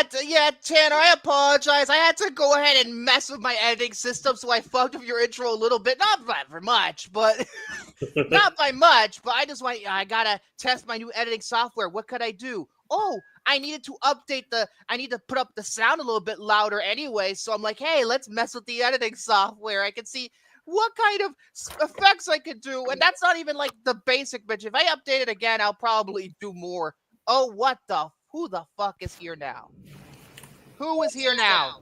Tanner, I apologize. I had to go ahead and mess with my editing system, so I fucked up your intro a little bit. Not by much, but not by much. But I gotta test my new editing software. What could I do? Oh, I need to put up the sound a little bit louder anyway. So I'm like, hey, let's mess with the editing software. I can see what kind of effects I could do, and that's not even like the basic bitch. If I update it again, I'll probably do more. Oh, who the fuck is here now? Who is here now?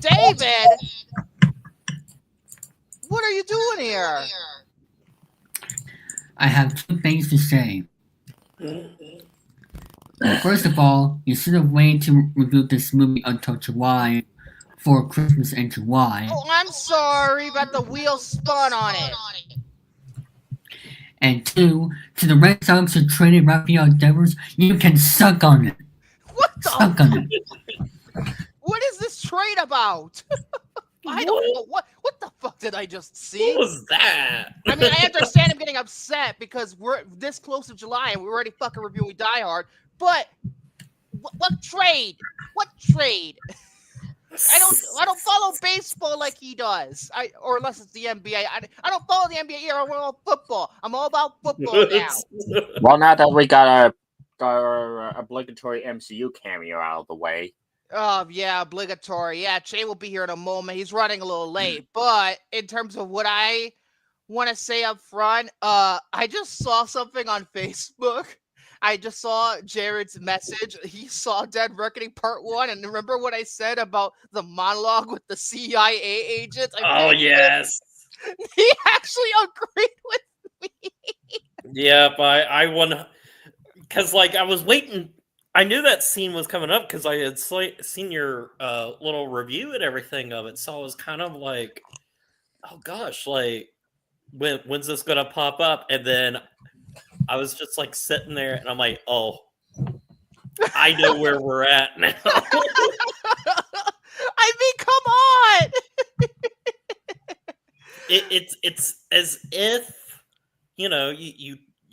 David! What are you doing here? I have 2 things to say. First of all, you should have waited to review this movie until July, for Christmas in July. Oh, I'm sorry, but the wheel spun on it. And 2, to the Red Sox who traded Rafael Devers, you can suck on it. Suck on it. What is this trade about? I don't know. What the fuck did I just see? What was that? I mean, I understand him getting upset because we're this close to July and we're already fucking reviewing Die Hard, but what trade? What trade? I don't follow baseball like he does. Or unless it's the NBA. I don't follow the NBA here. I'm all about football. I'm all about football now. Well, now that we got our obligatory MCU cameo out of the way. Oh, yeah, obligatory. Yeah, Jay will be here in a moment. He's running a little late. But in terms of what I want to say up front, I just saw something on Facebook. I just saw Jared's message. He saw Dead Reckoning Part 1. And remember what I said about the monologue with the CIA agents? Yes. He actually agreed with me. Yep, I won. Because, like, I was waiting. I knew that scene was coming up because I had seen your little review and everything of it. So I was kind of like, oh, gosh, like, when's this going to pop up? And then I was just like sitting there and I'm like, oh, I know where we're at now. I mean, come on. It's as if,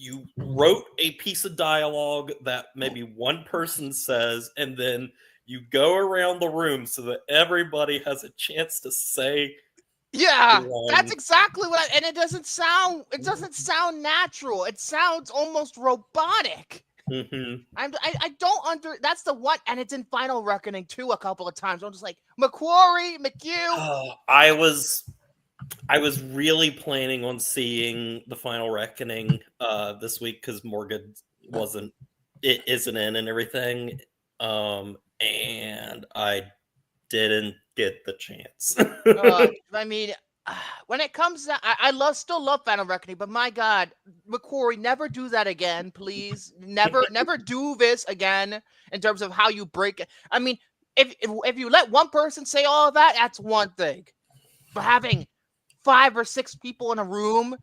you wrote a piece of dialogue that maybe one person says, and then you go around the room so that everybody has a chance to say. Yeah, that's exactly what and it doesn't sound natural. It sounds almost robotic. Mm-hmm. I don't that's the one, and it's in Final Reckoning too a couple of times. I'm just like, McQuarrie, McHugh. I was really planning on seeing the Final Reckoning this week because Morgan isn't in and everything. And I didn't get the chance. I mean, when it comes to, I still love Final Reckoning, but my God, McQuarrie, never do that again, please. Never do this again in terms of how you break it. I mean, if you let one person say all of that, that's one thing. But having 5 or 6 people in a room,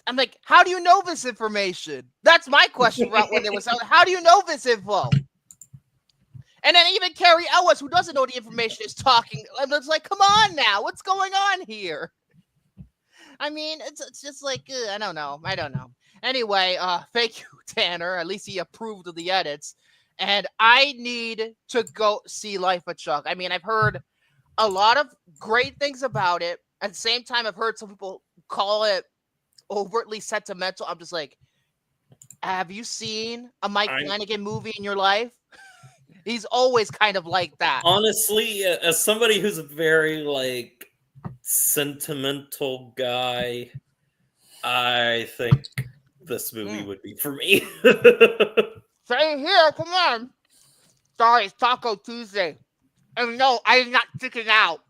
I'm like, how do you know this information? That's my question about when it was out. How do you know this info? And then even Carrie Ellis, who doesn't know the information, is talking. And it's like, come on now, what's going on here? I mean, it's just like, I don't know. Anyway, thank you, Tanner. At least he approved of the edits. And I need to go see Life of Chuck. I mean, I've heard a lot of great things about it. At the same time, I've heard some people call it overtly sentimental. I'm just like, have you seen a Mike Flanagan movie in your life? He's always kind of like that. Honestly, as somebody who's a very, like, sentimental guy, I think this movie would be for me. Same here, come on. Sorry, it's Taco Tuesday. And no, I am not sticking out.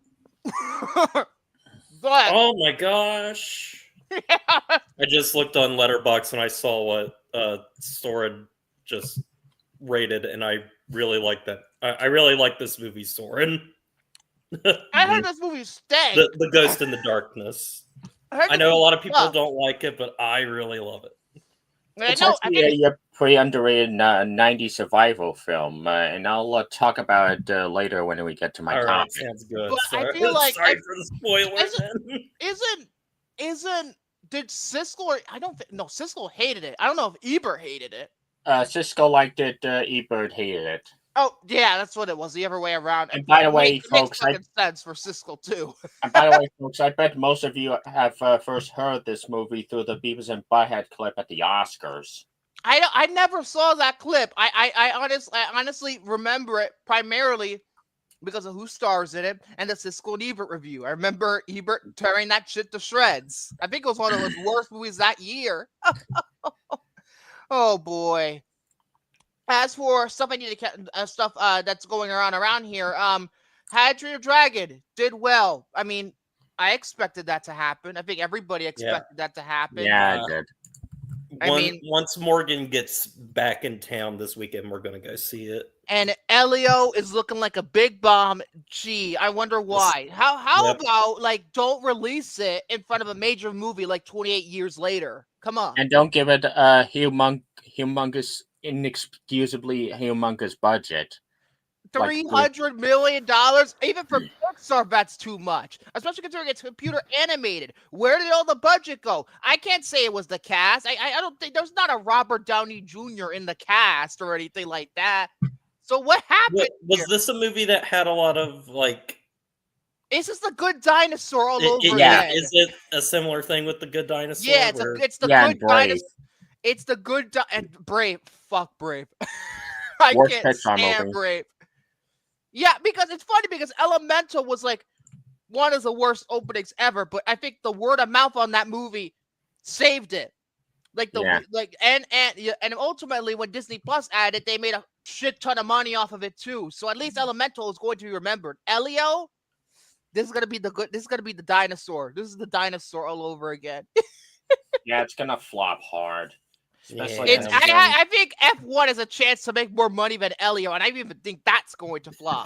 But, oh my gosh. Yeah. I just looked on Letterboxd and I saw what Soren just rated, and I really like that. I really like this movie, Soren. I heard this movie stank. The Ghost in the Darkness. I know a lot of people don't like it, but I really love it. It's actually a pretty underrated 90s survival film, and I'll talk about it later when we get to my comment. Sounds good. But sorry. I feel like sorry for the spoilers. Did Siskel? Siskel hated it. I don't know if Ebert hated it. Siskel liked it. Ebert hated it. Oh yeah, that's what it was. The other way around. And by the way, it makes folks, fucking sense for Siskel too. and by the way, folks, I bet most of you have first heard this movie through the Beavis and Butthead clip at the Oscars. I never saw that clip. I honestly remember it primarily because of who stars in it and the Siskel and Ebert review. I remember Ebert tearing that shit to shreds. I think it was one of those worst movies that year. Oh boy. As for stuff I need to stuff that's going around here, How to Train Your Dragon did well. I mean, I expected that to happen. I think everybody expected that to happen. Yeah, I did. Once Morgan gets back in town this weekend, we're gonna go see it. And Elio is looking like a big bomb. Gee, I wonder why. How about like don't release it in front of a major movie like 28 years later? Come on. And don't give it a humongous, inexcusably humongous budget. $300 million, even for Pixar, that's too much. Especially considering it's computer animated. Where did all the budget go? I can't say it was the cast. I don't think there's not a Robert Downey Jr. in the cast or anything like that. So what happened? Was this a movie that had a lot of like? It's just the Good Dinosaur all over again. again. Is it a similar thing with the Good Dinosaur? Yeah, it's the Good Dinosaur. It's the Good and Brave. Fuck Brave. I can't stand Brave. Yeah, because it's funny because Elemental was like one of the worst openings ever, but I think the word of mouth on that movie saved it. And ultimately when Disney Plus added, they made a shit ton of money off of it too. So at least Elemental is going to be remembered. Elio, this is gonna be the dinosaur. This is the dinosaur all over again. Yeah, it's gonna flop hard. I think F1 has a chance to make more money than Elio, and I even think that's going to flop.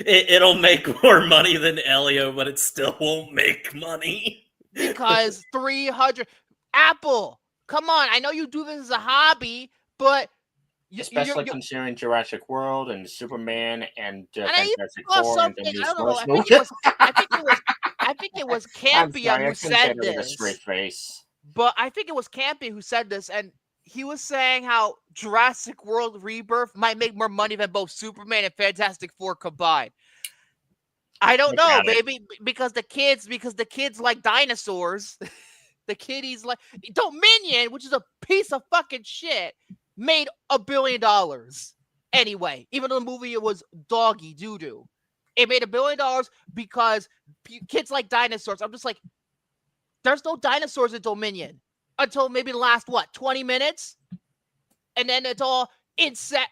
It'll make more money than Elio, but it still won't make money. Because 300 Apple, come on! I know you do this as a hobby, but especially considering Jurassic World and Superman and Fantastic Four and the new I think it was Campia who said this. Straight face. But I think it was Campy who said this, and he was saying how Jurassic World Rebirth might make more money than both Superman and Fantastic Four combined. I don't know, baby, because the kids like dinosaurs. The kiddies like Dominion, which is a piece of fucking shit, made $1 billion. Anyway, even though the movie was doggy doo-doo, it made $1 billion because kids like dinosaurs. I'm just like, there's no dinosaurs in Dominion until maybe the last, 20 minutes? And then it's all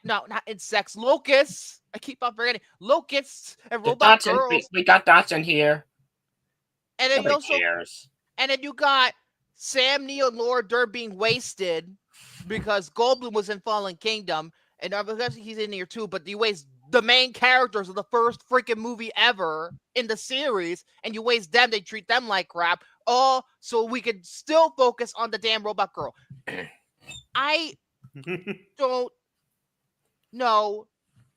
not insects, locusts. I keep on forgetting. Locusts and robot girls. We got dots in here. And then you got Sam Neill and Laura Dern being wasted because Goldblum was in Fallen Kingdom. And obviously he's in here too, but you waste the main characters of the first freaking movie ever in the series, and you waste them, they treat them like crap. Oh, so we could still focus on the damn robot girl. I don't know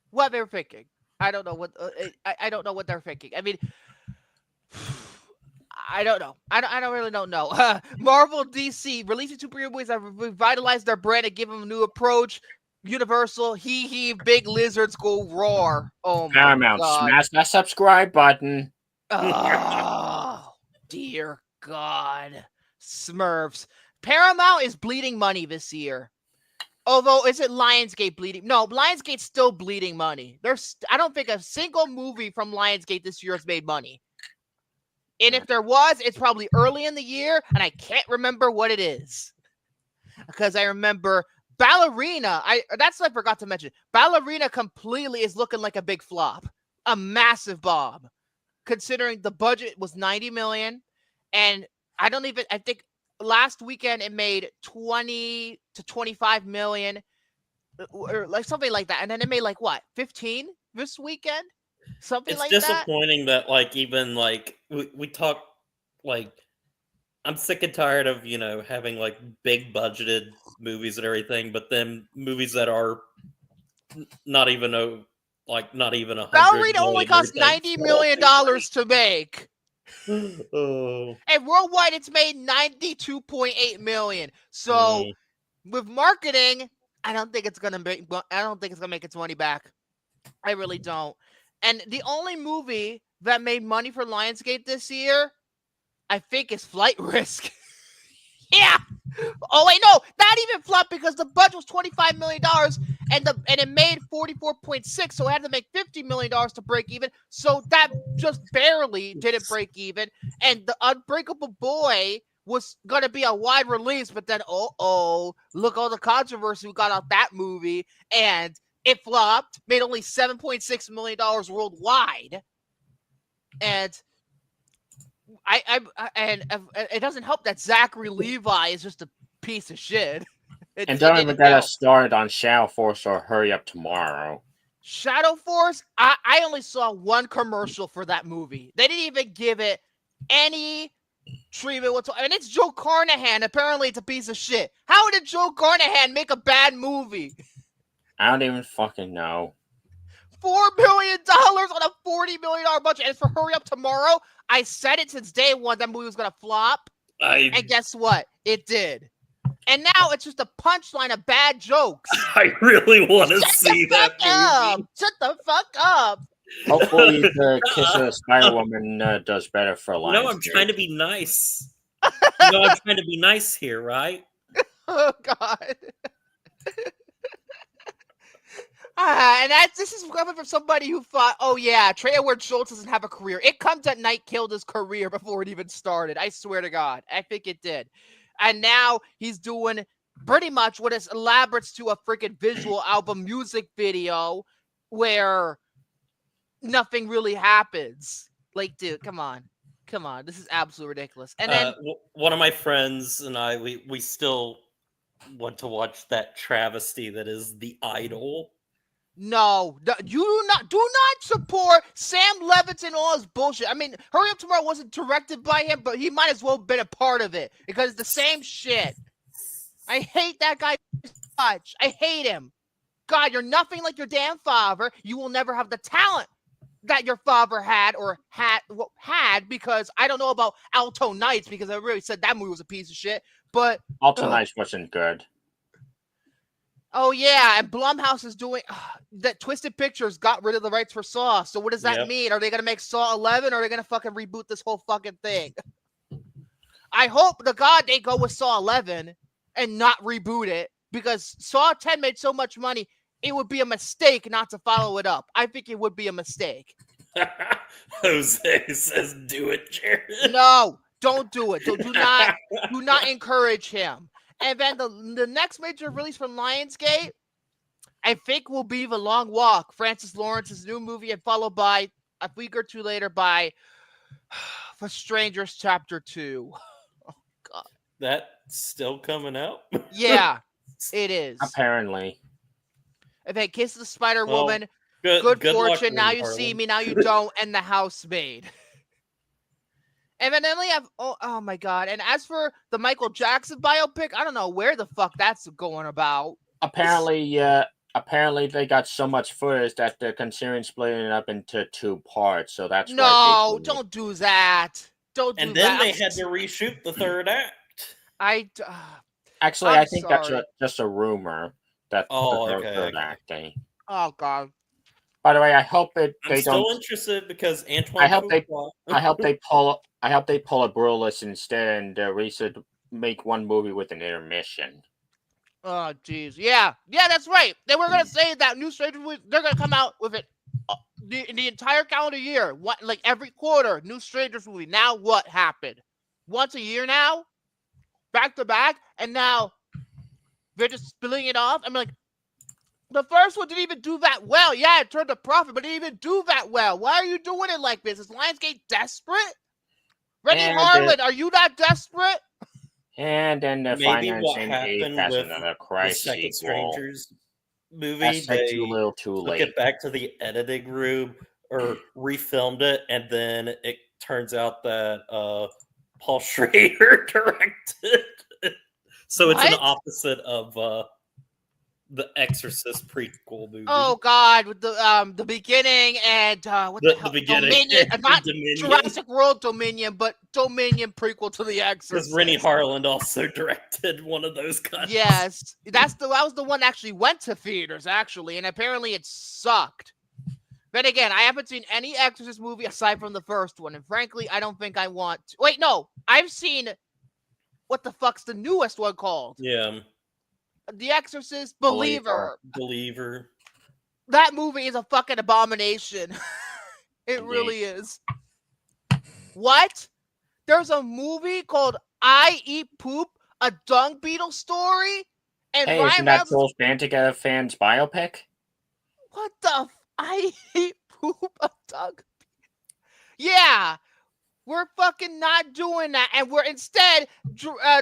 what they're thinking. I don't know what I don't know what they're thinking. I mean, I don't know. I don't really don't know. Marvel, DC releasing superhero movies that revitalized their brand and give them a new approach. Universal, big lizards go roar. Oh my Paramount, God. Smash that subscribe button. Oh, dear God. Smurfs. Paramount is bleeding money this year. Although, is it Lionsgate bleeding? No, Lionsgate's still bleeding money. I don't think a single movie from Lionsgate this year has made money. And if there was, it's probably early in the year, and I can't remember what it is. Because I remember Ballerina, that's what I forgot to mention. Ballerina completely is looking like a big flop. A massive bomb. Considering the budget was $90 million. And I think last weekend it made 20 to 25 million. Or like something like that. And then it made 15 this weekend? Something like that? It's disappointing that even we talk I'm sick and tired of, having big budgeted movies and everything, but then movies that are not even a Ballerina only cost $90 million to make. Oh. And worldwide it's made $92.8 million. So with marketing, I don't think it's gonna make its money back. I really don't. And the only movie that made money for Lionsgate this year, I think, is Flight Risk. Yeah. Oh wait, no, not even flopped because the budget was $25 million and it made 44.6, so it had to make $50 million to break even. So that just barely didn't break even. And the Unbreakable Boy was gonna be a wide release, but then look all the controversy we got out that movie, and it flopped, made only $7.6 million worldwide. And and it doesn't help that Zachary Levi is just a piece of shit. And don't even get us started on Shadow Force or Hurry Up Tomorrow. Shadow Force, I only saw one commercial for that movie. They didn't even give it any treatment whatsoever. And it's Joe Carnahan. Apparently it's a piece of shit. How did Joe Carnahan make a bad movie? I don't even fucking know. $4 million on a $40 million budget. And for Hurry Up Tomorrow, I said it since day one that movie was going to flop. And guess what? It did. And now it's just a punchline of bad jokes. I really want to see that movie. Shut the fuck up. Hopefully the Kiss of the Spider Woman does better for Lionsgate. No, I'm trying to be nice. I'm trying to be nice here, right? Oh, God. And this is coming from somebody who thought, oh yeah, Trey Edward Schultz doesn't have a career. It Comes at Night killed his career before it even started. I swear to God. I think it did. And now he's doing pretty much what is elaborate to a freaking visual album music video where nothing really happens. Like, dude, come on. Come on. This is absolutely ridiculous. And then one of my friends and I, we still want to watch that travesty that is The Idol. No, do not support Sam Levinson and all his bullshit. I mean, Hurry Up Tomorrow wasn't directed by him, but he might as well have been a part of it because it's the same shit. I hate that guy so much. I hate him. God, you're nothing like your damn father. You will never have the talent that your father had because I don't know about Alto Nights because I really said that movie was a piece of shit. But Alto Nights wasn't good. Oh, yeah, and Blumhouse is doing that. Twisted Pictures got rid of the rights for Saw. So what does that mean? Are they going to make Saw 11 or are they going to fucking reboot this whole fucking thing? I hope to God they go with Saw 11 and not reboot it because Saw 10 made so much money. It would be a mistake not to follow it up. I think it would be a mistake. Jose says, do it, Jared. No, don't do it. Do not encourage him. And then the next major release from Lionsgate, I think, will be The Long Walk, Francis Lawrence's new movie, and followed by a week or two later by The Strangers Chapter 2. Oh, God. That's still coming out? Yeah, it is. Apparently. And then Kiss of the Spider Woman, good fortune, now you Harlan. see me, now you don't, and The Housemaid. And then we have, oh my God. And as for the Michael Jackson biopic, I don't know where the fuck that's going about. Apparently they got so much footage that they're considering splitting it up into 2 parts. So that's no, don't do that. Don't do that. And then they had to reshoot the 3rd act. Actually, I think that's just a rumor that the 3rd acting. Oh God. By the way, I hope I'm still interested because Antoine. I hope they pull a Brulis instead and make one movie with an intermission. Oh jeez, yeah, that's right. They were gonna say that New Stranger they're gonna come out with it the entire calendar year. What, like every quarter, New Strangers movie. Now what happened? Once a year now, back to back, and now they're just splitting it off. I'm like. The first one didn't even do that well. Yeah, it turned a profit, but it didn't even do that well. Why are you doing it like this? Is Lionsgate desperate? Rennie Harlan, are you that desperate? And then the financing aid has another crisis. The second Strangers movie, they too little too late. Took it back to the editing room or refilmed it, and then it turns out that Paul Schrader directed. So it's an opposite of the Exorcist prequel movie. Oh God, with the beginning and what the hell? Beginning. Dominion, not Dominion. Jurassic World Dominion, but Dominion prequel to the Exorcist. Because Rennie Harlan also directed one of those cuts. Yes, that was the one that actually went to theaters actually, and apparently it sucked. But again, I haven't seen any Exorcist movie aside from the first one, and frankly, I don't think I want to. Wait, no, I've seen what the fuck's the newest one called? Yeah. The Exorcist Believer. Believer. That movie is a fucking abomination. It really is. What? There's a movie called I Eat Poop, a dung beetle story, and Hey, Ryan isn't that Reynolds. Trolls Band fans biopic? What the? I Eat Poop, a dung. Yeah. We're fucking not doing that, and we're instead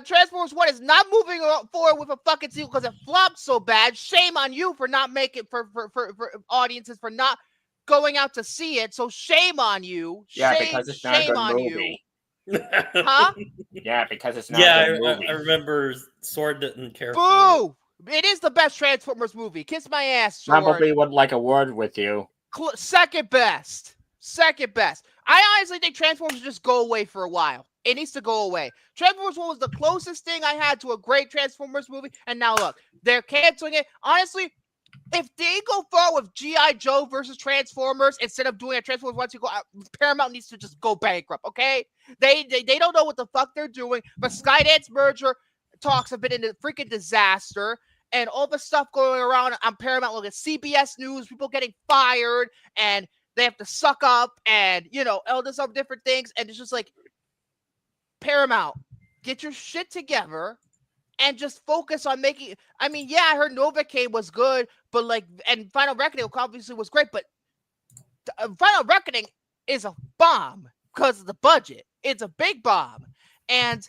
Transformers 1 is not moving forward with a fucking sequel because it flopped so bad. Shame on you for not making for audiences for not going out to see it. So shame on you. Yeah, shame, because it's not a shame good on movie. you. Huh? Yeah, because it's not a good movie. I remember Soren didn't care for Boo! It is the best Transformers movie. Kiss my ass, Soren. Probably would like a word with you. Second best. Second best. I honestly think Transformers should just go away for a while. It needs to go away. Transformers 1 was the closest thing I had to a great Transformers movie, and now look, they're canceling it. Honestly, if they go forward with G.I. Joe versus Transformers instead of doing a Transformers 1 sequel, Paramount needs to just go bankrupt, okay? They don't know what the fuck they're doing, but Skydance merger talks have been in a freaking disaster, and all the stuff going around on Paramount, look at CBS News, people getting fired, and they have to suck up, and, you know, all this other different things, and it's just like, Paramount, get your shit together and just focus on making. I mean, yeah, I heard Novocaine was good, but like, and Final Reckoning obviously was great, but Final Reckoning is a bomb because of the budget. It's a big bomb, and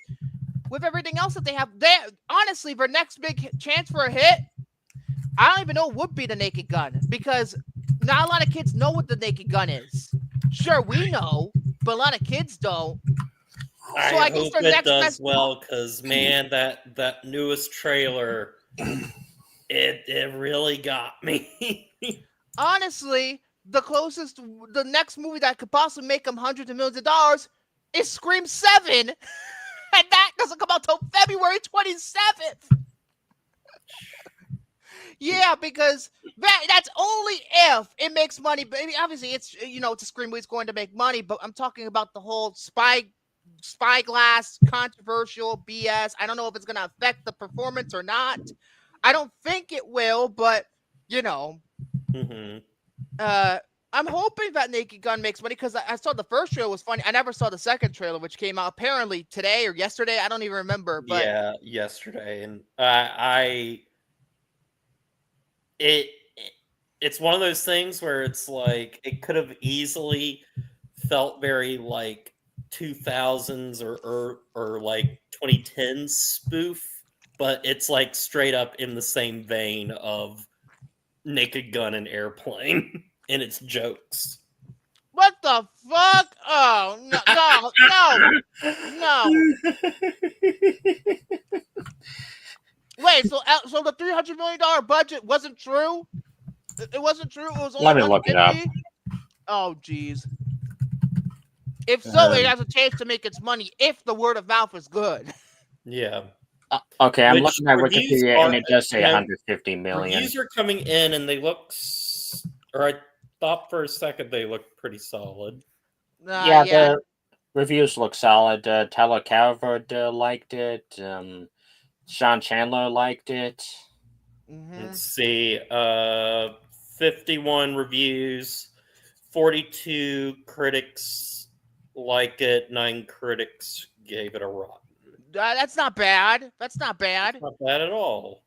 with everything else that they have, they honestly, their next big chance for a hit, I don't even know what would be the Naked Gun, because not a lot of kids know what the Naked Gun is. Sure, we know, but a lot of kids don't. So I hope it does well, because man, that newest trailer, it really got me. Honestly, the next movie that could possibly make them hundreds of millions of dollars is Scream 7, and that doesn't come out till February 27th. Yeah, because that's only if it makes money. But I mean, obviously, it's, you know, it's a Scream movie, it's going to make money. But I'm talking about the whole Spyglass controversial BS. I don't know if it's going to affect the performance or not. I don't think it will, but you know, I'm hoping that Naked Gun makes money, because I saw the first trailer was funny. I never saw the second trailer, which came out apparently today or yesterday. I don't even remember. But yeah, yesterday, and it's one of those things where it's like it could have easily felt very like 2000s or like 2010s spoof, but it's like straight up in the same vein of Naked Gun and Airplane in its jokes. What the fuck? Oh, no. Wait, so the $300 million budget wasn't true? It wasn't true? It was only Let me look it up. Oh, jeez. If so, it has a chance to make its money if the word of mouth is good. Yeah. Okay, I'm looking at Wikipedia, and it does say 150 million. Reviews are coming in, and they look, or I thought for a second they looked pretty solid. Yeah, the reviews look solid. Tyler Calvert liked it. Sean Chandler liked it. Let's see. 51 reviews, 42 critics like it, 9 critics gave it a rotten. That's not bad. That's not bad. That's not bad at all.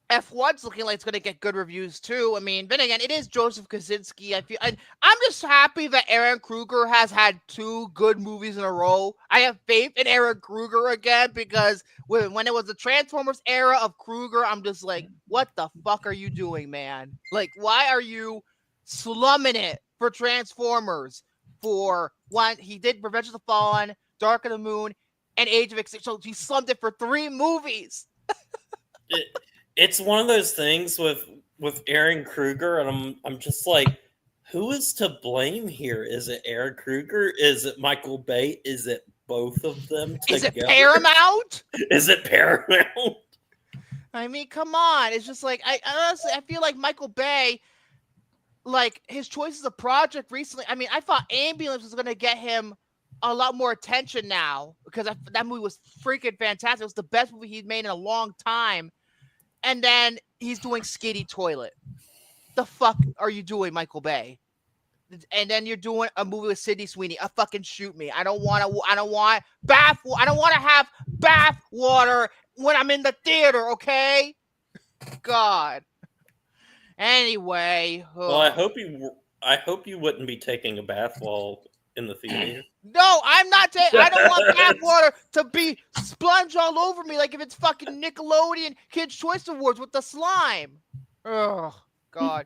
F1's looking like it's going to get good reviews too. I mean, then again, it is Joseph Kosinski. I'm just happy that Aaron Kruger has had 2 good movies in a row. I have faith in Aaron Kruger again, because when it was the Transformers era of Kruger, I'm just like, what the fuck are you doing, man? Like, why are you slumming it for Transformers? For one, he did Revenge of the Fallen, Dark of the Moon, and Age of Extinction. So he slummed it for 3 movies. It's one of those things with Aaron Kruger, and I'm just like, who is to blame here? Is it Aaron Kruger? Is it Michael Bay? Is it both of them together? Is it Paramount? Is it Paramount? I mean, come on. It's just like, I honestly, I feel like Michael Bay, like his choices of project recently. I mean, I thought Ambulance was gonna get him a lot more attention now because that movie was freaking fantastic. It was the best movie he'd made in a long time. And then he's doing Skitty Toilet. The fuck are you doing, Michael Bay? And then you're doing a movie with Sydney Sweeney. Fucking shoot me. I don't want to have bath water when I'm in the theater, okay? God. Anyway. Well, I hope you wouldn't be taking a bath while in the theater. No, I'm not taking. I don't want bath water to be splunge all over me like if it's fucking Nickelodeon Kids' Choice Awards with the slime. Oh God.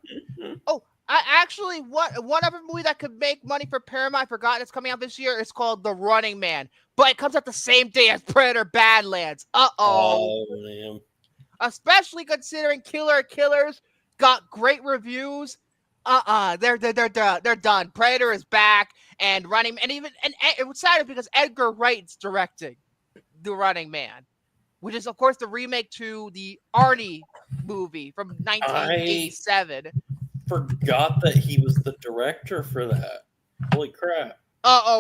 Oh, I actually one other movie that could make money for Paramount. I forgot it's coming out this year. It's called The Running Man, but it comes out the same day as Predator Badlands. Oh man. Especially considering Killer Killers got great reviews. They're done. Predator is back and running, and it was sad because Edgar Wright's directing The Running Man, which is of course the remake to the Arnie movie from 1987. I forgot that he was the director for that. Holy crap.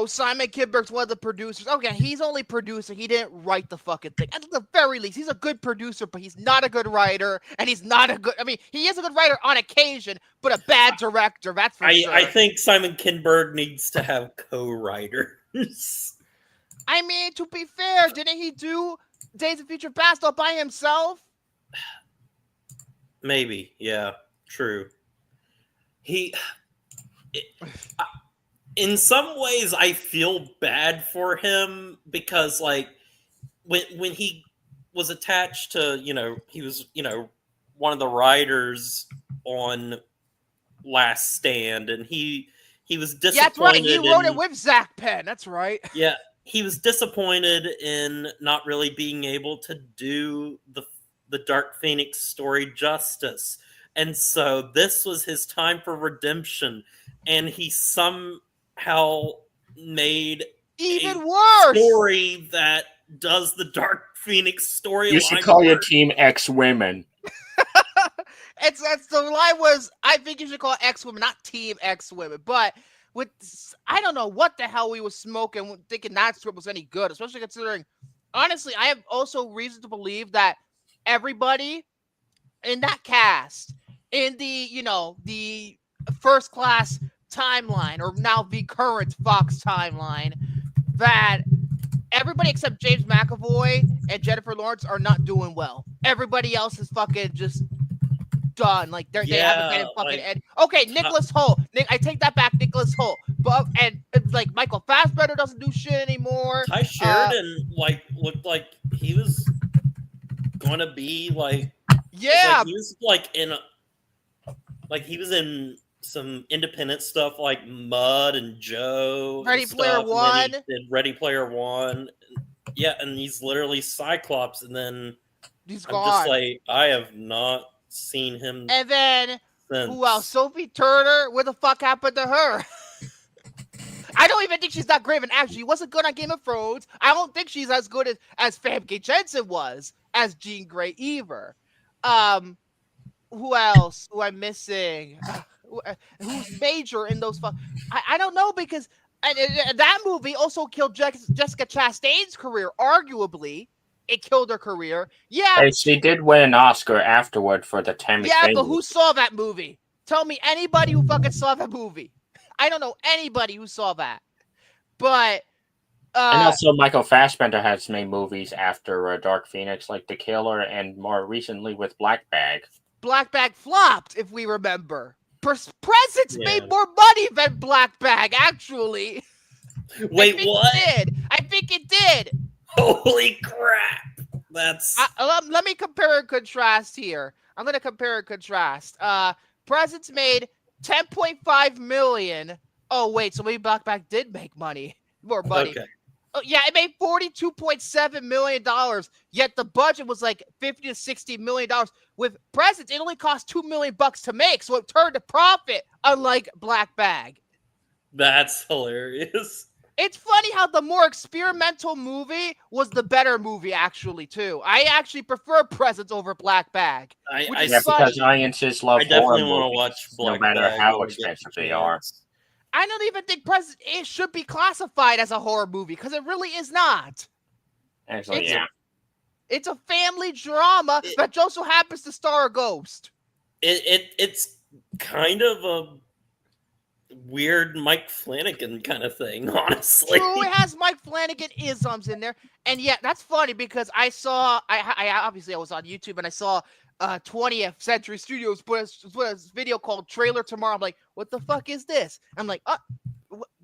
Simon Kinberg's one of the producers. Okay, he's only producing. He didn't write the fucking thing. At the very least, he's a good producer, but he's not a good writer, and he's not a good... I mean, he is a good writer on occasion, but a bad director, that's for sure. I think Simon Kinberg needs to have co-writers. I mean, to be fair, didn't he do Days of Future Past all by himself? Maybe, yeah, true. In some ways, I feel bad for him because, like, when he was attached to, he was, one of the writers on Last Stand, and he was disappointed. Yeah, that's right. He wrote it with Zach Penn. That's right. Yeah, he was disappointed in not really being able to do the Dark Phoenix story justice, and so this was his time for redemption, and he somehow made even worse story that does the Dark Phoenix story. You should call your team X-Women. It's the line was, I think you should call X-Women, not Team X-Women. But I don't know what the hell we was smoking, thinking that script was any good, especially considering, honestly, I have also reason to believe that everybody in that cast, in the First Class timeline, or now the current Fox timeline, that everybody except James McAvoy and Jennifer Lawrence are not doing well. Everybody else is fucking just done. Like they haven't been fucking okay, Nicholas Hoult. I take that back, Nicholas Hoult. But like Michael Fassbender doesn't do shit anymore. Ty Sheridan looked like he was gonna be like he was he was in some independent stuff like Mud and Joe. Ready Player One. Did Ready Player One. Yeah, and he's literally Cyclops, and then he's I'm gone. just like, I have not seen him. And then since. who else? Sophie Turner. What the fuck happened to her? I don't even think she's that great of an actress. She wasn't good on Game of Thrones. I don't think she's as good as Famke Jensen was as Jean Grey either. Who else? Who I'm missing? Who's major in those? I don't know, because that movie also killed Jessica Chastain's career. Arguably, it killed her career. Yeah, hey, she did win an Oscar afterward for the Tammy. Yeah, but who saw that movie? Tell me anybody who fucking saw that movie. I don't know anybody who saw that. But and also Michael Fassbender has made movies after Dark Phoenix, like The Killer, and more recently with Black Bag. Black Bag flopped, if we remember. Presents made more money than Black Bag, actually. Wait, what? I think it did. Holy crap. That's... let me compare and contrast here. I'm going to compare and contrast. Presents made $10.5 million. Oh, wait, so maybe Black Bag did make more money. Okay. Oh, yeah, it made $42.7 million, yet the budget was like $50 to $60 million. With Presents, it only cost $2 million to make, so it turned a profit, unlike Black Bag. That's hilarious. It's funny how the more experimental movie was the better movie, actually, too. I actually prefer Presents over Black Bag. Because audiences love I definitely horror want to movies, watch Black no matter Bag how when we get expensive a they are. chance. I don't even think it should be classified as a horror movie, because it really is not. Actually, It's a family drama that just so happens to star a ghost. It's kind of a weird Mike Flanagan kind of thing, honestly. True, it has Mike Flanagan isms in there, and yeah, that's funny because I obviously I was on YouTube and I saw 20th Century Studios put a video called Trailer Tomorrow. I'm like, what the fuck is this? I'm like,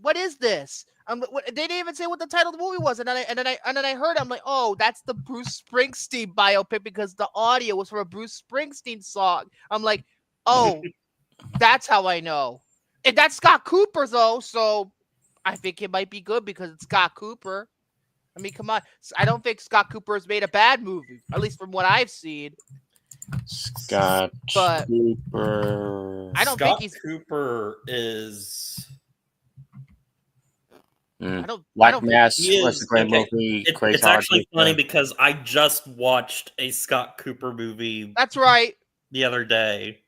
what is this? They didn't even say what the title of the movie was, and then I heard. I'm like, oh, that's the Bruce Springsteen biopic because the audio was from a Bruce Springsteen song. I'm like, oh, that's how I know. And that's Scott Cooper though, so I think it might be good because it's Scott Cooper. I mean, come on, I don't think Scott Cooper has made a bad movie, at least from what I've seen. Scott Cooper. I don't think he's. Cooper is. Black Mass was a great movie. It's actually funny because I just watched a Scott Cooper movie. That's right. The other day.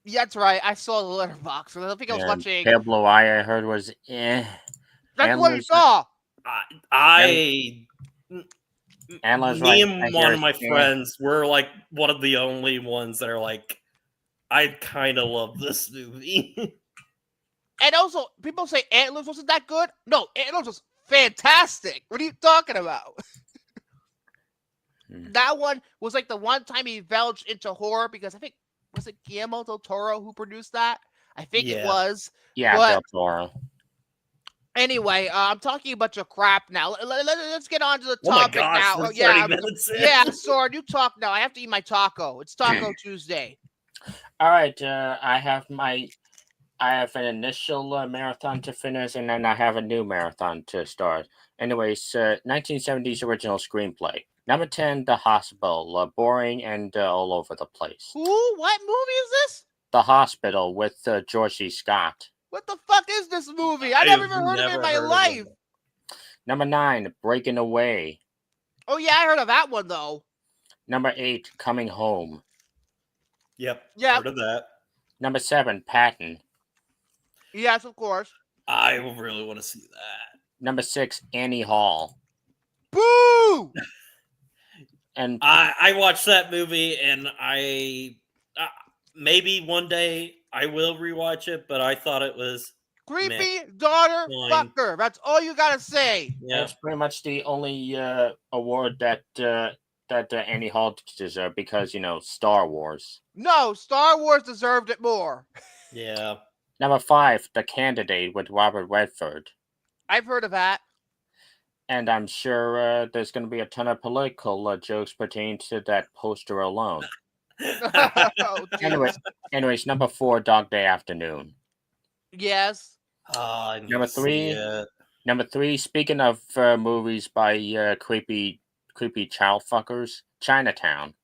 Yeah, that's right. I saw the Letterboxd. I think I was watching. Pale Blue Eye, I heard was That's what you saw. Me and one of my friends were like one of the only ones that are like, I kind of love this movie. And also, people say Antlers wasn't that good. No, Antlers was fantastic. What are you talking about? That one was like the one time he belched into horror because I think, was it Guillermo del Toro who produced that? I think it was. Yeah, Del Toro. Anyway, I'm talking a bunch of crap now. Let's get on to the topic now. We're 30 minutes in. Yeah, Soren, you talk now. I have to eat my taco. It's Taco Tuesday. All right, I have an initial marathon to finish, and then I have a new marathon to start. Anyways, 1970s original screenplay. Number 10, The Hospital. Boring and all over the place. Who? What movie is this? The Hospital with George C. Scott. What the fuck is this movie? I never even heard of it in my life. Number 9, Breaking Away. Oh, yeah, I heard of that one, though. Number 8, Coming Home. Yep. Heard of that. Number 7, Patton. Yes, of course. I really want to see that. Number 6, Annie Hall. Boo! And I watched that movie, and I maybe one day I will rewatch it, but I thought it was creepy daughter fucker. That's all you gotta say. Yeah, it's pretty much the only award that Annie Hall deserved because Star Wars. No, Star Wars deserved it more. Yeah. Number 5, The Candidate with Robert Redford. I've heard of that. And I'm sure there's going to be a ton of political jokes pertaining to that poster alone. Anyways, number 4, Dog Day Afternoon. Yes. Number 3, speaking of movies by creepy child fuckers, Chinatown.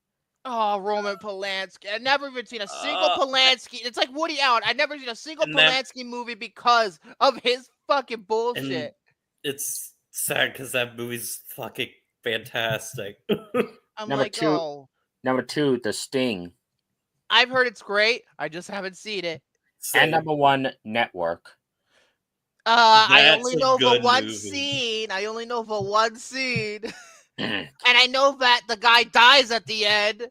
Oh, Roman Polanski. I've never even seen a single Polanski. It's like Woody Allen. I've never seen a single Polanski movie because of his fucking bullshit. It's sad because that movie's fucking fantastic. Number 2, The Sting. I've heard it's great. I just haven't seen it. And number 1, Network. I only know for one scene. And I know that the guy dies at the end.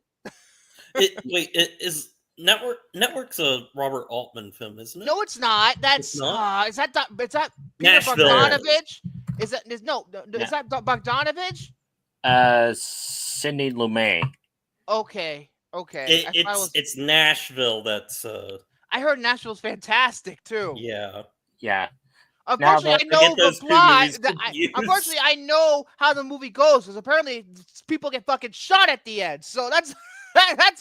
Is Network's a Robert Altman film, isn't it? No, it's not. That's not? Is that Peter Bogdanovich? Is that Bogdanovich? Sidney Lumet. Okay. It's Nashville. That's. I heard Nashville's fantastic too. Yeah. Unfortunately, I know the plot. Unfortunately, I know how the movie goes because apparently people get fucking shot at the end. So that's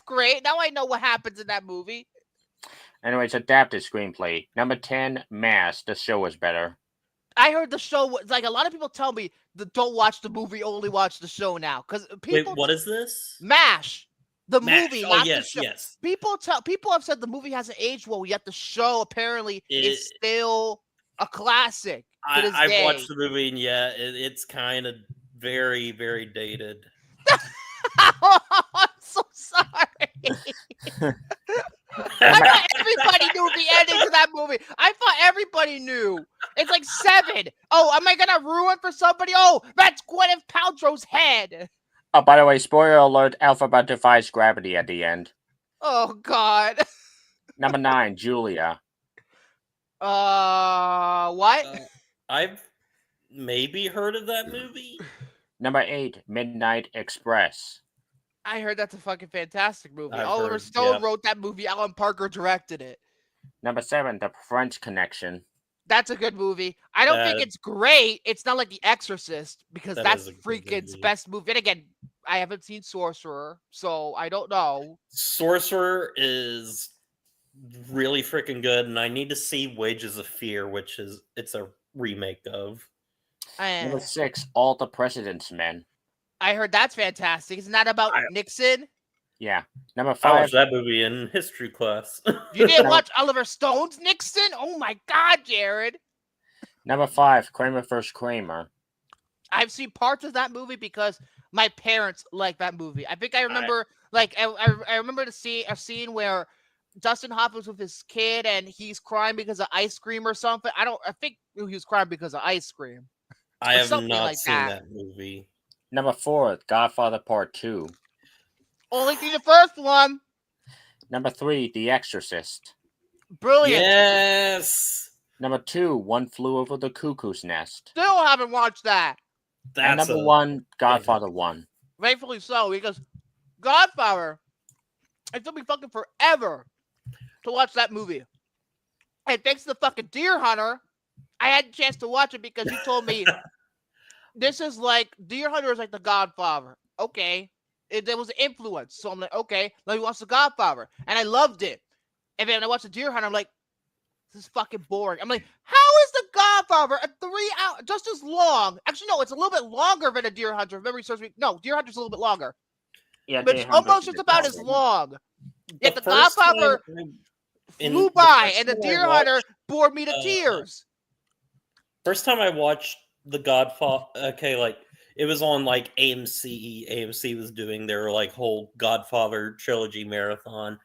great. Now I know what happens in that movie. Anyways, adapted screenplay. Number 10, Mass. The show was better. I heard the show was like a lot of people tell me don't watch the movie, only watch the show now. Because people. Wait, what is this? MASH. The movie, not the show. Yes. People have said the movie hasn't aged well, yet the show apparently is still a classic. this I've day. watched the movie, and yeah, it's kind of very, very dated. I'm so sorry. I thought everybody knew the ending to that movie. I thought everybody knew. It's like 7. Oh, am I gonna ruin for somebody? Oh, that's Gwyneth Paltrow's head. Oh, by the way, spoiler alert: Alphabet defies gravity at the end. Oh God. Number 9, Julia. What? I've maybe heard of that movie. Number 8, Midnight Express. I heard that's a fucking fantastic movie. I've Oliver heard, Stone yeah. wrote that movie. Alan Parker directed it. Number 7, The French Connection. That's a good movie. I don't think it's great. It's not like The Exorcist, because that's Freakin's best movie. And again, I haven't seen Sorcerer, so I don't know. Sorcerer is really freaking good, and I need to see Wages of Fear, which it's a remake of. Number 6, All the President's Men. I heard that's fantastic. Isn't that about Nixon? Yeah. Number I 5. watched that movie in history class. You didn't watch Oliver Stone's Nixon? Oh my God, Jared. Number 5, Kramer vs. Kramer. I've seen parts of that movie because my parents like that movie. I think I remember, I remember a scene where Dustin Hoffman's with his kid and he's crying because of ice cream or something. I think he was crying because of ice cream. I have not seen that movie. Number 4, Godfather Part 2. Only seen the first one. Number 3, The Exorcist. Brilliant. Yes. Number 2, One Flew Over the Cuckoo's Nest. Still haven't watched that. And number 1, Godfather 1. Rightfully so, because Godfather, it took me fucking forever to watch that movie. And thanks to the fucking Deer Hunter, I had a chance to watch it because he told me this is like Deer Hunter is like the Godfather. Okay. There was an influence. So I'm like, okay, let me watch the Godfather. And I loved it. And then when I watched the Deer Hunter, I'm like, this is fucking boring. I'm like, how is the Godfather a 3 hour, just as long? Actually, no, it's a little bit longer than a Deer Hunter. If memory serves me. No, Deer Hunter's a little bit longer. Yeah, but it's almost just about as long. Yet the Godfather flew by, and the Deer Hunter bored me to tears. First time I watched the Godfather, it was on like AMC. AMC was doing their like whole Godfather trilogy marathon.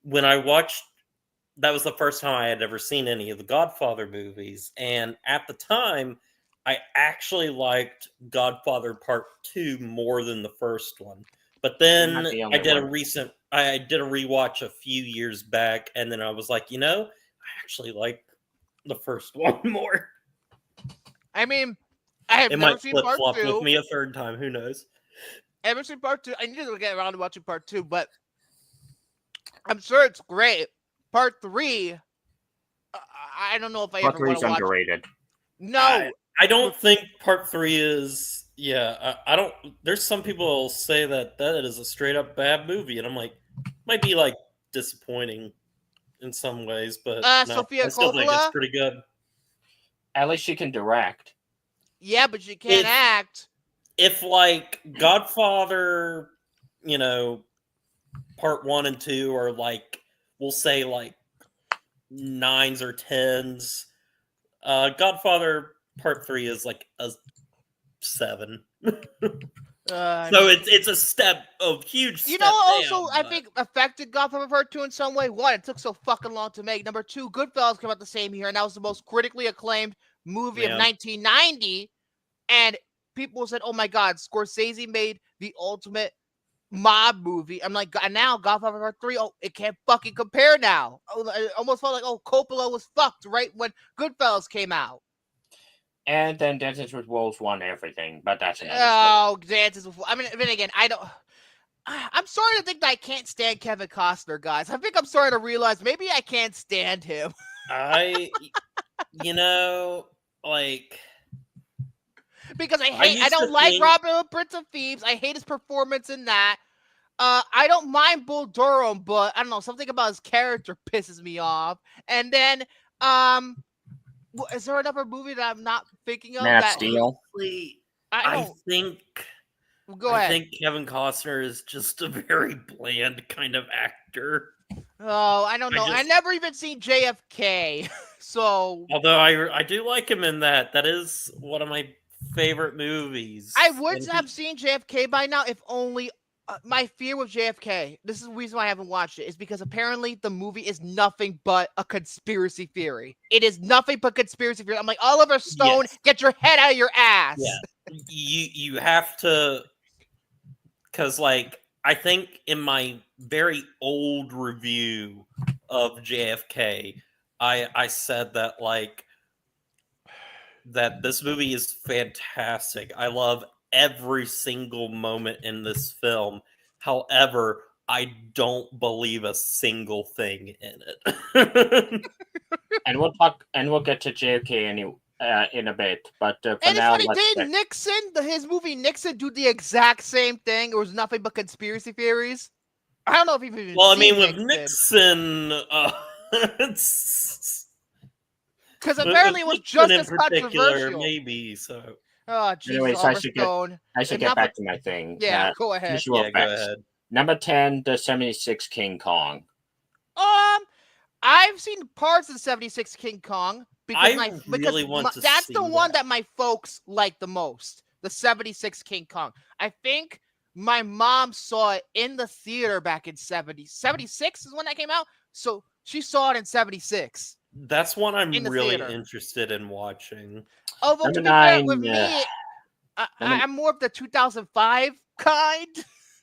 When I watched, that was the first time I had ever seen any of the Godfather movies. And at the time, I actually liked Godfather Part 2 more than the first one. But then I did a rewatch a few years back, and then I was like, I actually like the first one more. I mean, I have never seen Part 2. It might flip-flop with me a third time. Who knows? I haven't seen Part 2. I need to get around to watching Part 2, but I'm sure it's great. Part 3, I don't know if I ever want to watch. Underrated. No, I don't think Part 3 is. Yeah, I don't. There's some people who will say that is a straight up bad movie, and I'm like, might be like disappointing in some ways, but no, Sofia I still think it's pretty good. At least she can direct. Yeah, but she can't act. If like Godfather, Part 1 and 2 are like, we'll say like 9s or 10s. Godfather Part 3 is like a 7. So it's a huge step. Also, I think affected Godfather Part 2 in some way. One, it took so fucking long to make. Number 2, Goodfellas came out the same year, and that was the most critically acclaimed movie of 1990. And people said, oh my God, Scorsese made the ultimate mob movie. I'm like, and now Godfather Part 3, it can't fucking compare now. I almost felt like, Coppola was fucked right when Goodfellas came out. And then Dances with Wolves won everything, but that's another story. Dances with Wolves. I mean, then again, I'm starting to think that I can't stand Kevin Costner, guys. I think I'm starting to realize maybe I can't stand him. Because I don't like Robin Hood, Prince of Thieves. I hate his performance in that. I don't mind Bull Durham, but I don't know, something about his character pisses me off. And then, is there another movie that I'm not thinking of? Man of Steel. I think. Go ahead. I think Kevin Costner is just a very bland kind of actor. Oh, I don't know. I just- never even seen JFK, so Although I do like him in that. That is one of my favorite movies. I would And have seen JFK by now if only my fear with JFK. This is the reason why I haven't watched it. Is because apparently the movie is nothing but a conspiracy theory. It is nothing but conspiracy theory. I'm like, Oliver Stone, Yes. get your head out of your ass. Yeah. You have to, because like I think in my very old review of JFK, I said that like that this movie is fantastic. I love every single moment in this film. However, I don't believe a single thing in it. And we'll get to JFK in a bit. But for And it's now, funny, didn't Nixon, his movie Nixon, do the exact same thing? It was nothing but conspiracy theories. I don't know if you've even Well, I seen mean, with Nixon, it's because apparently it was just in as particular, controversial. maybe so. Oh, Jesus, Anyways, Oliver Stone. I should And get not back to my thing. Yeah, go ahead. Visual Yeah, go effects. ahead. Number 10, the 76 King Kong. I've seen parts of the 76 King Kong because that's the one that my folks like the most. The 76 King Kong. I think my mom saw it in the theater back in 76 is when that came out. So she saw it in 76. That's one I'm really theater. Interested in watching. Although Number to be fair, 9, with me, I'm more of the 2005 kind.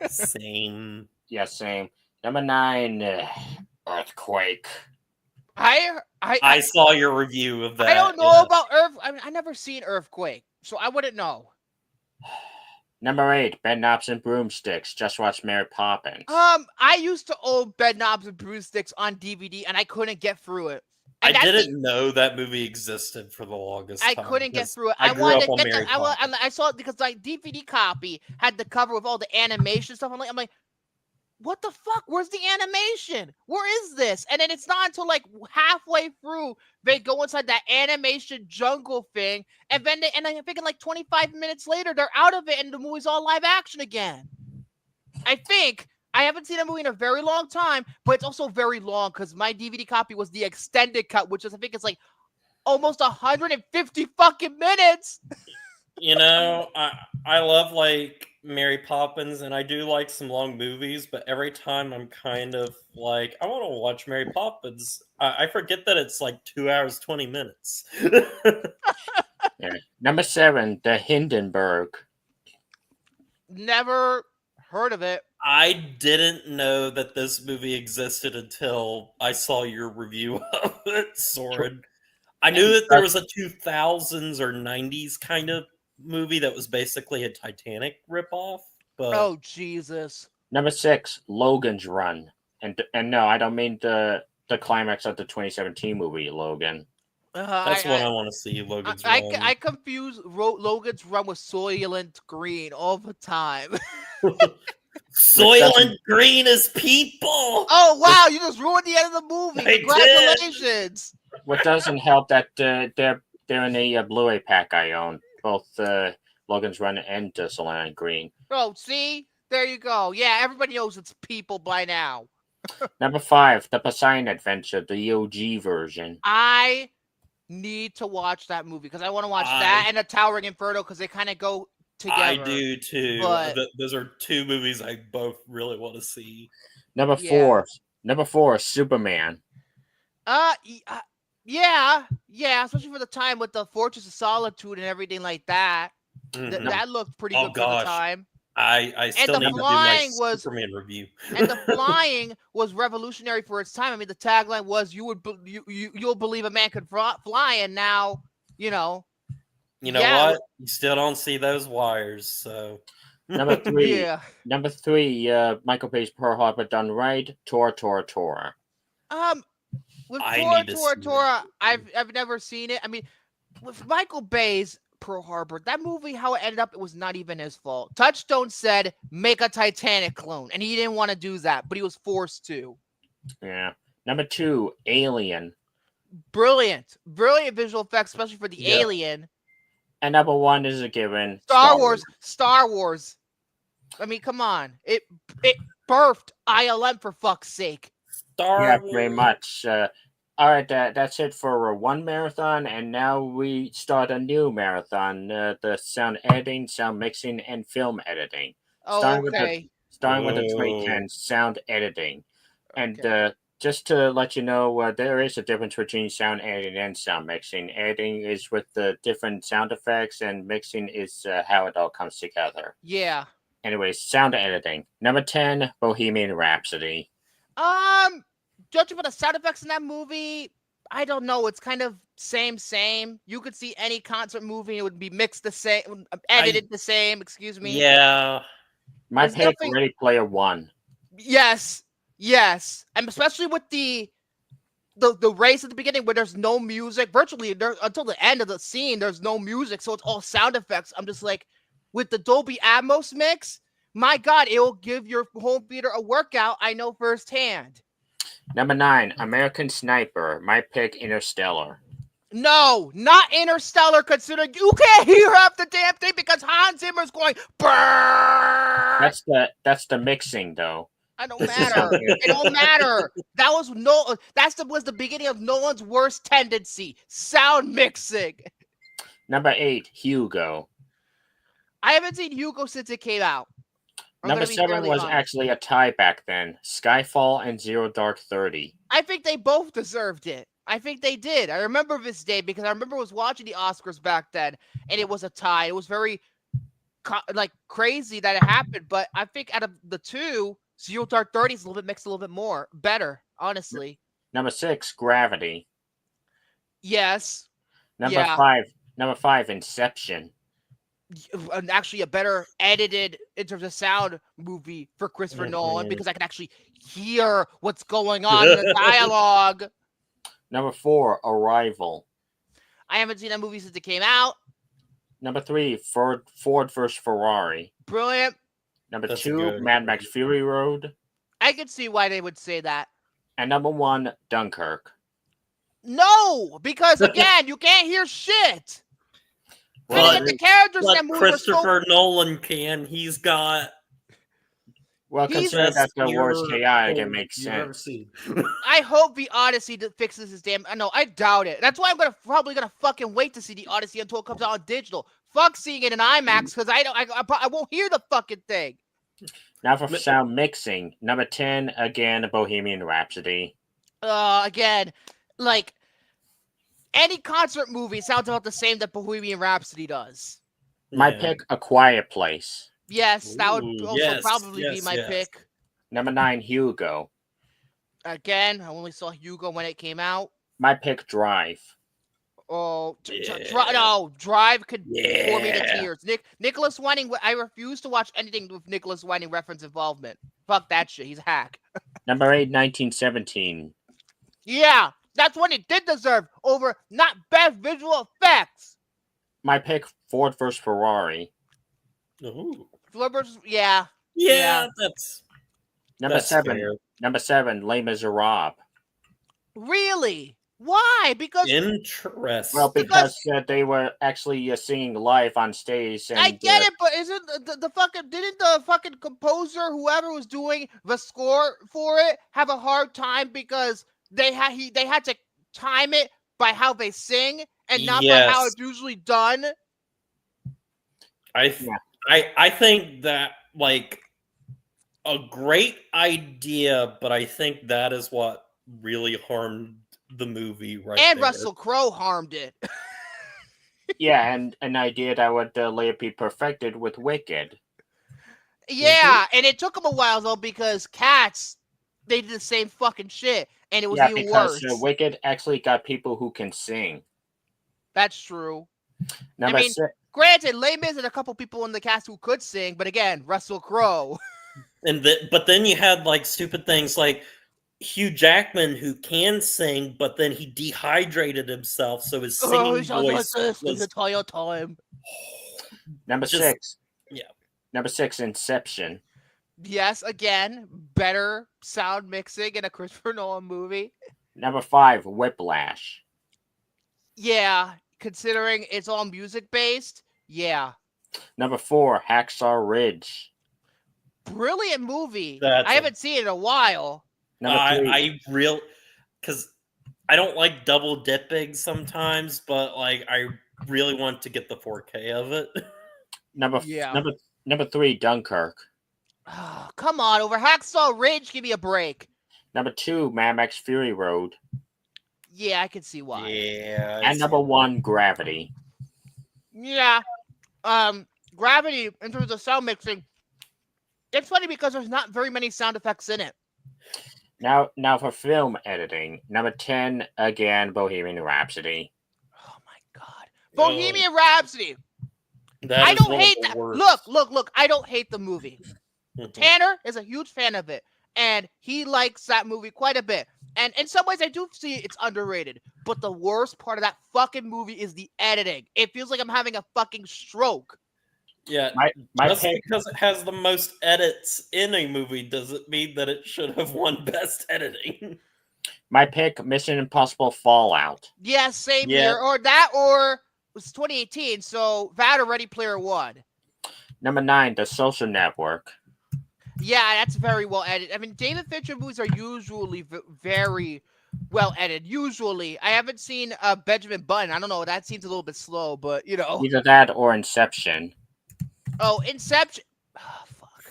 Same. Yeah, same. Number 9, Earthquake. I saw your review of that. I don't know about Earth. I mean, I never seen Earthquake, so I wouldn't know. Number 8, Bed Knobs and Broomsticks. Just watch Mary Poppins. I used to own Bed Knobs and Broomsticks on DVD, and I couldn't get through it. And I didn't know that movie existed for the longest time. I couldn't get through it. I wanted grew up to on get Mary I saw it because like DVD copy had the cover with all the animation stuff. I'm like, what the fuck? Where's the animation? Where is this? And then it's not until like halfway through they go inside that animation jungle thing, and then I'm thinking like 25 minutes later they're out of it and the movie's all live action again. I think I haven't seen a movie in a very long time, but it's also very long because my DVD copy was the extended cut, which is I think it's like almost 150 fucking minutes. You know, I love like Mary Poppins, and I do like some long movies, but every time I'm kind of like, I want to watch Mary Poppins, I forget that it's like 2 hours 20 minutes. Yeah. Number 7, the Hindenburg. Never heard of it. I didn't know that this movie existed until I saw your review of it, Soren. I knew that there was a 2000s or 90s kind of movie that was basically a Titanic ripoff. But Oh Jesus! Number 6, Logan's Run. And no, I don't mean the climax of the 2017 movie, Logan. That's what I want to see, Logan's Run. I confuse Logan's Run with Soylent Green all the time. Soylent Green is people! Oh wow! You just ruined the end of the movie. I Congratulations! What doesn't help that they're in a Blu-ray pack I own. Both Logan's Run and Soylent Green. Oh, see? There you go. Yeah, everybody knows it's people by now. Number 5, the Poseidon Adventure, the OG version. I need to watch that movie because I want to watch that and The Towering Inferno because they kind of go together. I do too. But those are two movies I both really want to see. Number 4, Superman. Yeah, especially for the time with the Fortress of Solitude and everything like that. Mhm. That looked pretty good for the time. I still need to do my Superman review. And the flying was revolutionary for its time. I mean, the tagline was "You'll believe a man could fly," and now You know what? You still don't see those wires. So Number 3, yeah. Number 3, Michael Bay's Pearl Harbor done right. Tor. With I need to see Tora, I've never seen it. I mean, with Michael Bay's Pearl Harbor, that movie, how it ended up, it was not even his fault. Touchstone said, make a Titanic clone, and he didn't want to do that, but he was forced to. Yeah. Number 2, Alien. Brilliant visual effects, especially for the alien. And number 1 is a given. Star Wars. I mean, come on. It birthed ILM for fuck's sake. Star very Wars. much. All right, that's it for one marathon, and now we start a new marathon: the sound editing, sound mixing, and film editing. Oh, Starting okay. with the Whoa. 2010 sound editing, and Okay. just to let you know, there is a difference between sound editing and sound mixing. Editing is with the different sound effects, and mixing is how it all comes together. Yeah. Anyways, sound editing. Number 10, Bohemian Rhapsody. Judging by the sound effects in that movie, I don't know. It's kind of same. You could see any concert movie; it would be mixed the same, edited the same. Excuse me. Yeah. My There's pick, nothing- Ready Player One. Yes, and especially with the race at the beginning where there's no music, virtually until the end of the scene, there's no music, so it's all sound effects. I'm just like, with the Dolby Atmos mix, my God, it will give your home theater a workout. I know firsthand. Number 9, American Sniper. My pick, Interstellar. No, not Interstellar, considering you can't hear half the damn thing because Hans Zimmer's going brrrr. That's the mixing though. It don't matter. It don't matter. That was was the beginning of Nolan's worst tendency: sound mixing. Number 8, Hugo. I haven't seen Hugo since it came out. Number 7 was actually a tie back then. Skyfall and Zero Dark 30. I think they both deserved it. I think they did. I remember this day because I remember I was watching the Oscars back then, and it was a tie. It was very crazy that it happened, but I think out of the two, Zero Dark 30 is a little bit mixed, a little bit more better, honestly. Number 6, Gravity. Yes. Number 5, Inception. Actually a better edited in terms of sound movie for Christopher Nolan because I can actually hear what's going on in the dialogue. Number 4, Arrival. I haven't seen that movie since it came out. Number 3, Ford vs. Ferrari. Brilliant. Number That's 2, good. Mad Max Fury Road. I can see why they would say that. And number 1, Dunkirk. No, because again, you can't hear shit. But, the characters in that movie Christopher Nolan can. He's got. Well, consider that's the worst chaotic. It makes sense. I hope the Odyssey fixes his damn. No, I doubt it. That's why I'm probably gonna fucking wait to see the Odyssey until it comes out on digital. Fuck seeing it in IMAX because I won't hear the fucking thing. Now for sound mixing. Number 10, again, Bohemian Rhapsody. Again, like any concert movie sounds about the same that Bohemian Rhapsody does. My pick, A Quiet Place. Yes, that would also probably be my pick. Number 9, Hugo. Again, I only saw Hugo when it came out. My pick, Drive. Oh, Drive could bore me to tears. Nicholas Winding, I refuse to watch anything with Nicholas Winding reference involvement. Fuck that shit. He's a hack. Number 8, 1917. Yeah, that's what it did deserve over not best visual effects. My pick, Ford vs. Ferrari. Ooh. Ford versus, yeah, that's number 7. Fair. Number 7, Les Miserables. Really? Why? Because interesting. Well, because they were actually singing live on stage. And, I get it, but isn't the fucking didn't the fucking composer, whoever was doing the score for it, have a hard time because they had to time it by how they sing and not by how it's usually done? I think that like a great idea, but I think that is what really harmed the movie and Russell Crowe harmed it. Yeah, and an idea that would later be perfected with Wicked. Yeah, and it took them a while though because Cats, they did the same fucking shit, and it was even worse. Because Wicked actually got people who can sing. That's true. Number 6. Granted, Les Mis had a couple people in the cast who could sing, but again, Russell Crowe. But then you had like stupid things like Hugh Jackman, who can sing, but then he dehydrated himself, so his singing voice was the entire time. Number 6. Yeah. Number 6, Inception. Yes, again, better sound mixing in a Christopher Nolan movie. Number 5, Whiplash. Yeah, considering it's all music based. Yeah. Number 4, Hacksaw Ridge. Brilliant movie. I haven't seen it in a while. Number three. Because I don't like double dipping sometimes, but like I really want to get the 4K of it. Yeah. Number three, Dunkirk. Oh, come on, over Hacksaw Ridge, give me a break. Number two, Mad Max Fury Road. Yeah, I can see why. Yeah. And number one, Gravity. Yeah. Gravity, in terms of sound mixing, it's funny because there's not very many sound effects in it. Now for film editing, number 10, again, Bohemian Rhapsody. Oh my god. Bohemian Rhapsody. I don't hate that. Look, I don't hate the movie. Tanner is a huge fan of it, and he likes that movie quite a bit. And in some ways, I do see it's underrated. But the worst part of that fucking movie is the editing. It feels like I'm having a fucking stroke. Yeah, just because it has the most edits in a movie doesn't mean that it should have won Best Editing. My pick, Mission Impossible Fallout. Yeah, same here. Or that, or it was 2018, so that or Ready Player One. Number 9, The Social Network. Yeah, that's very well edited. I mean, David Fincher movies are usually very well edited. Usually. I haven't seen Benjamin Button. I don't know. That seems a little bit slow, but, you know. Either that or Inception. Oh, Inception. Oh, fuck.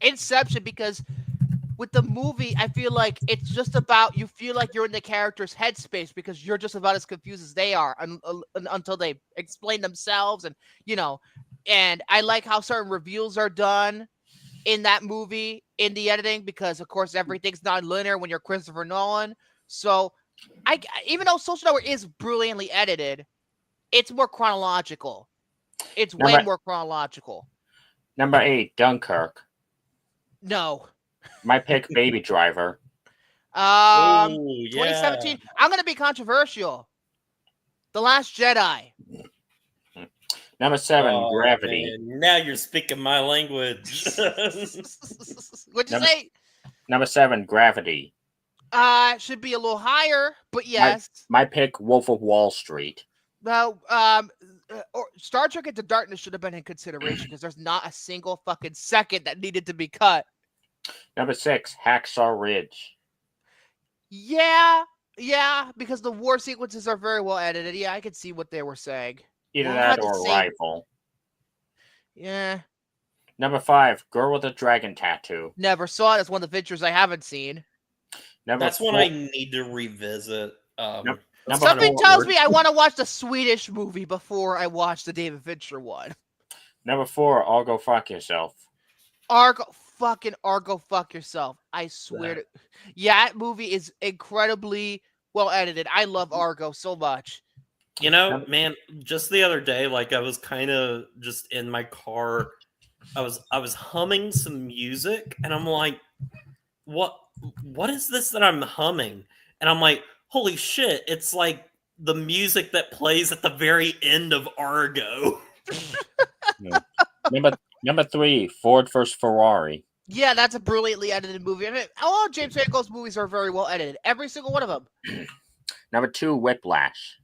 Inception, because with the movie, I feel like it's just about, you feel like you're in the character's headspace because you're just about as confused as they are until they explain themselves. And, you know, and I like how certain reveals are done in that movie, in the editing, because, of course, everything's non-linear when you're Christopher Nolan. So, even though Social Network is brilliantly edited, it's more chronological. It's way more chronological. Number 8, Dunkirk. No. My pick, Baby Driver. 2017. I'm going to be controversial. The Last Jedi. Number 7, Gravity. Man. Now you're speaking my language. What'd you say? Number 7, Gravity. Should be a little higher, but yes. My pick, Wolf of Wall Street. Well, or Star Trek Into Darkness should have been in consideration because there's not a single fucking second that needed to be cut. Number 6, Hacksaw Ridge. Yeah, because the war sequences are very well edited. Yeah, I could see what they were saying. Either that or Arrival. Yeah. Number 5, Girl with a Dragon Tattoo. Never saw it. It's one of the pictures I haven't seen. That's one I need to revisit. Something tells me I want to watch the Swedish movie before I watch the David Fincher one. Number 4, I'll Go Fuck Yourself. Argo Fuck Yourself. I swear to... Yeah, that movie is incredibly well edited. I love Argo so much. You know, man, just the other day, like I was kind of just in my car. I was humming some music and I'm like, what is this that I'm humming? And I'm like, holy shit, it's like the music that plays at the very end of Argo. Number 3, Ford vs. Ferrari. Yeah, that's a brilliantly edited movie. I mean, all of James Franco's movies are very well edited. Every single one of them. Number 2, Whiplash.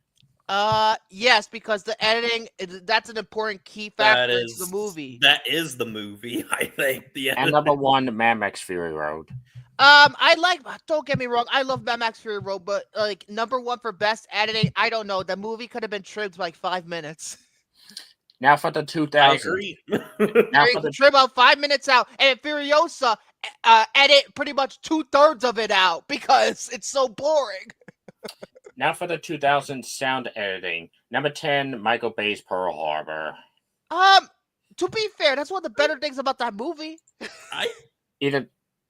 Yes, because the editing, that's an important key factor in the movie. That is the movie, I think. And number 1, Mad Max Fury Road. Don't get me wrong, I love Mad Max Fury Road, but like number 1 for best editing, I don't know. The movie could have been trimmed to like 5 minutes. Now for the 2000s. I agree. Trim out 5 minutes out, and Furiosa edit pretty much 2/3 of it out because it's so boring. Now for the 2000s sound editing. Number 10, Michael Bay's Pearl Harbor. To be fair, that's one of the better things about that movie. Either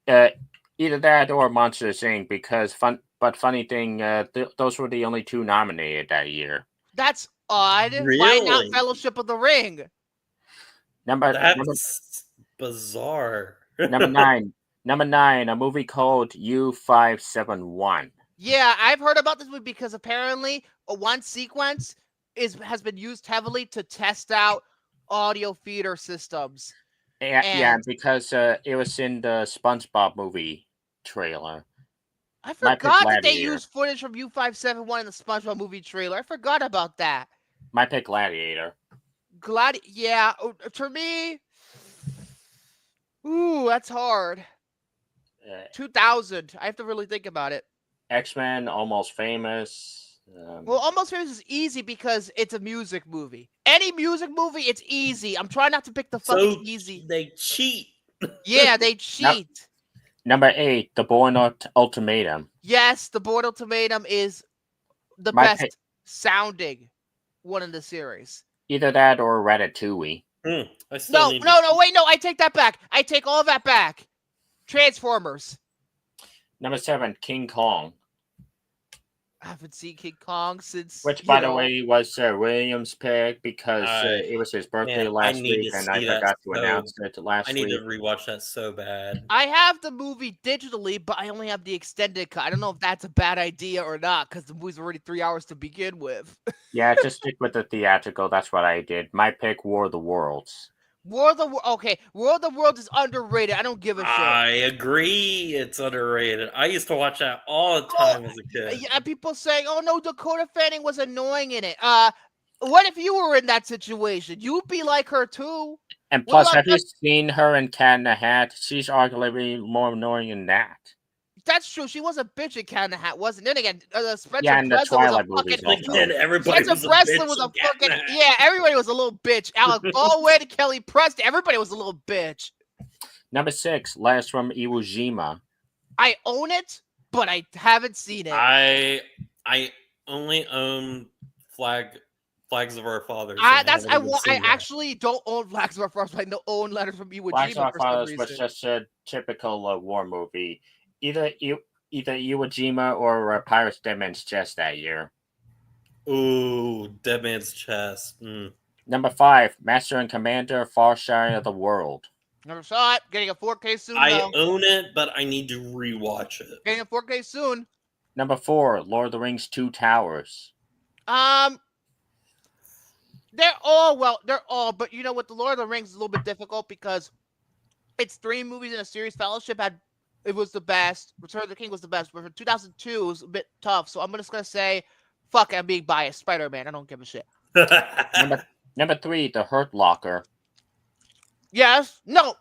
that or Monsters Inc. Because funny thing, those were the only 2 nominated that year. That's odd. Really? Why not Fellowship of the Ring? That's bizarre. Number 9, a movie called U-571. Yeah, I've heard about this movie because apparently one sequence has been used heavily to test out audio feeder systems. Yeah, because it was in the SpongeBob movie trailer. I forgot that they used footage from U-571 in the SpongeBob movie trailer. I forgot about that. My pick, Gladiator. Yeah, for me, ooh, that's hard. 2000. I have to really think about it. X-Men, Almost Famous. Well, Almost Famous is easy because it's a music movie. Any music movie, it's easy. I'm trying not to pick the fucking So easy. they cheat. Yeah, they cheat. Number 8, The Bourne Ultimatum. Yes, The Bourne Ultimatum is the My best pick- sounding one in the series. Either that or Ratatouille. I still No, need wait, no, I take that back. I take all that back. Transformers. Number 7, King Kong. I haven't seen King Kong since. Which, by the way, was William's pick because it was his birthday man, I last need week, to and I see that forgot to so- announce it last I need week. to rewatch that so bad. I have the movie digitally, but I only have the extended cut. I don't know if that's a bad idea or not, because the movie's already 3 hours to begin with. Yeah, just stick with the theatrical. That's what I did. My pick, War of the Worlds. War of the Worlds is underrated. I don't give a shit. I agree. It's underrated. I used to watch that all the time as a kid. Yeah, people saying, "Oh no, Dakota Fanning was annoying in it." What if you were in that situation? You'd be like her too. And What plus, about have you seen her in Cat in the Hat? She's arguably more annoying than that. That's true. She was a bitch in Cat in the Hat, wasn't? Then again, Spencer Yeah, and the Breslin was a Twilight movies fucking. also. Again, everybody Spencer was a Breslin bitch was a in Cat in fucking. the Hat. Yeah, everybody was a little bitch. Alec Baldwin, Kelly Preston, everybody was a little bitch. Number 6, Last from Iwo Jima. I own it, but I haven't seen it. I only own Flags of Our Fathers. I and haven't even seen that. actually don't own Flags of Our Fathers. I own Letters from Iwo Flags Jima of for some Fathers reason. was just a typical war movie. Either Iwo Jima or Pirates Dead Man's Chest that year. Ooh, Dead Man's Chest. Number 5, Master and Commander, Far Side of the World. Never saw it. Getting a 4K soon, I though. own it, but I need to rewatch it. Getting a 4K soon. Number 4, Lord of the Rings, Two Towers. They're all, but you know what? The Lord of the Rings is a little bit difficult because it's 3 movies in a series. Fellowship it was the best. Return of the King was the best, but for 2002 it was a bit tough. So I'm just gonna say, fuck it, I'm being biased. Spider-Man. I don't give a shit. Number 3, The Hurt Locker. Yes. No.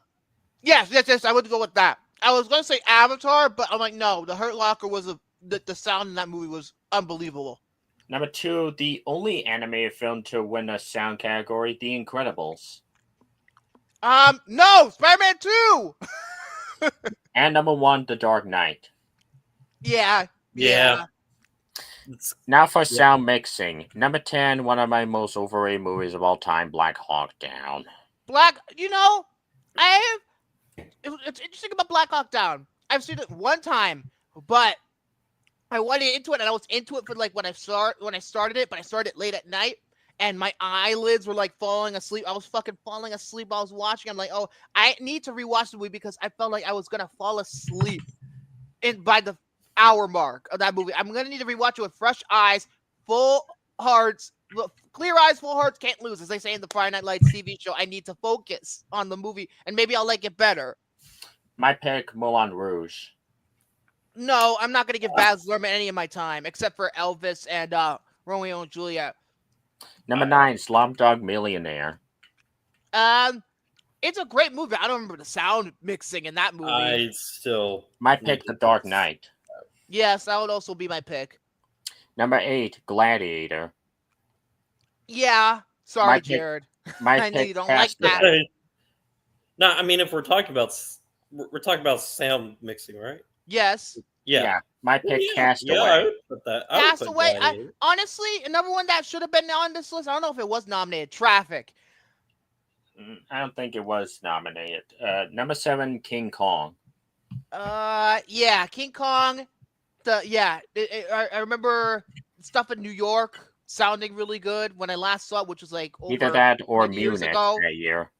Yes. I would go with that. I was gonna say Avatar, but I'm like, no. The Hurt Locker was the sound in that movie was unbelievable. Number 2, the only animated film to win a sound category, The Incredibles. No, Spider-Man 2. And number 1, The Dark Knight. Yeah. Now for sound mixing. Number 10, one of my most overrated movies of all time, Black Hawk Down. It's interesting about Black Hawk Down. I've seen it one time, but I went into it and I was into it for like when I started it, but I started it late at night and my eyelids were like falling asleep. I was fucking falling asleep while I was watching. I'm like, oh, I need to rewatch the movie because I felt like I was gonna fall asleep by the hour mark of that movie. I'm gonna need to rewatch it with fresh eyes, full hearts, clear eyes, full hearts can't lose, as they say in the Friday Night Lights TV show. I need to focus on the movie and maybe I'll like it better. My pick, Moulin Rouge. No, I'm not gonna give Baz Luhrmann any of my time except for Elvis and Romeo and Juliet. Number 9, Slumdog Millionaire. It's a great movie. I don't remember the sound mixing in that movie. My pick, The Dark Knight. Yes, that would also be my pick. Number 8, Gladiator. Yeah, sorry, My pick- Jared. My I know pick, you don't like that. Hey. No, I mean if we're talking about sound mixing, right? Yes. Yeah. My pick, Castaway. Yeah, I would put that. I would put Castaway. Gladiator. Honestly, another one that should have been on this list. I don't know if it was nominated. Traffic. I don't think it was nominated. Number 7, King Kong. Yeah, King Kong. I remember stuff in New York sounding really good when I last saw it, which was like Either that or years Munich ago. that year.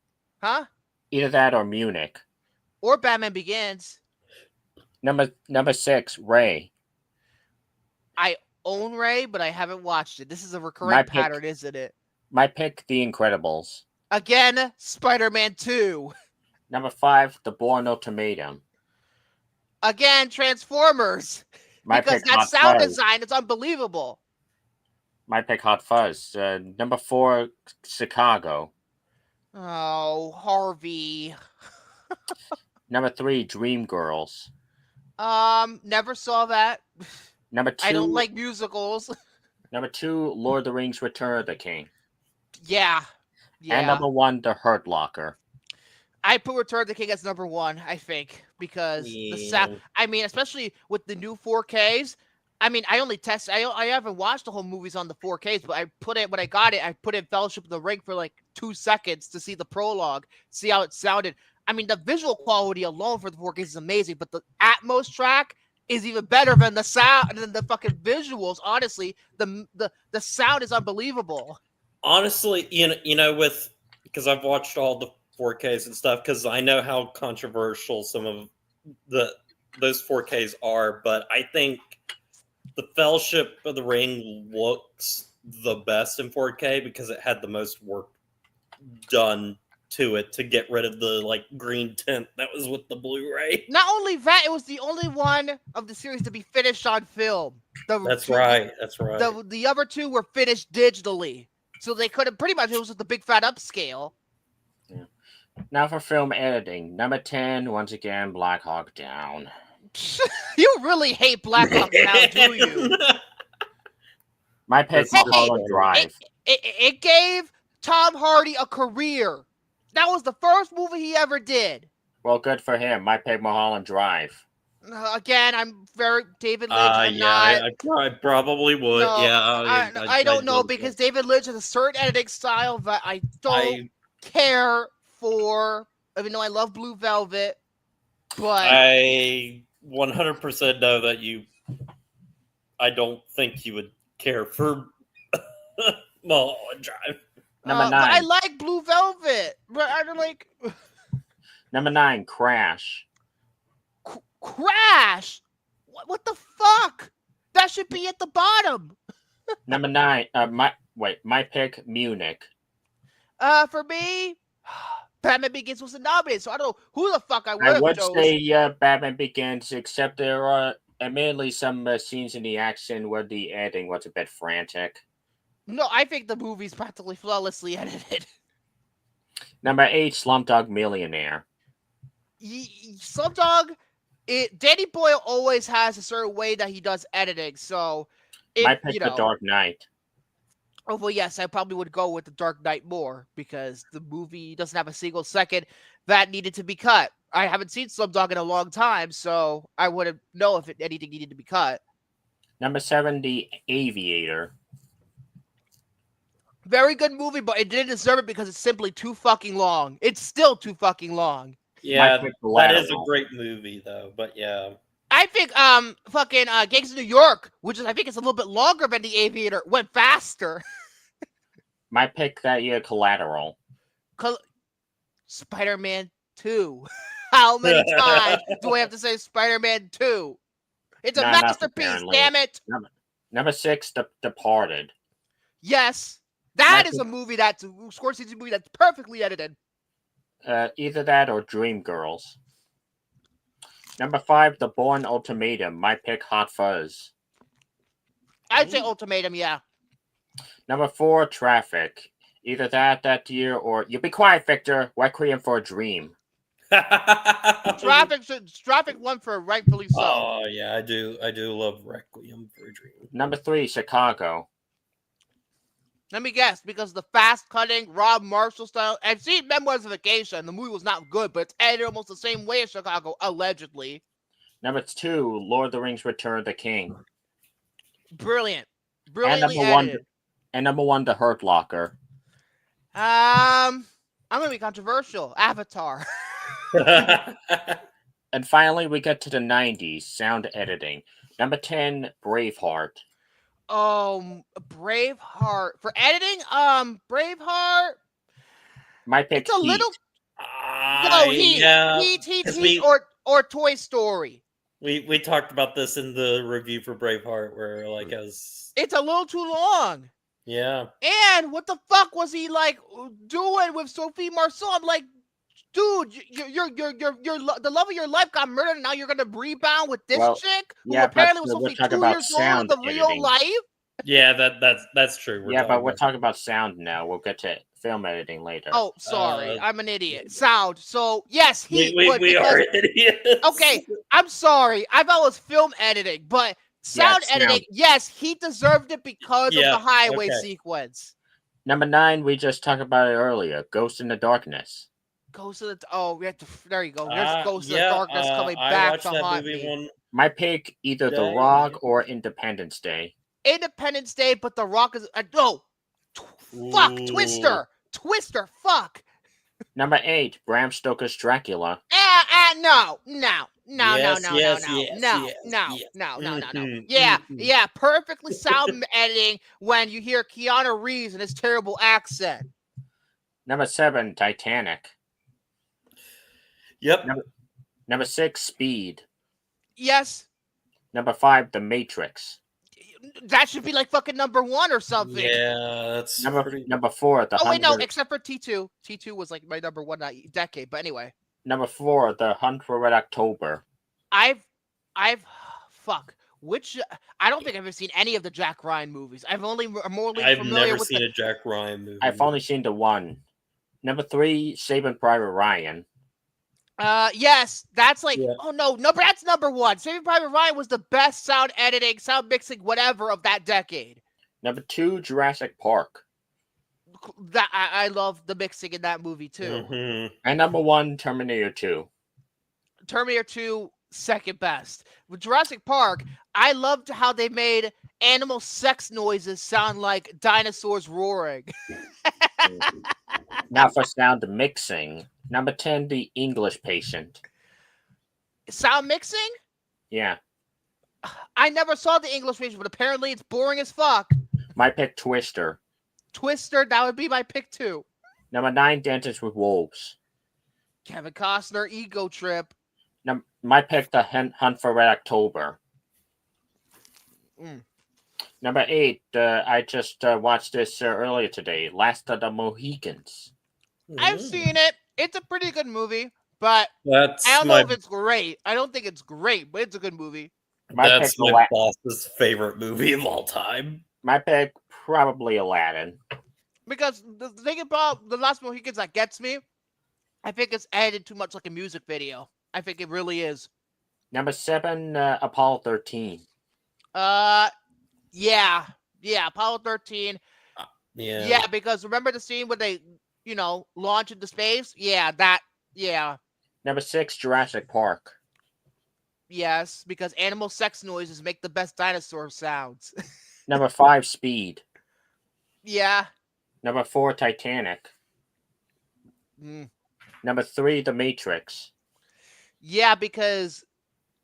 Huh? Either that or Munich. Or Batman Begins. Number 6, Ray. I own Ray, but I haven't watched it. This is a recurring My pick. pattern, isn't it? My pick, The Incredibles. Again, Spider-Man 2. Number 5, The Bourne Ultimatum. Again, Transformers. My because pick, that Hot sound Fuzz. design is unbelievable. My pick, Hot Fuzz. Number 4, Chicago. Oh, Harvey. Number 3, Dreamgirls. Never saw that. Number 2. I don't like musicals. Number 2, Lord of the Rings: Return of the King. Yeah. And number 1, The Hurt Locker. I put Return of the King as number 1, I think, because the sound. I mean, especially with the new 4Ks. I mean, I only test. I haven't watched the whole movies on the 4Ks, but I put it when I got it. I put in Fellowship of the Ring for like 2 seconds to see the prologue, see how it sounded. I mean, the visual quality alone for the 4Ks is amazing, but the Atmos track is even better than the sound than the fucking visuals. Honestly, the sound is unbelievable. Honestly, with because I've watched all the 4Ks and stuff, because I know how controversial some of those 4Ks are, but I think the Fellowship of the Ring looks the best in 4K because it had the most work done to it to get rid of the green tint that was with the Blu-ray. Not only that, it was the only one of the series to be finished on film. That's right. The other 2 were finished digitally, so they could have pretty much. It was with the big fat upscale. Yeah. Now for film editing, number 10, once again, Black Hawk Down. You really hate Black Hawk Down, do you? My pick, Mulholland Drive. It gave Tom Hardy a career. That was the first movie he ever did. Well, good for him. My pick, Mulholland Drive. Again, I'm very David Lynch. I probably would. No, yeah, I don't know because David Lynch has a certain editing style that I don't care for. Even though I love Blue Velvet, but I 100% know that I don't think you would care for Mulholland Drive. Number 9. But I like Blue Velvet. But I don't like. Number 9, Crash. Crash. What the fuck? That should be at the bottom. Number 9. My pick, Munich. For me, Batman Begins was nominated, so I don't know who the fuck I would have would chose. say Batman Begins, except there are admittedly some scenes in the action where the editing was a bit frantic. No, I think the movie's practically flawlessly edited. Number 8, Slumdog Millionaire. Slumdog, Danny Boyle always has a certain way that he does editing, so my pick, The Dark Knight. Oh, well, yes, I probably would go with The Dark Knight more because the movie doesn't have a single second that needed to be cut. I haven't seen Slumdog in a long time, so I wouldn't know if anything needed to be cut. Number 7, The Aviator. Very good movie, but it didn't deserve it because it's simply too fucking long. It's still too fucking long. Yeah, that is a great movie, though. But yeah, I think Gangs of New York, which is I think it's a little bit longer than The Aviator, went faster. My pick that year, Collateral. Spider-Man 2. How many times do I have to say Spider-Man 2? It's a masterpiece, damn it. Number 6, The Departed. Yes. That is a movie that's a Scorsese movie that's perfectly edited. Either that or Dreamgirls. Number 5, The Bourne Ultimatum. My pick, Hot Fuzz. I'd say Ultimatum, yeah. Number 4, Traffic. Either that year, or you be quiet, Victor. Requiem for a Dream. Traffic won for rightfully so. Oh yeah, I do love Requiem for a Dream. Number 3, Chicago. Let me guess, because the fast-cutting Rob Marshall style. I've seen Memoirs of Vacation. The movie was not good, but it's edited almost the same way as Chicago, allegedly. Number 2, Lord of the Rings: Return of the King. Brilliant. Brilliantly edited. And number 1, The Hurt Locker. I'm gonna be controversial. Avatar. And finally, we get to the 90s, sound editing. Number 10, Braveheart. Braveheart. For editing, Braveheart. My pick, it's a Heat. little. No, Heat. Yeah, Heat, or Toy Story. We talked about this in the review for Braveheart, where it's a little too long. Yeah. And what the fuck was he doing with Sophie Marceau? I'm like, dude, you're the love of your life got murdered, and now you're gonna rebound with this chick who apparently was supposed to be 2 years old in the real life. Yeah, that's true. But we're talking about sound now. We'll get to film editing later. Oh, sorry, I'm an idiot. Sound. So yes, he. We are idiots. Okay, I'm sorry. I thought it was film editing, but sound editing. Yes, he deserved it because of the highway sequence. Number 9, we just talked about it earlier. Ghost in the Darkness. Ghost of the we have to. There you go. There's Ghost of the Darkness coming I back watched to that haunt movie me. My pick, either The Rock or Independence Day. Independence Day, but The Rock is fuck Twister. Fuck. Number 8, Bram Stoker's Dracula. No. Yeah, perfectly sound editing when you hear Keanu Reeves and his terrible accent. Number 7, Titanic. Yep. Number 6, Speed. Yes. Number 5, The Matrix. That should be like fucking number 1 or something. Yeah, that's number 4. The wait, no, except for T2. T2 was like my number 1 decade, but anyway. Number 4, The Hunt for Red October. Fuck. Which I don't think I've ever seen any of the Jack Ryan movies. I've never seen a Jack Ryan movie. I've only seen the one. Number 3, Saving Private Ryan. Yes, that's like but that's number 1. Saving Private Ryan was the best sound editing, sound mixing, whatever of that decade. Number 2, Jurassic Park. That I love the mixing in that movie too. Mm-hmm. And number 1, Terminator 2. Terminator 2, second best. With Jurassic Park, I loved how they made animal sex noises sound like dinosaurs roaring. Now for sound mixing. Number 10, The English Patient. Sound mixing? Yeah. I never saw The English Patient, but apparently it's boring as fuck. My pick, Twister. Twister, that would be my pick too. Number 9, Dances with Wolves. Kevin Costner, Ego Trip. My pick, The Hunt for Red October. Number 8, I just watched this earlier today. Last of the Mohicans. I've seen it. It's a pretty good movie, but I don't know if it's great. I don't think it's great, but it's a good movie. That's my boss's favorite movie of all time. My pick, probably Aladdin. Because the thing about The Last Mohicans that gets me, I think it's edited too much like a music video. I think it really is. Number 7, Apollo 13. Yeah, Apollo 13. Yeah, because remember the scene where they, launch into space? Yeah. Number 6, Jurassic Park. Yes, because animal sex noises make the best dinosaur sounds. Number 5, Speed. Yeah. Number 4, Titanic. Number 3, The Matrix. Yeah, because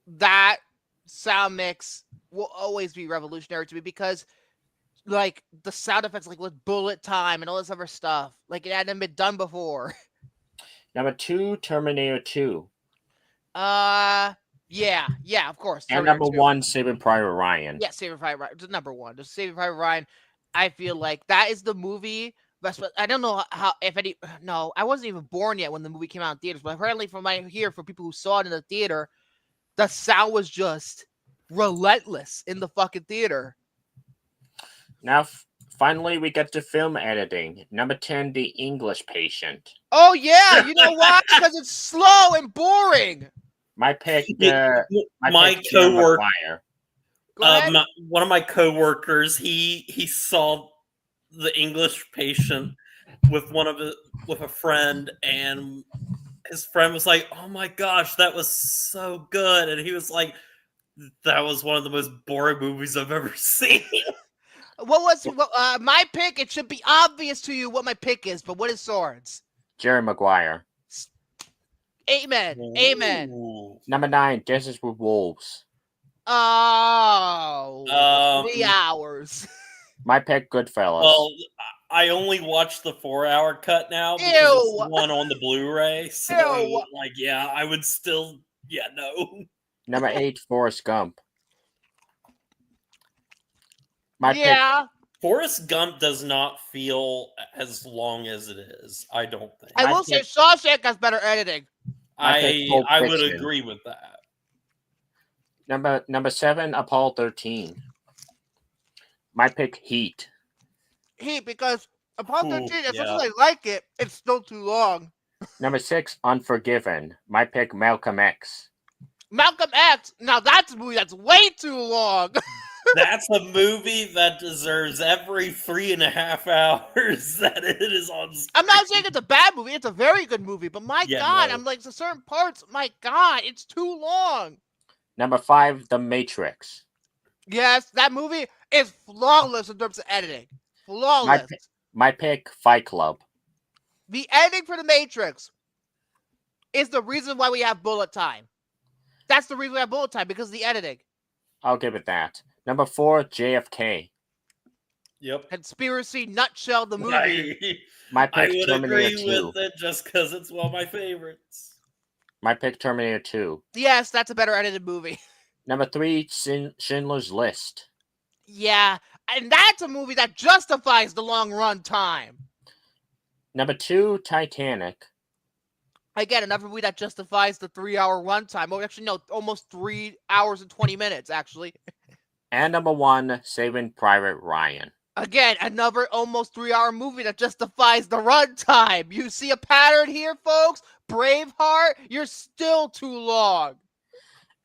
that sound mix will always be revolutionary to me because, like, the sound effects, like with bullet time and all this other stuff, like it hadn't been done before. Number 2, Terminator 2. Yeah, of course. And number 1, Saving Private Ryan. Yeah, Saving Private Ryan. Just number 1. Just Saving Private Ryan. I feel like that is the movie. I don't know how, if any. No, I wasn't even born yet when the movie came out in theaters. But apparently, from what I hear from people who saw it in the theater, the sound was just relentless in the fucking theater. Now, finally, we get to film editing. Number 10, The English Patient. Oh, yeah. You know why? Because it's slow and boring. My pick, my coworker, one of my coworkers, he saw The English Patient with a friend, and his friend was like, "Oh my gosh, that was so good," and he was like, "That was one of the most boring movies I've ever seen." What was my pick? It should be obvious to you what my pick is, but what is Soren's? Jerry Maguire. Amen. Ooh. Amen. Number 9, Dances with Wolves. 3 hours. My pick, Goodfellas. Well, I only watched the 4-hour cut now because it's one on the Blu-ray. So, I would still, no. Number 8, Forrest Gump. My pick. Forrest Gump does not feel as long as it is. I don't think. I will say Shawshank has better editing. I would agree with that. Number 7, Apollo 13. My pick, Heat. Heat, because Upon Ooh, 13, as much yeah. as I like it, it's still too long. Number 6, Unforgiven. My pick, Malcolm X. Malcolm X. Now that's a movie that's way too long. That's a movie that deserves every 3.5 hours that it is on screen. I'm not saying it's a bad movie. It's a very good movie. But my Yeah, God, no. I'm like, to certain parts, my God, it's too long. Number 5, The Matrix. Yes, that movie is flawless in terms of editing. Flawless. My pick, Fight Club. The editing for The Matrix is the reason why we have bullet time. That's the reason we have bullet time, because of the editing. I'll give it that. Number 4, JFK. Yep. Conspiracy nutshell the movie. My I pick, would Terminator agree 2. with it just because it's one of my favorites. My pick, Terminator 2. Yes, that's a better edited movie. Number 3, Schindler's List. Yeah, and that's a movie that justifies the long run time. Number 2, Titanic. Again, another movie that justifies the 3-hour runtime. Oh, actually, no, almost 3 hours and 20 minutes, actually. And number 1, Saving Private Ryan. Again, another almost 3-hour movie that justifies the runtime. You see a pattern here, folks? Braveheart, you're still too long.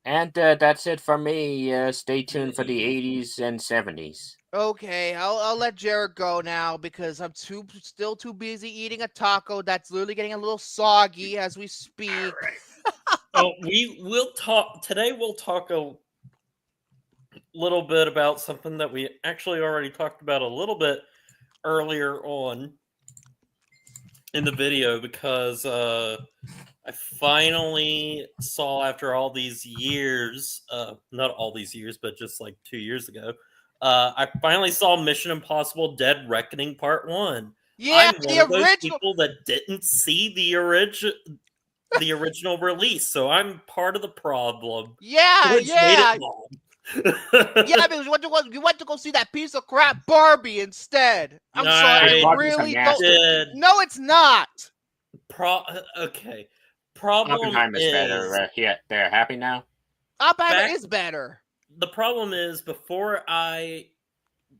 And that's it for me. Stay tuned for the 80s and 70s. Okay, I'll let Jared go now because I'm still too busy eating a taco that's literally getting a little soggy as we speak. Oh, we'll talk today. We'll talk a little bit about something that we actually already talked about a little bit earlier on in the video, because I finally saw, after all these years, not all these years, but just like 2 years ago, I finally saw Mission Impossible: Dead Reckoning Part 1. Yeah, I'm one of those people that didn't see the original release, so I'm part of the problem. Yeah, Which made it long. Yeah, because you went to go see that piece of crap Barbie instead. I'm sorry, I really don't. No, it's not. Okay. Problem Oppenheimer's is better. They're happy now. Oppenheimer is better. The problem is, before I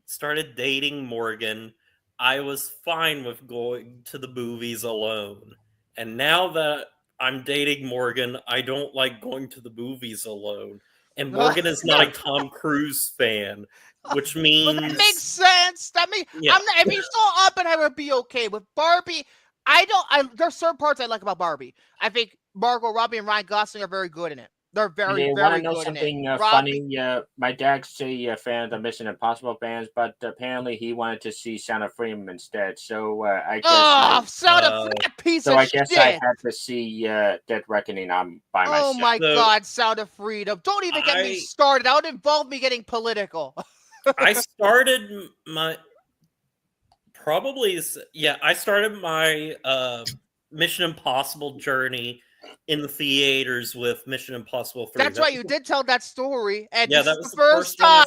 started dating Morgan, I was fine with going to the movies alone. And now that I'm dating Morgan, I don't like going to the movies alone. And Morgan is not a Tom Cruise fan, which means... Well, that makes sense. That means if you saw Oppenheimer, it'd be okay. With Barbie, there's certain parts I like about Barbie. I think Margot Robbie and Ryan Gosling are very good in it. They're very, very good in it. You want to know something funny? My dad's a fan of the Mission Impossible fans, but apparently he wanted to see Sound of Freedom instead. So I guess Sound of Freedom, piece of shit. So I guess I had to see Dead Reckoning by myself. Oh my God, Sound of Freedom! Don't even get me started. That would involve me getting political. I started my Mission Impossible journey in the theaters with Mission Impossible 3. That's right, you did tell that story, and yeah, this is the first time.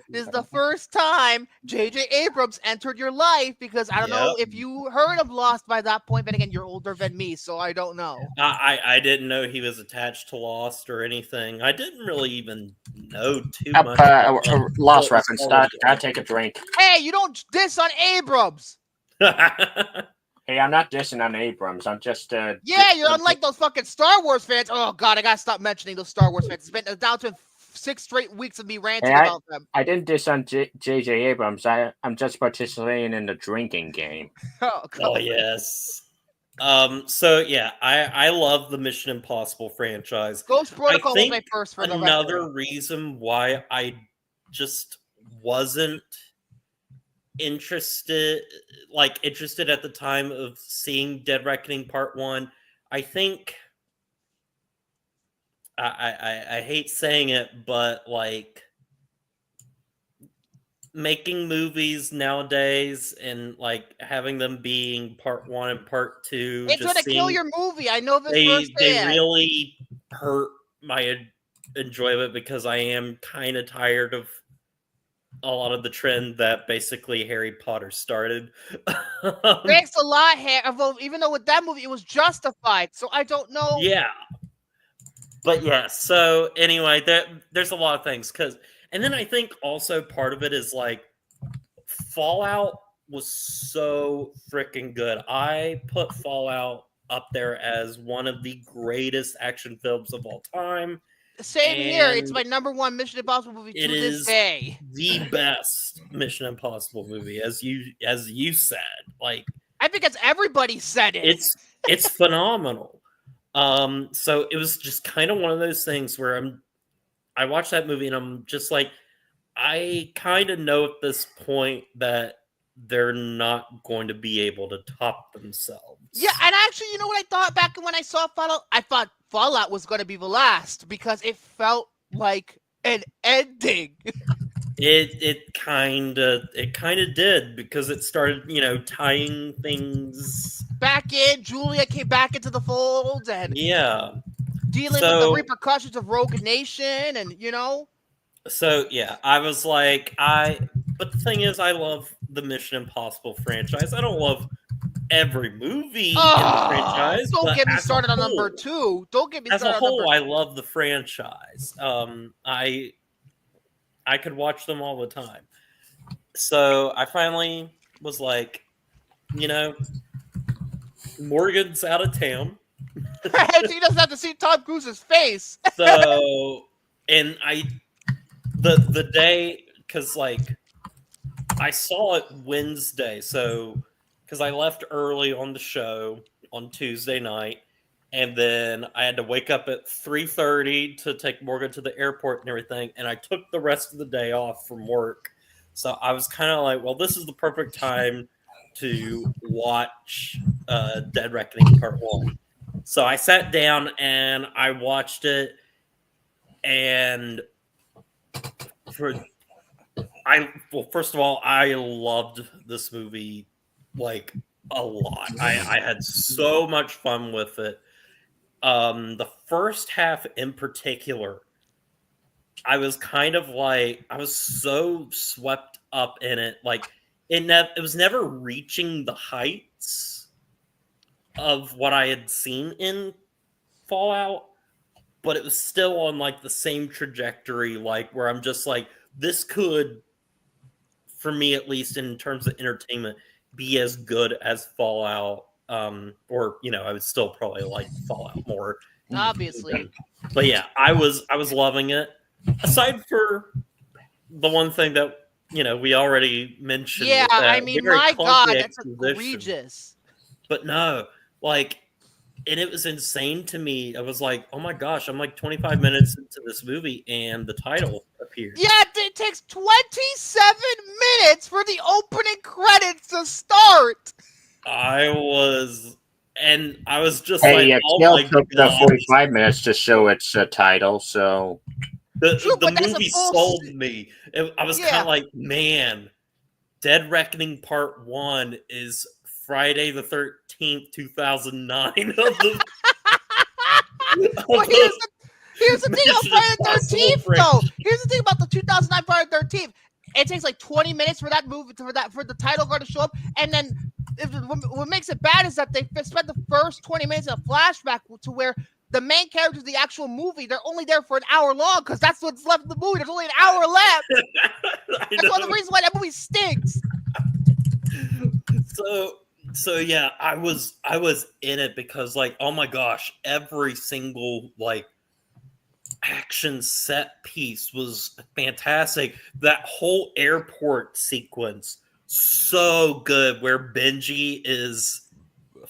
This is time. the first time J.J. Abrams entered your life, because I don't know if you heard of Lost by that point. But again, you're older than me, so I don't know. I didn't know he was attached to Lost or anything. I didn't really even know too much. Lost reference. Gotta take a drink. Hey, you don't diss on Abrams. Hey, I'm not dissing on Abrams. I'm just you're unlike those fucking Star Wars fans. Oh God, I gotta stop mentioning those Star Wars fans. It's been down to 6 straight weeks of me ranting about them. I didn't diss on J.J. Abrams. I'm just participating in the drinking game. Oh yes. So yeah, I love the Mission Impossible franchise. Ghost Protocol was my first for the another reason why I just wasn't interested at the time of seeing Dead Reckoning Part 1. I think I hate saying it, but like, making movies nowadays and like having them being Part 1 and Part 2, it's gonna kill your movie. I know this firsthand. They really hurt my enjoyment, because I am kind of tired of a lot of the trend that basically Harry Potter started. Thanks a lot, even though with that movie it was justified, so I don't know. Yeah. But yeah, so anyway, there's a lot of things, and then I think also part of it is like Fallout was so freaking good. I put Fallout up there as one of the greatest action films of all time. Same here. It's And my number one Mission Impossible movie it to this is day. the best Mission Impossible movie, as you said. Like, I think it's everybody said it. it's phenomenal. So it was just kind of one of those things where I watched that movie and I'm just like, I kind of know at this point that they're not going to be able to top themselves. Yeah, and actually, you know what I thought back when I saw Fallout? I thought Fallout was going to be the last because it felt like an ending. It kind of did, because it started, tying things Back in, Julia came back into the fold and yeah. dealing with the repercussions of Rogue Nation, and So yeah, I was like, but the thing is, I love the Mission Impossible franchise. I don't love every movie in the franchise. Don't get me started on number 2. Don't get me started. As a whole, I love the franchise. I could watch them all the time. So I finally was like, Morgan's out of town. He doesn't have to see Tom Cruise's face. So, and the day, because I saw it Wednesday, so because I left early on the show on Tuesday night, and then I had to wake up at 3:30 to take Morgan to the airport and everything, and I took the rest of the day off from work. So I was kind of like, well, this is the perfect time to watch Dead Reckoning Part 1. So I sat down and I watched it, and first of all, I loved this movie a lot. I had so much fun with it. The first half in particular, I was kind of I was so swept up in it. It was never reaching the heights of what I had seen in Fallout, but it was still on the same trajectory, where I'm just this could, for me at least in terms of entertainment, be as good as Fallout. Or I would still probably like Fallout more, obviously. But yeah, I was loving it. Aside for the one thing that we already mentioned. Yeah, I mean, my God, that's egregious. But no, and it was insane to me. I was like, oh my gosh, I'm 25 minutes into this movie and the title appears. Yeah, it takes 27 minutes for the opening credits to start. I was just it still took the 45 minutes to show its title, so... The movie sold me. I was kind of like, man, Dead Reckoning Part 1 is Friday the 13th, 2009 Well, here's the thing about Friday the 13th, though. Here's the thing about the 2009 Friday the 13th. It takes 20 minutes for that movie, for the title card to show up, and then what makes it bad is that they spent the first 20 minutes in a flashback to where the main characters of the actual movie, they're only there for an hour long because that's what's left of the movie. There's only an hour left. That's one of the reasons why that movie stinks. So yeah, I was in it because oh my gosh, every single action set piece was fantastic. That whole airport sequence, so good, where Benji is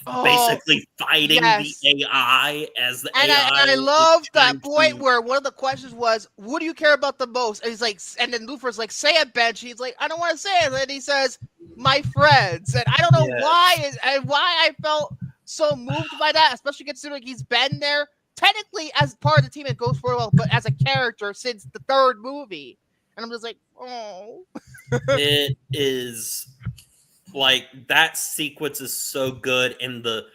basically fighting the AI as the AI. And I love that point where one of the questions was, what do you care about the most? And he's like, and then Luthor's like, say it, Benji. He's like, I don't want to say it. And then he says, my friends. And I don't know why I felt so moved by that, especially considering he's been there technically as part of the team at Ghost World, but as a character since the third movie. And I'm just like, oh. It is that sequence is so good, and the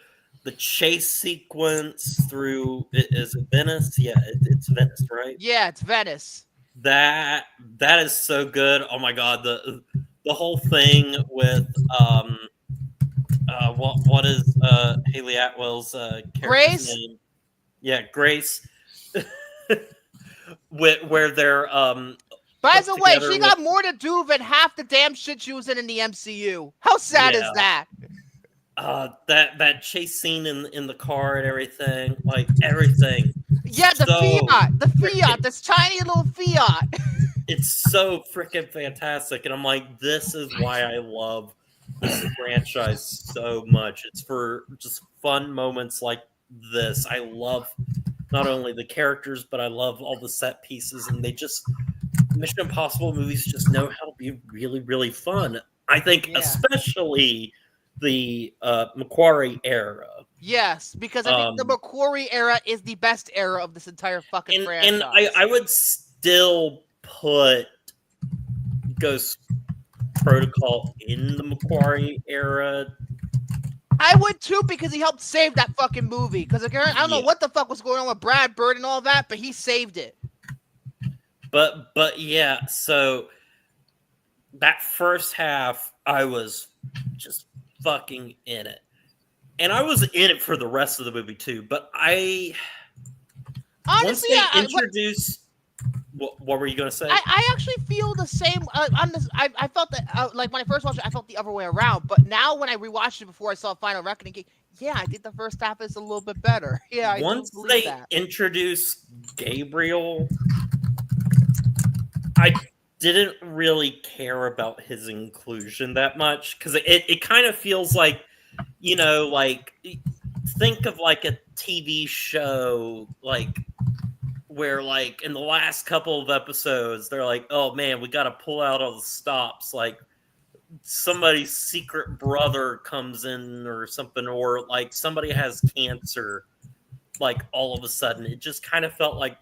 chase sequence through, is it Venice? Yeah, it's Venice, right? Yeah, it's Venice. That is so good. Oh my god, the whole thing with what is Haley Atwell's character's name? Yeah, Grace. where they're By put the way, together she got more to do than half the damn shit she was in the MCU. How sad is that? That chase scene in the car and everything, like everything. Yeah, the Fiat, this tiny little Fiat. It's so freaking fantastic, and I'm like, this is why I love this franchise so much. It's for just fun moments like this. I love not only the characters, but I love all the set pieces, and they just Mission Impossible movies just know how to be really, really fun. I think, especially the Macquarie era. Yes, because I think the Macquarie era is the best era of this entire fucking franchise. And I would still put Ghost Protocol in the Macquarie era. I would too, because he helped save that fucking movie. Because I don't know what the fuck was going on with Brad Bird and all that, but he saved it. But yeah, so that first half, I was just fucking in it. And I was in it for the rest of the movie too. But honestly, once they introduce, what were you gonna say? I actually feel the same. On this, I felt that like when I first watched it, I felt the other way around. But now when I rewatched it before I saw Final Reckoning, yeah, I think the first half is a little bit better. Yeah, once they introduce Gabriel, I didn't really care about his inclusion that much because it kind of feels like, like think of like a TV show like where like in the last couple of episodes they're like, oh man, we got to pull out all the stops, like somebody's secret brother comes in or something, or like somebody has cancer. Like all of a sudden, it just kind of felt like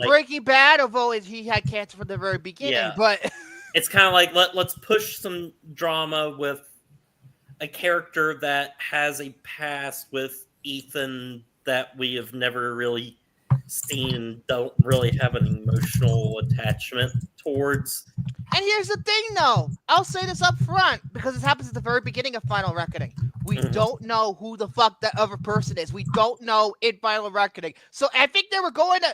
Breaking Bad, although he had cancer from the very beginning, but it's kind of like let's push some drama with a character that has a past with Ethan that we have never really seen and don't really have an emotional attachment towards. And here's the thing, though. I'll say this up front, because this happens at the very beginning of Final Reckoning. We don't know who the fuck that other person is. We don't know in Final Reckoning. So I think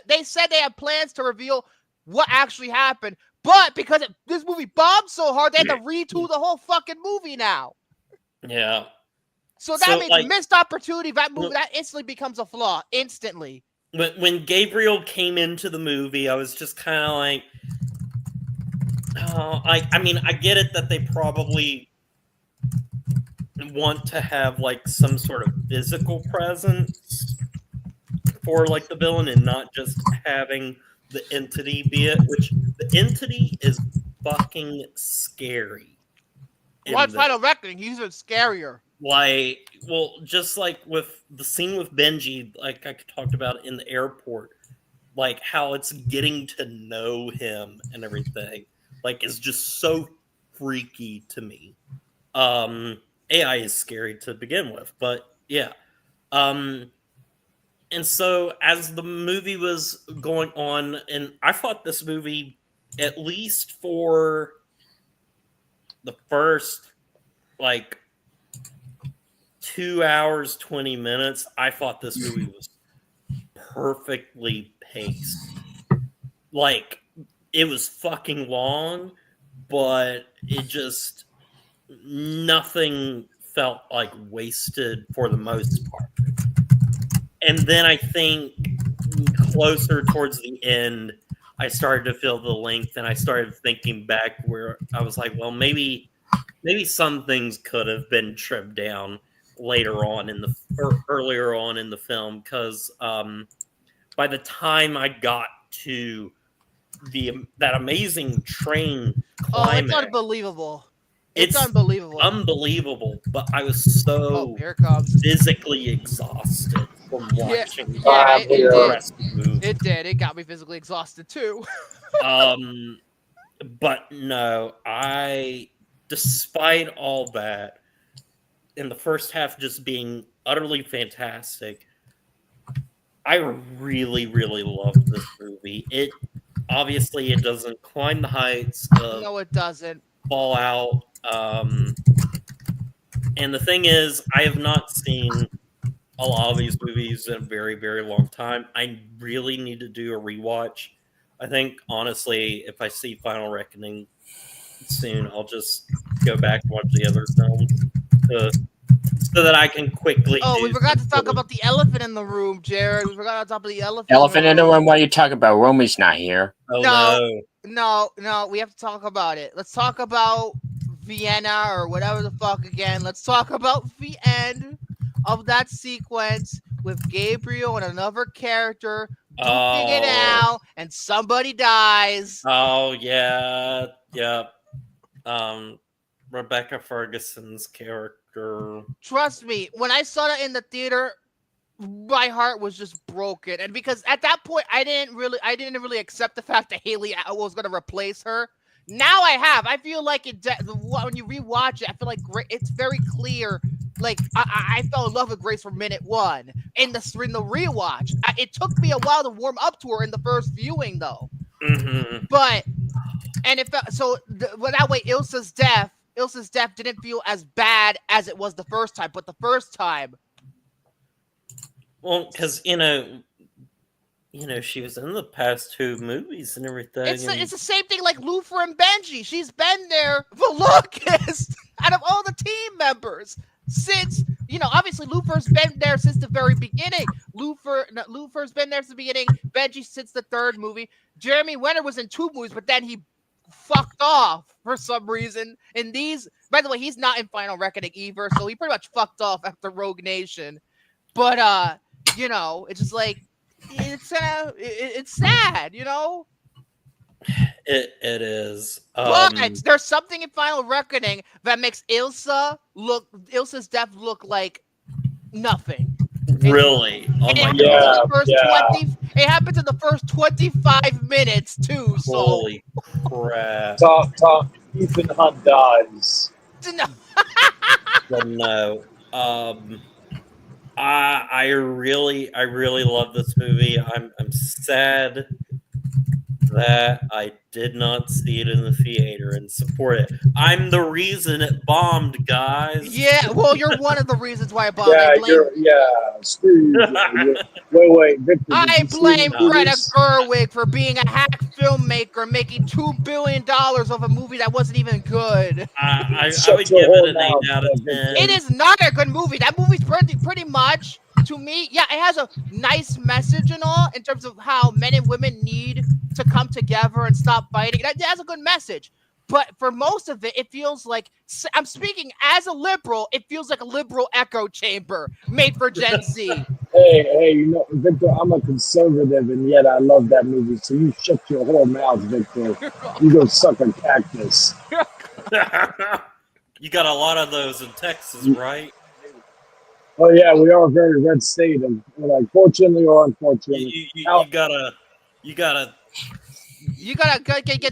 they said they had plans to reveal what actually happened, but because this movie bombed so hard, they had to retool the whole fucking movie now. Yeah. So that means missed opportunity. That movie, that instantly becomes a flaw. Instantly. When Gabriel came into the movie, I was just kind of like, I mean, I get it that they probably want to have like some sort of physical presence for like the villain and not just having the entity be it, which the entity is fucking scary. What's Final Reckoning? He's even scarier. Like, well, just like with the scene with Benji, like I talked about in the airport, like how it's getting to know him and everything, like is just so freaky to me. AI is scary to begin with, but yeah. And so as the movie was going on, and I thought this movie, at least for the first like 2 hours, 20 minutes, I thought this movie was perfectly paced. Like, it was fucking long, but it just, nothing felt like wasted for the most part. And then I think closer towards the end, I started to feel the length, and I started thinking back where I was like, well, maybe some things could have been trimmed down later on earlier on in the film, because by the time I got to that amazing train climax, it's unbelievable. It's unbelievable. But I was so physically exhausted from watching. It did. It got me physically exhausted too. But no, despite all that, in the first half just being utterly fantastic, I really, really loved this movie. It doesn't climb the heights of no, it doesn't. Fallout. And the thing is, I have not seen a lot of these movies in a very, very long time. I really need to do a rewatch I think honestly, if I see Final Reckoning soon, I'll just go back and watch the other films so that I can quickly. Oh, do we forgot to some talk sort of- about the elephant in the room, Jared. We forgot to talk about the elephant. Elephant in the room. What are you talking about? Romy's not here. Oh No. We have to talk about it. Let's talk about Vienna or whatever the fuck again. Let's talk about the end of that sequence with Gabriel and another character duking it out, and somebody dies. Oh yeah. Rebecca Ferguson's character. Trust me, when I saw that in the theater, my heart was just broken. And because at that point I didn't really accept the fact that Haley Atwell was going to replace her. Now I have. I feel like when you rewatch it, I feel like it's very clear. Like I fell in love with Grace from minute one in the rewatch. It took me a while to warm up to her in the first viewing, though. Mm-hmm. That way, Ilsa's death didn't feel as bad as it was the first time. But the first time, well, because she was in the past two movies and everything. It's the same thing like Luther and Benji. She's been there the longest out of all the team members since, obviously Luther's been there since the very beginning. Luther's been there since the beginning. Benji since the third movie. Jeremy Renner was in 2 movies, but then he fucked off for some reason. In these, by the way, he's not in Final Reckoning either, so he pretty much fucked off after Rogue Nation. But it's just like, it's sad, It is. But there's something in Final Reckoning that makes Ilsa's death look like nothing. Really? It happens in the first 25 minutes too. So holy crap! Tom, Ethan Hunt dies. No. I really love this movie. I'm sad that I did not see it in the theater and support it. I'm the reason it bombed, guys. Yeah, well, you're one of the reasons why it bombed. Screw you. Wait, Victor. I blame Greta Gerwig for being a hack filmmaker making $2 billion of a movie that wasn't even good. I would give it an 8 out of 10. It is not a good movie. That movie's pretty much, to me, yeah, it has a nice message and all in terms of how men and women need to come together and stop fighting. That has a good message. But for most of it, it feels like, I'm speaking as a liberal, it feels like a liberal echo chamber made for Gen Z. Hey, Victor, I'm a conservative, and yet I love that movie. So you shut your whole mouth, Victor. You go suck a cactus. You got a lot of those in Texas, right? Oh yeah, we are a very red state, and like, fortunately or unfortunately, you gotta get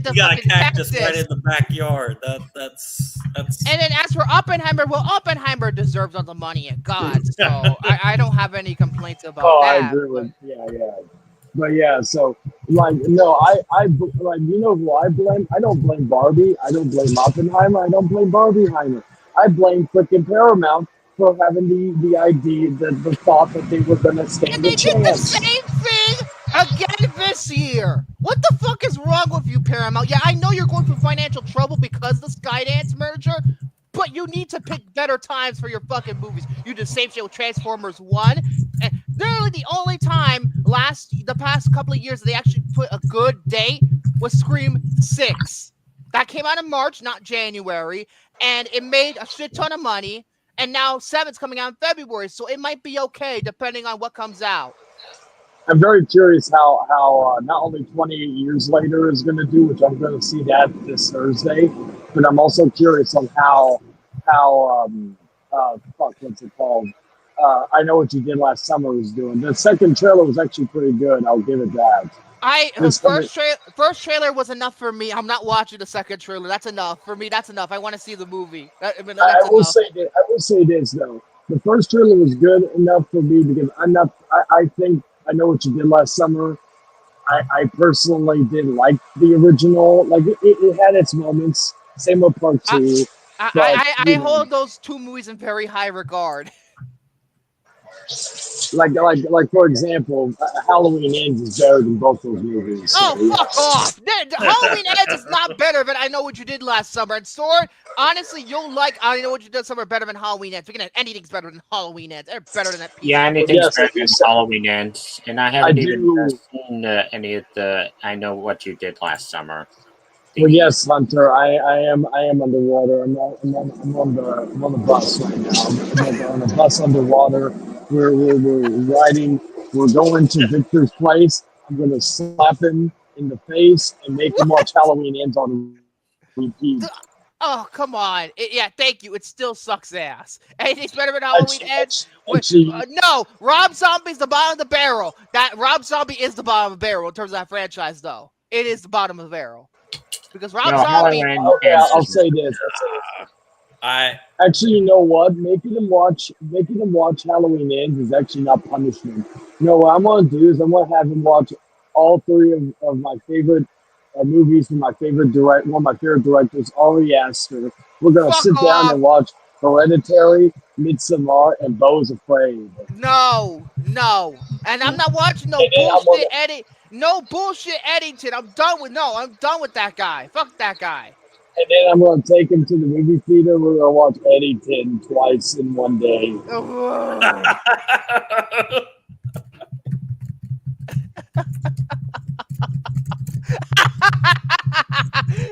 the fucking cactus right in the backyard. That's. And then as for Oppenheimer, well, Oppenheimer deserves all the money it got, so I don't have any complaints about that. I agree with but yeah. So like, no, I like, who I blame? I don't blame Barbie. I don't blame Oppenheimer. I don't blame Barbieheimer. I blame freaking Paramount for having the idea, the thought that they were going to stand a chance. And they did the same thing again this year. What the fuck is wrong with you, Paramount? Yeah, I know you're going through financial trouble because of the Skydance merger, but you need to pick better times for your fucking movies. You did the same shit with Transformers 1. And literally the only time the past couple of years they actually put a good date was Scream 6. That came out in March, not January, and it made a shit ton of money. And now 7's coming out in February, so it might be okay depending on what comes out. I'm very curious how not only 28 years later is going to do, which I'm going to see that this Thursday, but I'm also curious on how what's it called? I Know What You Did Last Summer is doing. The second trailer was actually pretty good. I'll give it that. First trailer was enough for me. I'm not watching the second trailer. That's enough for me. That's enough. I want to see the movie. I will say this though. The first trailer was good enough for me because I think I Know What You Did Last Summer. I personally didn't like the original. Like it had its moments. Same with part 2. I hold those 2 movies in very high regard. Like for example, Halloween Ends is better than both those movies. So, Oh, yeah. fuck off! Halloween Ends is not better than I Know What You Did Last Summer. And Soren, honestly, you'll like I Know What You Did Summer better than Halloween Ends. Anything's better than Halloween Ends. They're better than that piece. Yeah, of anything's Yes, better like you than said. Halloween Ends, and I haven't even do. seen any of the I Know What You Did Last Summer. Well, yes, Hunter, I am underwater. I'm on the bus right now. I'm on a bus underwater. We're riding. We're going to Victor's place. I'm gonna slap him in the face and make him watch Halloween Ends on repeat. Oh, come on. Yeah, thank you. It still sucks ass. Anything's better than Halloween Ends? Actually, No, Rob Zombie's the bottom of the barrel. That Rob Zombie is the bottom of the barrel in terms of that franchise, though. It is the bottom of the barrel. Because Rob No, Zombie. Halloween okay, Ends I'll is- say this. Actually, you know what? Making them watch Halloween Ends is actually not punishment. You know what I'm gonna do is I'm gonna have him watch all three of my favorite movies from one of my favorite directors, Ari Aster. We're gonna Fuck sit down off. and watch Hereditary, Midsommar, and Beau's Afraid. No. And I'm not watching no And then I'm bullshit No bullshit Eddington. I'm done with that guy. Fuck that guy. And then I'm gonna take him to the movie theater. We're gonna watch Eddington twice in one day. Ugh.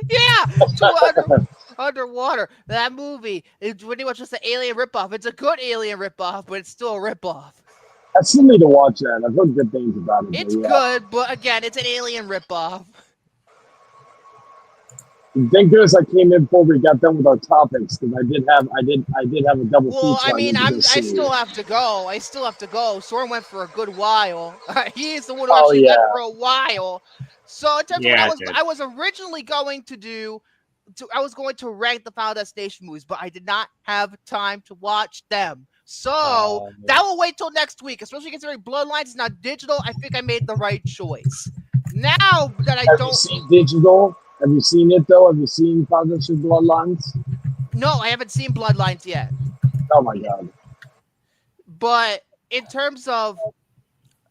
Yeah, underwater. That movie is pretty much just an alien ripoff. It's a good alien ripoff, but it's still a ripoff. I still need to watch that. I've heard good things about it. It's but yeah. good, but again, it's an alien ripoff. Thank goodness I came in before we got done with our topics because I did have a double Well, feature. I mean, I still have to go. Soren went for a good while. He's the one who Oh, actually yeah. went for a while. So in terms Yeah, of dude. I was originally going to rank the Final Destination movies, but I did not have time to watch them. So that will wait till next week, especially considering Bloodlines is not digital. I think I made the right choice. Now that I Have don't you seen digital? Have you seen it though? Have you seen Foundation Bloodlines? No, I haven't seen Bloodlines yet. Oh my god. But in terms of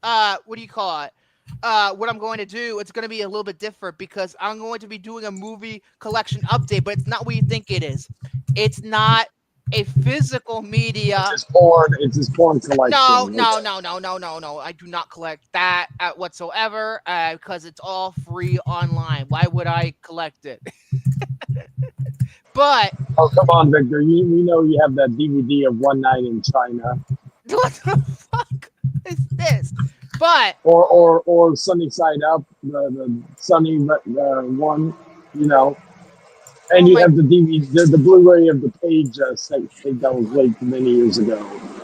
what do you call it? What I'm going to do, it's going to be a little bit different because I'm going to be doing a movie collection update, but it's not what you think it is. It's not a physical media. It's his porn collection. No. I do not collect that whatsoever because it's all free online. Why would I collect it? But Oh come on, Victor. We know you have that DVD of One Night in China. what the fuck is this? But Or Sunny Side Up, the Sunny one, you know. And you have the DVD, the Blu-ray of the Page thing that was leaked many years ago.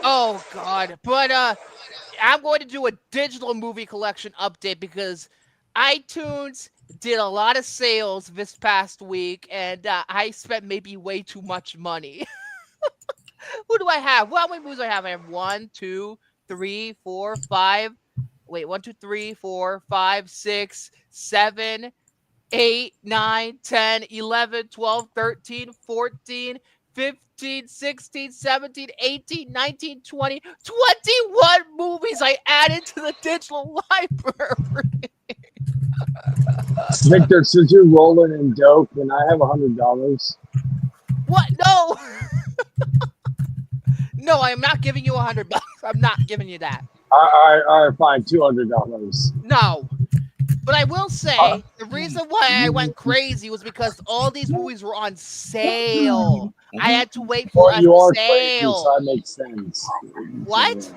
Oh god. But I'm going to do a digital movie collection update because iTunes did a lot of sales this past week, and I spent maybe way too much money. Who do I have? Well, how many movies do I have? I have 1, 2, 3, 4, 5. Wait, 1, 2, 3, 4, 5, 6, 7, 8, 9, 10, 11, 12, 13, 14, 15, 16, 17, 18, 19, 20, 21 movies I added to the digital library. Victor, since you're rolling in dope, and I have $100. What? No. No, I am not giving you $100. I'm not giving you that. All right, fine, $200. No. But I will say the reason why I went crazy was because all these movies were on sale. I had to wait for Well, you a are sale. crazy, so that makes sense. What?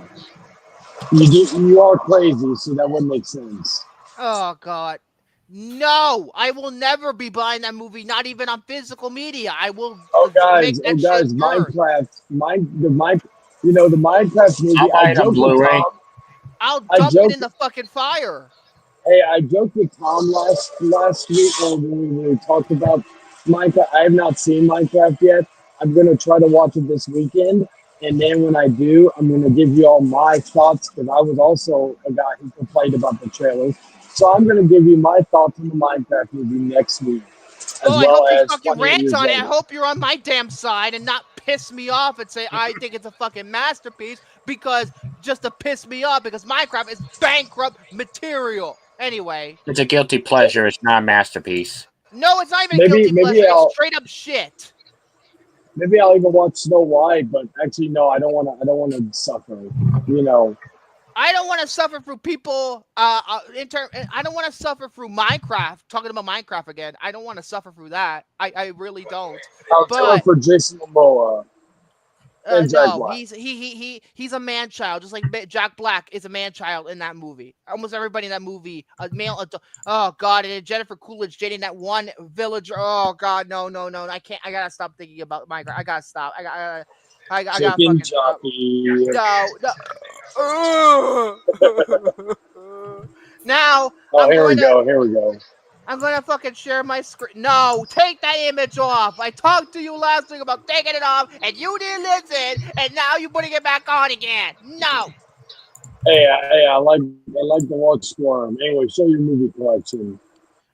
You are crazy, so that would make sense. Oh god. No, I will never be buying that movie, not even on physical media. I will guys, make that shit burn. Minecraft, the Minecraft movie. I'll buy it on joked with Blu-ray. Tom. I'll dump it in the fucking fire. Hey, I joked with Tom last week when we talked about Minecraft. I have not seen Minecraft yet. I'm gonna try to watch it this weekend, and then when I do, I'm gonna give you all my thoughts because I was also a guy who complained about the trailers. So I'm gonna give you my thoughts on the Minecraft movie next week. Oh, I hope you fucking rant on it. I hope you're on my damn side and not piss me off and say I think it's a fucking masterpiece because just to piss me off because Minecraft is bankrupt material. Anyway, It's a guilty pleasure. It's not a masterpiece. no, it's not even Maybe- guilty maybe pleasure. I'll- It's straight up shit. Maybe I'll even watch Snow White, but actually, no, I don't want to. I don't want to suffer. You know. I don't want to suffer through people. I don't want to suffer through Minecraft. Talking about Minecraft again. I don't want to suffer through that. I really don't. I'll do But- it for Jason Momoa. And Jack No, Black. he's a man child, just like Jack Black is a man child in that movie. Almost everybody in that movie, a male adult. Oh God, and Jennifer Coolidge dating that one villager. Oh God, no, I can't. I gotta stop thinking about Minecraft. I gotta stop. I gotta Chicken fucking stop. jockey. No. Now Oh, here we go. Here we go. I'm gonna fucking share my screen. No, take that image off. I talked to you last week about taking it off, and you didn't listen, and now you're putting it back on again. No. Hey, I like the watch squirm. Anyway, show your movie collection.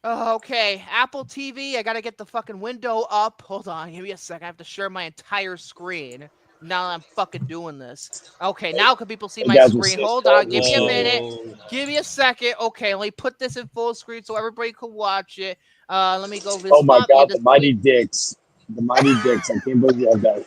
Oh, okay, Apple TV. I gotta get the fucking window up. Hold on, give me a sec. I have to share my entire screen. Now I'm fucking doing this. Okay, now can people see You my guys will screen? see Hold that. on, give me a Whoa. minute. Give me a second. Okay, let me put this in full screen so everybody can watch it. Let me go. Oh my God, the Mighty Dicks. The Mighty Dicks. I can't believe you have that.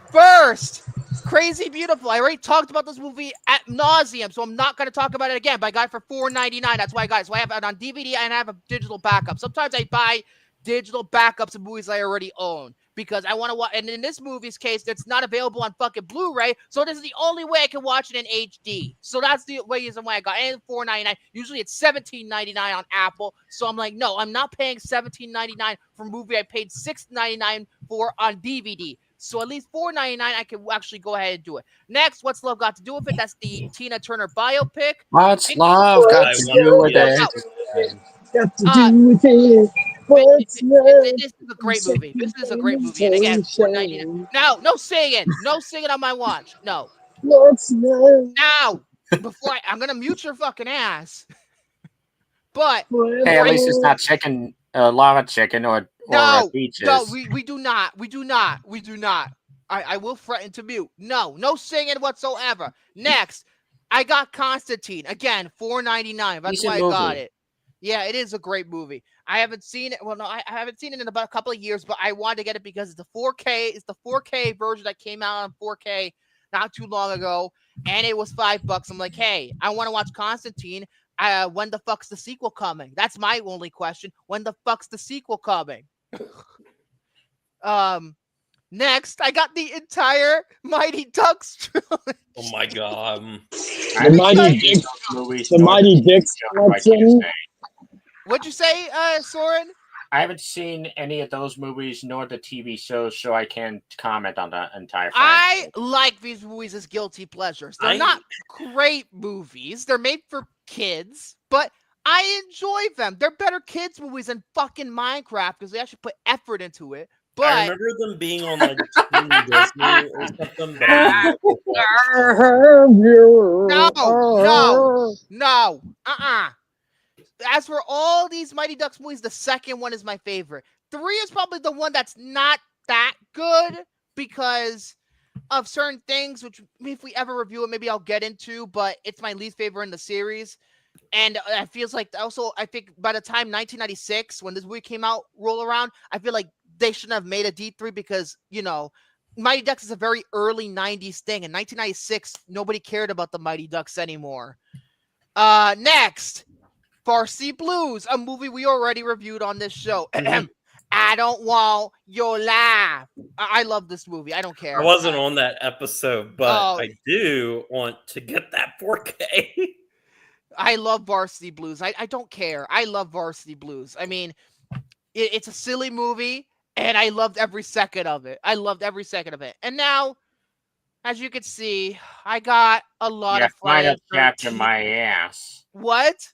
First, Crazy Beautiful. I already talked about this movie at nauseum, so I'm not going to talk about it again. But I got it for $4.99. That's why I got it. So I have it on DVD and I have a digital backup. Sometimes I buy digital backups of movies I already own because I want to watch. And in this movie's case, it's not available on fucking Blu-ray, so this is the only way I can watch it in HD. So that's the reason why I got it. And $4.99. Usually it's $17.99 on Apple. So I'm like, no, I'm not paying $17.99 for a movie I paid $6.99 for on DVD. So at least $4.99, I can actually go ahead and do it. Next, What's Love Got to Do with It? That's the Tina Turner biopic. What's love got to do with it? Got to do with it. What's love? This is a great movie. This is a great movie. And again, $4.99. No singing. No singing on my watch. No. What's love? Now, before I'm going to mute your fucking ass. But Hey, at least it's not chicken, lava chicken or peaches. no, we do not. We do not. We do not. I will threaten to mute. No singing whatsoever. Next, I got Constantine. Again, $4.99. That's why I got it. Yeah, it is a great movie. I haven't seen it. Well, no, I haven't seen it in about a couple of years, but I wanted to get it because it's the 4K. It's the 4K version that came out on 4K not too long ago, and it was $5. I'm like, hey, I want to watch Constantine. When the fuck's the sequel coming? That's my only question. When the fuck's the sequel coming? Next, I got the entire Mighty Ducks trilogy. Oh my God. The Mighty Dicks. The Mighty Dicks collection. What'd you say, Soren? I haven't seen any of those movies nor the TV shows, so I can't comment on the entire I franchise. like these movies as guilty pleasures. They're not great movies. They're made for kids, but I enjoy them. They're better kids movies than fucking Minecraft because they actually put effort into it. But I remember them being on like Team Disney or something. But no. As for all these Mighty Ducks movies, the second one is my favorite. 3 is probably the one that's not that good because of certain things, which if we ever review it, maybe I'll get into, but it's my least favorite in the series. And it feels like also, I think by the time 1996, when this movie came out, roll around, I feel like they shouldn't have made a D3 because, you know, Mighty Ducks is a very early 90s thing. In 1996, nobody cared about the Mighty Ducks anymore. Next, Varsity Blues, a movie we already reviewed on this show. I don't want your laugh. I love this movie. I don't care. I wasn't on that episode, but I do want to get that 4K. I love Varsity Blues. I don't care. I love Varsity Blues. I mean, it's a silly movie, and I loved every second of it. And now, as you can see, I got a lot of final chapter my ass. What?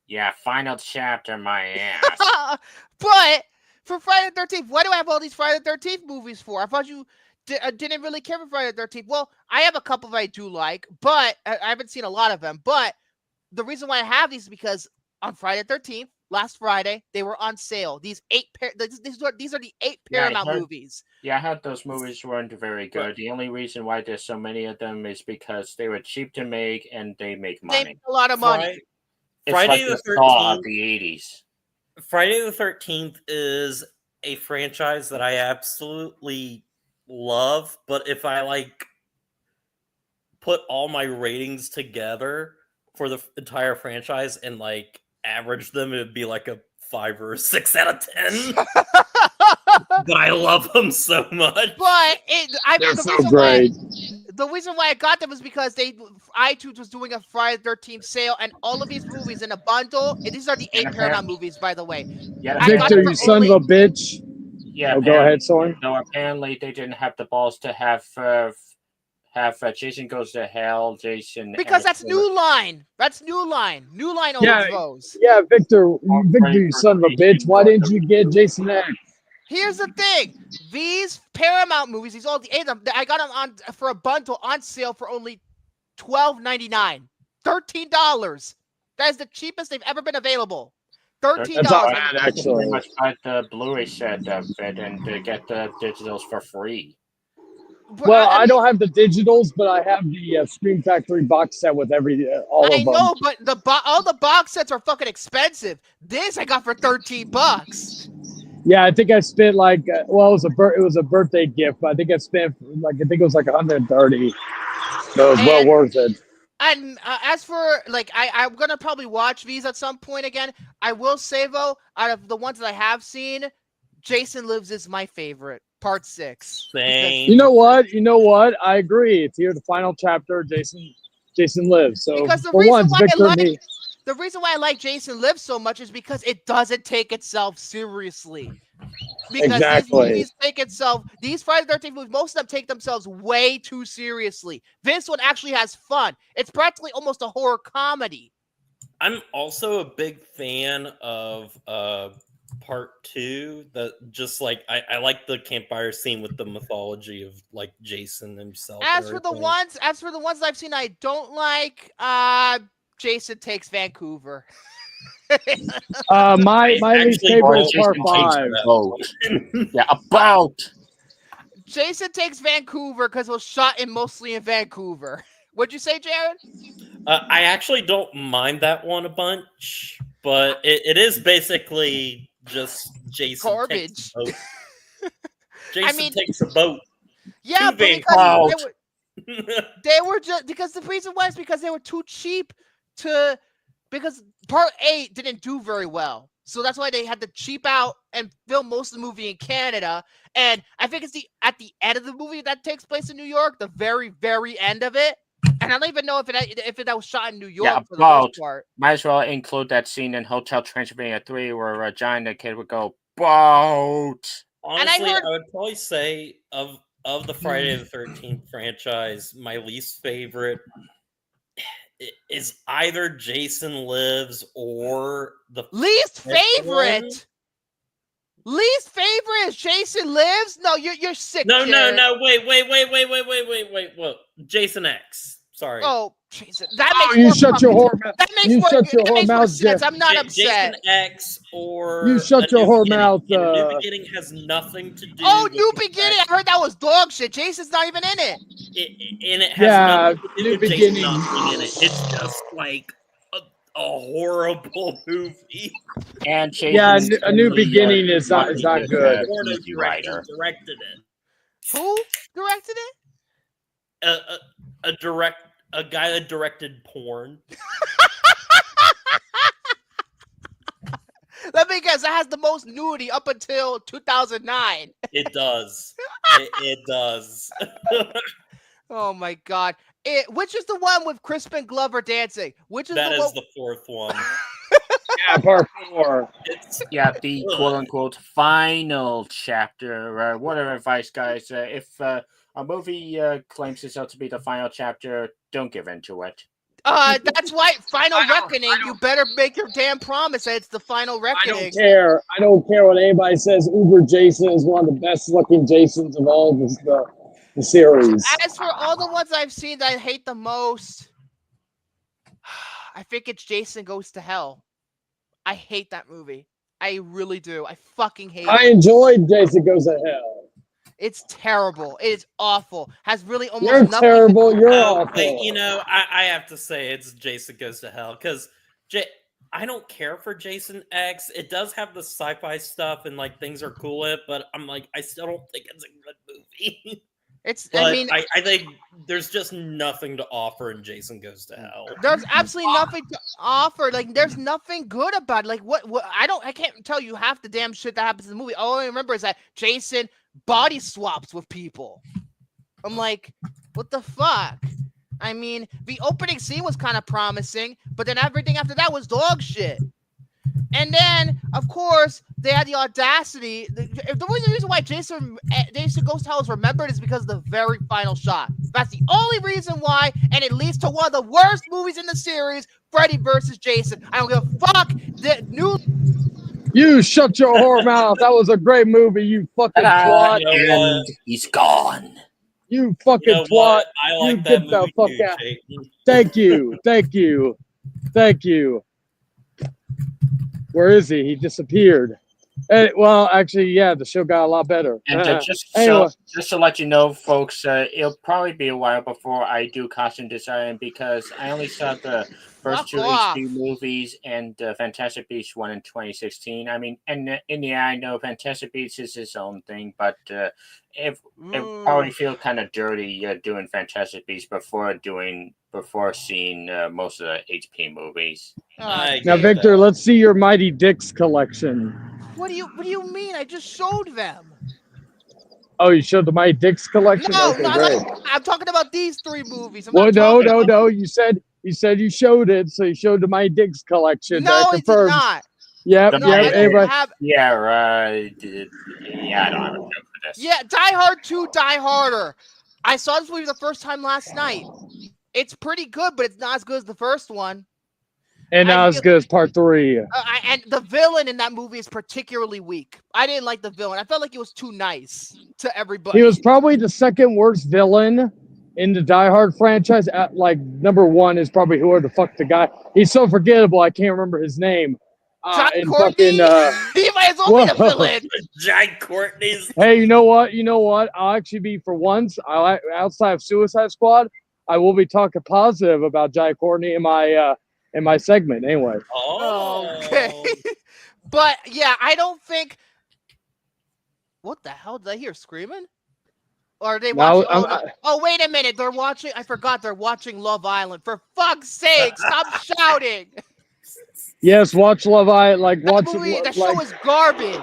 Yeah, final chapter my ass. But for Friday the 13th, why do I have all these Friday the 13th movies for? I thought you didn't really care for Friday the 13th. Well, I have a couple that I do like, but I haven't seen a lot of them. But the reason why I have these is because on Friday the 13th, last Friday. They were on sale. These are the 8 Yeah, I Paramount heard- movies. Yeah, I heard those movies weren't very good. Right. The only reason why there's so many of them is because they were cheap to make and they make They money. make a lot of money. It's Friday like the Saw of 13th. the 80s. Friday the 13th is a franchise that I absolutely love, but if I like put all my ratings together for the entire franchise and like average them, it'd be like a 5 or a 6 out of 10. But I love them so much. But They're so great. the reason why I got them was because iTunes was doing a Friday the 13th sale, and all of these movies in a bundle. And these are the 8 And Paramount movies, by the way. Yeah, I got Victor, it for you son of a bitch. Yeah, Oh, go ahead, Soren. No, apparently they didn't have the balls to have Jason Goes to Hell, Jason. Because that's New Line. That's New Line. New Line owns Yeah. those. Yeah, Victor, you son of a bitch. Why didn't you get Jason X? Here's the thing: these Paramount movies, these all the 8 of them, I got them on for a bundle on sale for only $12.99, $13. That is the cheapest they've ever been available. $13. That's not bad, actually. Pretty much buy the Blu-ray set of it and get the digitals for free. Well, I mean, don't have the digitals, but I have the Scream Factory box set with all of them. I know, but all the box sets are fucking expensive. This I got for $13. Yeah, I think I spent like it was a birthday gift, but I think I spent it was like 130. So it was well worth it. And as for I'm gonna probably watch these at some point again. I will say though, out of the ones that I have seen, Jason Lives is my favorite. Part 6. Same. You know what? I agree. It's here, the final chapter. Jason Lives. So Because the for reason once, why Victor I and me. The reason why I like Jason Lives so much is because it doesn't take itself seriously. Because Exactly. these Friday the 13th movies, most of them take themselves way too seriously. This one actually has fun. It's practically almost a horror comedy. I'm also a big fan of part 2. That just like I like the campfire scene with the mythology of like Jason himself. As for the ones I've seen I don't like, Jason Takes Vancouver. My least favorite is part 5. Yeah, about Jason Takes Vancouver because it was shot mostly in Vancouver. What'd you say, Jared? I actually don't mind that one a bunch, but it is basically just Jason Garbage. takes a boat. Jason takes a boat. Yeah, to but because they were just because the reason was because they were too cheap because part 8 didn't do very well. So that's why they had to cheap out and film most of the movie in Canada. And I think it's at the end of the movie that takes place in New York, the very, very end of it. And I don't even know if that was shot in New York for the most part. Might as well include that scene in Hotel Transylvania 3 where a giant kid would go, boat. Honestly, I would probably say of the Friday the 13th franchise, my least favorite is either Jason Lives or the least favorite. Least favorite is Jason Lives? No, you're sick. No, Jared. no. Wait. Whoa. Jason X. Sorry. Oh, Jason. That makes you shut your whore mouth. That makes more mouth, sense. I'm not upset. Jason X or you shut your whore mouth. New Beginning has nothing to do. Oh, New Beginning. I heard that was dog shit. Jason's not even in it. It has nothing to do with Jason not being in it. It's just like a horrible movie. And Jason a New Beginning is not good. Directed it. Who directed it? A guy that directed porn. Let me guess. That has the most nudity up until 2009. It does. It does. Oh my god! Which is the one with Crispin Glover dancing? Which is the fourth one? Yeah, part 4. The quote-unquote final chapter. Whatever advice, guys. If a movie claims itself to be the final chapter, don't give in to it. That's why Final Reckoning. You better make your damn promise that it's the Final Reckoning. I don't care what anybody says. Uber Jason is one of the best looking Jasons of all the series. As for all the ones I've seen that I hate the most, I think it's Jason Goes to Hell. I hate that movie. I really do. I fucking hate I it. enjoyed Jason Goes to Hell. It's terrible. It is awful. Has really almost You're nothing. terrible. You're Oh, awful. but you know, I have to say it's Jason Goes to Hell because I don't care for Jason X. It does have the sci-fi stuff and like things are cool in it, but I'm like, I still don't think it's a good movie. It's. But I mean, I think there's just nothing to offer in Jason Goes to Hell. there's absolutely nothing to offer. Like, there's nothing good about it. Like, what? I can't tell you half the damn shit that happens in the movie. All I remember is that Jason body swaps with people. I'm like, what the fuck? I mean, the opening scene was kind of promising, but then everything after that was dog shit. And then, of course, they had the audacity. The reason why Jason Goes to Hell is remembered is because of the very final shot. That's the only reason why, and it leads to one of the worst movies in the series, Freddy vs. Jason. I don't give a fuck. The new. You shut your whore mouth. That was a great movie, you fucking twat. You know what? And he's gone. You fucking You know twat. what? I like You that get the movie fuck too, out. Jayden. Thank you. Thank you. Thank you. Where is he? He disappeared. Hey, well, actually, yeah, the show got a lot better. And just Anyway. to let you know, folks, it'll probably be a while before I do costume design because I only saw the first Fuck two off. HD movies and Fantastic Beasts one in 2016. I mean, and in the I know Fantastic Beasts is its own thing, but it probably feel kind of dirty doing Fantastic Beasts before seeing most of the HP movies. I Now, get Victor, that. let's see your Mighty Dicks collection. What do you mean? I just showed them. Oh, you showed the Mighty Dicks collection? No, Okay, not great. like, I'm talking about these three movies. I'm Well, not no, talking no, about, no. You said you showed it, so you showed the Mighty Dicks collection. No, That it did confirms. not. Yep, The No, I yep. Mighty don't Everybody. have. Yeah, right. Yeah, I don't have a joke for this. Yeah, Die Hard 2, Die Harder. I saw this movie the first time last night. It's pretty good, but it's not as good as the first one. And I not as feel- good as part 3. And the villain in that movie is particularly weak. I didn't like the villain. I felt like he was too nice to everybody. He was probably the second worst villain in the Die Hard franchise. Like, number 1 is probably whoever the fuck the guy. He's so forgettable. I can't remember his name. John And Courtney. fucking. He might as well be the Whoa. villain. Jack Courtney's. Hey, you know what? You know what? I'll actually be for once. Outside of Suicide Squad, I will be talking positive about Jai Courtney in my segment. Anyway. Okay. But yeah, I don't think. What the hell did I hear screaming? Or are they No, watching? Oh, wait a minute. They're watching. I forgot they're watching Love Island. For fuck's sake, stop shouting. Yes, watch Love Island. Like That watch movie, the like, show is garbage.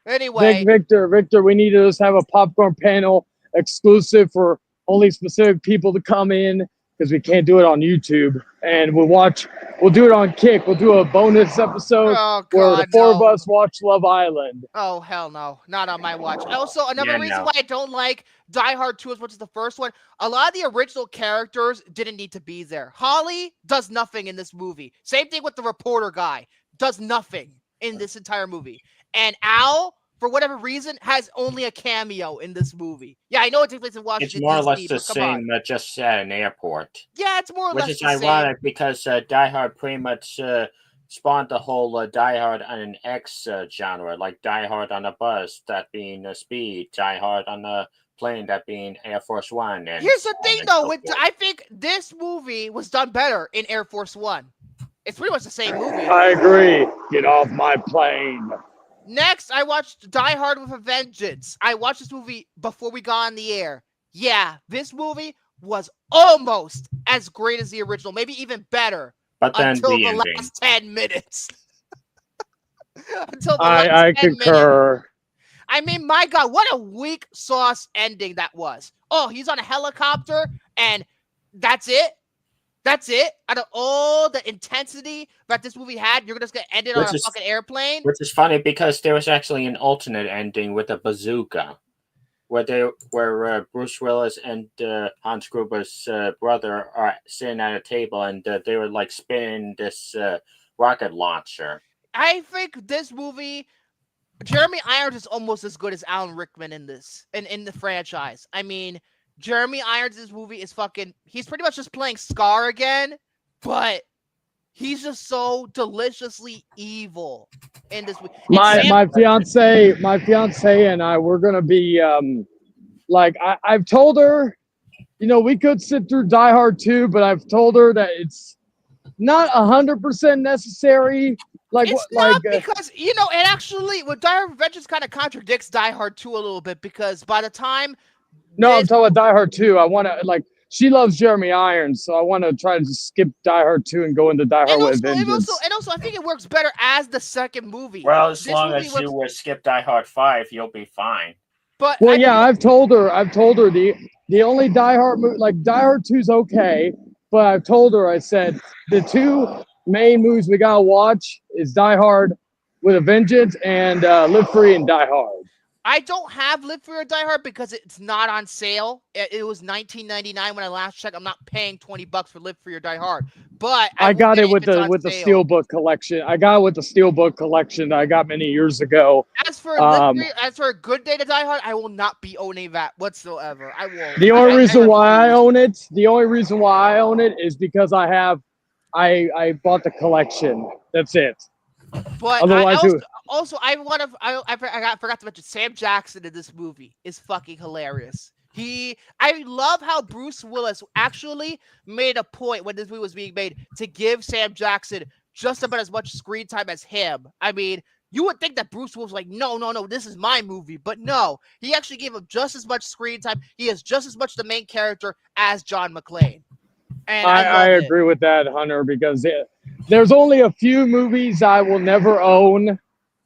Anyway, Victor, we need to just have a popcorn panel exclusive for only specific people to come in because we can't do it on YouTube. And we'll do it on Kick. We'll do a bonus episode where the four of us watch Love Island. Oh, hell no. Not on my watch. Also, another reason why I don't like Die Hard 2 as much as the first one, a lot of the original characters didn't need to be there. Holly does nothing in this movie. Same thing with the reporter guy. Does nothing in this entire movie. And Al, for whatever reason, has only a cameo in this movie. Yeah, I know it takes place in Washington, It's more or less DC, the same, just at an airport. Yeah, it's more or less Which is the same. ironic because Die Hard pretty much spawned the whole Die Hard on an X genre, like Die Hard on a bus, that being Speed, Die Hard on a plane, that being Air Force One. And here's the thing, though. I think this movie was done better in Air Force One. It's pretty much the same movie. I agree. Get off my plane. Next, I watched Die Hard with a Vengeance. I watched this movie before we got on the air. Yeah, this movie was almost as great as the original, maybe even better. But then until the ending. last 10 minutes. Until the I last 10 concur. minutes. I mean, my God, what a weak sauce ending that was. Oh, he's on a helicopter, and that's it. That's it. Out of all the intensity that this movie had, you're just gonna end it on a fucking airplane. Which is funny because there was actually an alternate ending with a bazooka, where Bruce Willis and Hans Gruber's brother are sitting at a table, and they were like spinning this rocket launcher. I think this movie, Jeremy Irons is almost as good as Alan Rickman in this, in the franchise. I mean, Jeremy Irons' movie is fucking, he's pretty much just playing Scar again, but He's just so deliciously evil in this movie. My fiance and I, we're gonna be like I've told her, we could sit through Die Hard 2, but I've told her that it's not 100% necessary. It's not because it actually with Die Hard Vengeance kind of contradicts Die Hard 2 a little bit, because by the time I'm talking about Die Hard 2. I want to she loves Jeremy Irons, so I want to try to skip Die Hard 2 and go into Die Hard with Vengeance. And also, I think it works better as the second movie. Well, as long as you skip Die Hard 5, you'll be fine. But I've told her the only Die Hard movie, like Die Hard 2's okay, but I've told her, I said the two main movies we gotta watch is Die Hard with a Vengeance and Live Free and Die Hard. I don't have Live Free or Die Hard because it's not on sale. It was $19.99 when I last checked. I'm not paying $20 for Live Free or Die Hard. But I got it with the Steelbook collection. I got it with the Steelbook collection that I got many years ago. As for A Good Day to Die Hard, I will not be owning that whatsoever. I won't. The only reason why I own it is because I bought the collection. That's it. But otherwise, I forgot to mention Sam Jackson in this movie is fucking hilarious. I love how Bruce Willis actually made a point when this movie was being made to give Sam Jackson just about as much screen time as him. I mean, you would think that Bruce Willis was like, no, this is my movie. But no, he actually gave him just as much screen time. He is just as much the main character as John McClane. And I agree with that, Hunter, because there's only a few movies I will never own,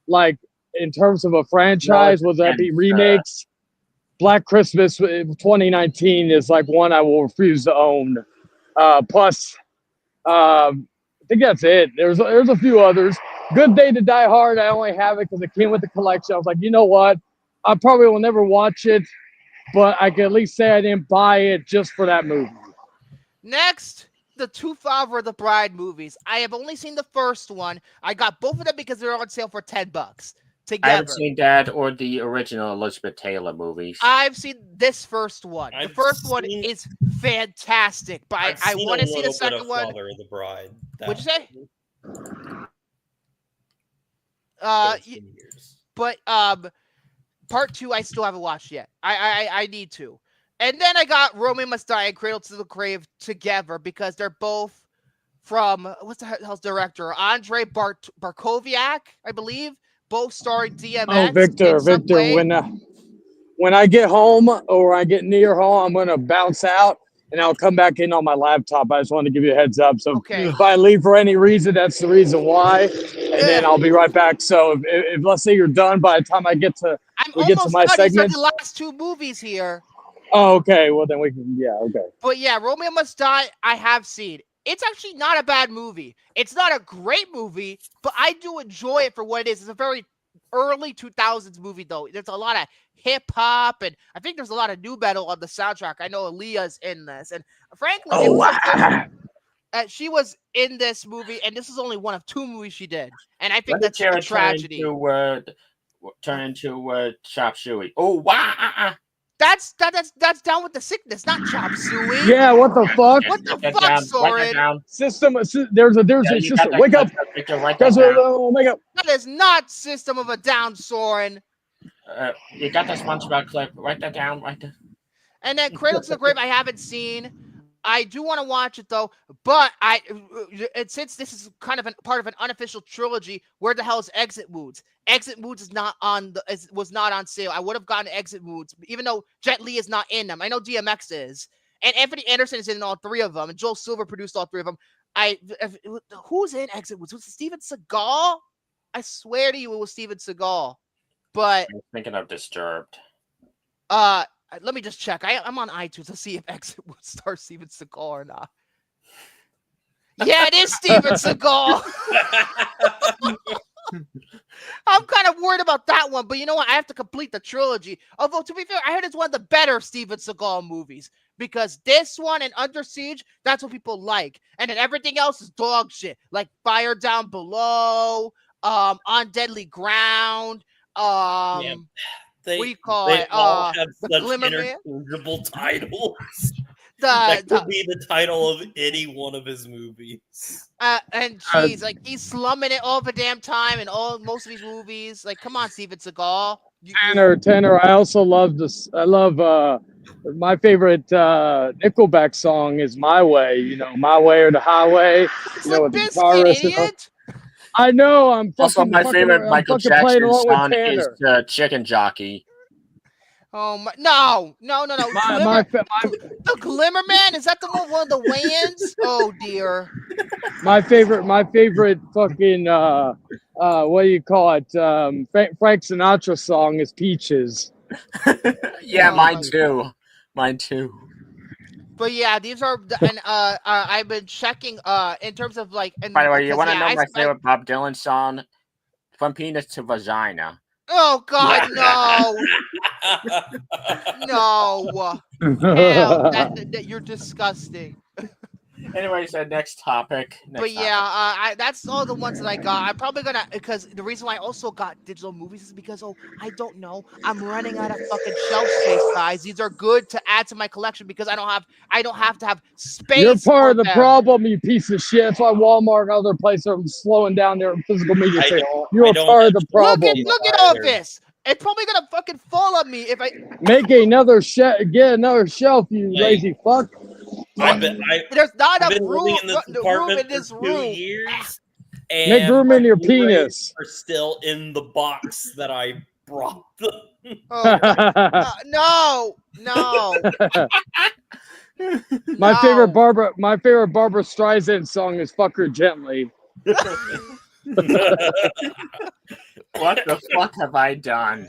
like in terms of a franchise, whether that be remakes. Black Christmas 2019 is like one I will refuse to own. Plus, I think that's it. There's a few others. Good Day to Die Hard, I only have it because it came with the collection. I was like, you know what? I probably will never watch it, but I can at least say I didn't buy it just for that movie. Next, the two Father the Bride movies. I have only seen the first one. I got both of them because they're on sale for $10 together. I haven't seen that or the original Elizabeth Taylor movies. I've seen this first one. The first one is fantastic, but I want to see the second one. Father of the Bride. What'd you say? But part 2 I still haven't watched yet. I need to. And then I got Romeo Must Die and Cradle to the Grave together because they're both from, what's the hell's director? Andrei Barkoviak, I believe. Both starring DMX. Oh, Victor, when I get home or I get near home, I'm going to bounce out and I'll come back in on my laptop. I just wanted to give you a heads up. So if I leave for any reason, that's the reason why. And then I'll be right back. So if let's say you're done by the time I get to my segment. The last two movies here. Oh, okay. Well, then we can, okay. But yeah, Romeo Must Die, I have seen. It's actually not a bad movie. It's not a great movie, but I do enjoy it for what it is. It's a very early 2000s movie, though. There's a lot of hip-hop, and I think there's a lot of new metal on the soundtrack. I know Aaliyah's in this. And frankly, she was in this movie, and this is only one of 2 movies she did. And I think that's a tragedy. Turn into Chop Suey. Oh, wow. That's Down with the Sickness, not Chop Suey. Yeah, what the fuck? What the fuck, Soren? There's a system. Wake up. Wake up. That is not System of a Down, Soren. You got the SpongeBob clip. Write that down right there. And then Cradle to the Grave, I haven't seen. I do want to watch it though, but since this is kind of part of an unofficial trilogy, where the hell is Exit Wounds? Exit Wounds was not on sale. I would have gotten Exit Wounds, even though Jet Li is not in them. I know DMX is, and Anthony Anderson is in all 3 of them, and Joel Silver produced all 3 of them. Who's in Exit Wounds? Was it Steven Seagal? I swear to you, it was Steven Seagal. But I'm thinking of Disturbed. Let me just check. I'm on iTunes to see if Exit would star Steven Seagal or not. Yeah, it is Steven Seagal. I'm kind of worried about that one, but you know what? I have to complete the trilogy. Although, to be fair, I heard it's one of the better Steven Seagal movies because this one and Under Siege, that's what people like. And then everything else is dog shit, like Fire Down Below, On Deadly Ground, what do you call it? All have the such Glimmer interchangeable titles. That the could be the title of any one of his movies. and jeez, like he's slumming it all the damn time in most of these movies. Like, come on, Steven Seagal. Tanner. I also love this. I love my favorite Nickelback song is "My Way." You know, "My Way or the Highway." You know, with the guitarist. Idiot. I know. I'm Also, fucking. my favorite I'm Michael fucking playing Jackson along with song is Tanner. Chicken Jockey. Oh my, no. The Glimmer Man, is that the one of the Wayans? Oh dear. My favorite fucking what do you call it? Frank Sinatra song is "Peaches." Yeah, Oh, mine too. Mine too. But yeah, these are and I've been checking in terms of like. And By the way, you want to know my I- favorite Bob Dylan song? From Penis to Vagina. Oh God, no, no, hell, that you're disgusting. Anyways, next topic. But yeah, that's all the ones that I got. I'm probably gonna, because the reason why I also got digital movies is because I don't know, I'm running out of fucking shelf space, guys. These are good to add to my collection because I don't have to have space. You're part of the them. problem, you piece of shit. That's why Walmart and other places are slowing down their physical media. You're I don't part of the problem. Look at all this. It's probably gonna fucking fall on me if I make another get another shelf, you lazy fuck. There's not enough been room living in this apartment in this for room. 2 years, and Make room in your Blu-rays penis. are still in the box that I brought them. Oh, no. My favorite Barbara Streisand song is "Fuck Her Gently." What the fuck have I done?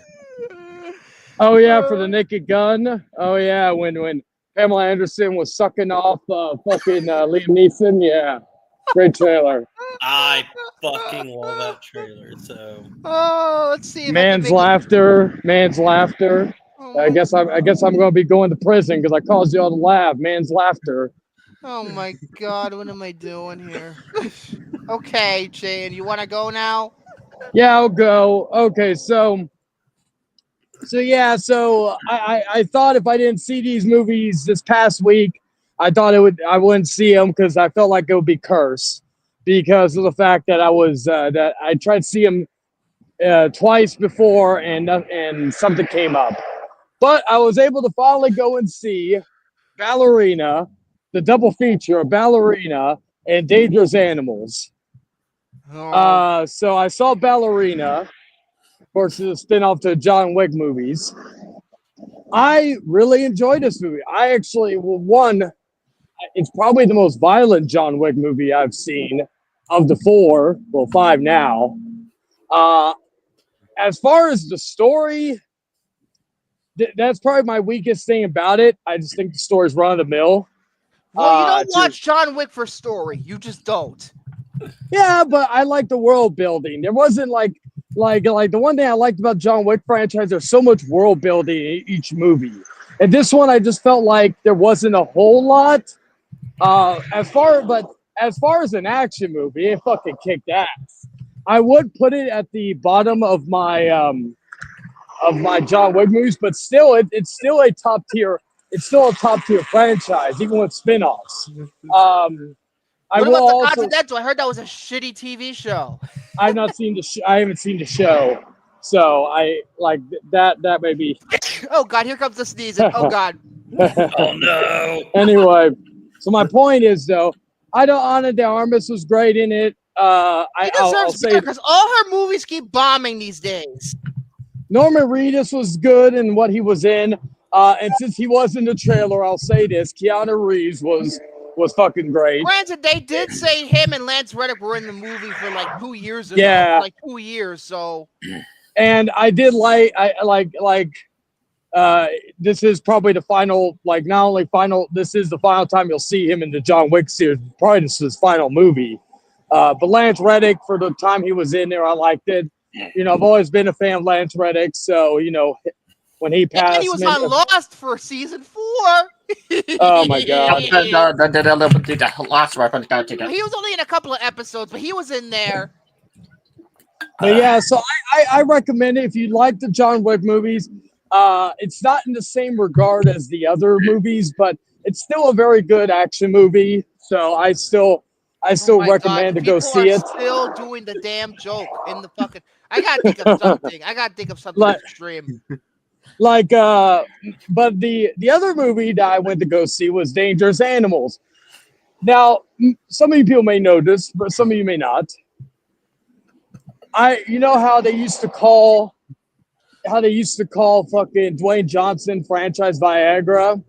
Oh yeah, for the Naked Gun. Oh yeah, when Pamela Anderson was sucking off fucking Liam Neeson. Yeah, great trailer. I fucking love that trailer. So let's see. If Man's laughter. I guess I'm gonna be going to prison because I caused you all to laugh. Man's laughter. Oh my God, what am I doing here? Okay, Shane, you want to go now? Yeah, I'll go. Okay, so I thought if I didn't see these movies this past week, I wouldn't see them because I felt like it would be cursed because of the fact that that I tried to see them twice before and something came up, but I was able to finally go and see Ballerina, the double feature of Ballerina and Dangerous Animals. So I saw Ballerina. Of course, it's a spin-off to John Wick movies. I really enjoyed this movie. I actually, it's probably the most violent John Wick movie I've seen of the 4, 5 now. As far as the story, that's probably my weakest thing about it. I just think the story's run-of-the-mill. Well, you don't watch John Wick for story. You just don't. Yeah, but I like the world building. There wasn't like the one thing I liked about John Wick franchise, there's so much world building in each movie. And this one I just felt like there wasn't a whole lot. As far as an action movie, it fucking kicked ass. I would put it at the bottom of my John Wick movies, but still it's still a top tier franchise, even with spin-offs. What about The Continental? I heard that was a shitty TV show. I haven't seen the show, so I like that. That may be. Oh God! Here comes the sneezing. Oh God! Oh no! Anyway, so my point is though, Ana de Armas was great in it. I'll say because all her movies keep bombing these days. Norman Reedus was good in what he was in, and since he was in the trailer, I'll say this: Keanu Reeves was fucking great. Granted, they did say him and Lance Reddick were in the movie for like 2 years ago. Yeah, like 2 years. So, and I did this is probably the final. Like, not only final, this is the final time you'll see him in the John Wick series. Probably this is his final movie. But Lance Reddick, for the time he was in there, I liked it. You know, I've always been a fan of Lance Reddick. So, you know, when he passed, and he was on Lost for season 4. Oh my God! The last reference got to He was only in a couple of episodes, but he was in there. But yeah, so I recommend it if you like the John Wick movies. It's not in the same regard as the other movies, but it's still a very good action movie. So I still Oh my recommend God, to go people are see it. still doing the damn joke in the fucking. I gotta think of something. I gotta think of something Like extreme. like but the other movie that I went to go see was Dangerous Animals. Now, some of you people may know this, but some of you may not. You know how they used to call fucking Dwayne Johnson franchise Viagra?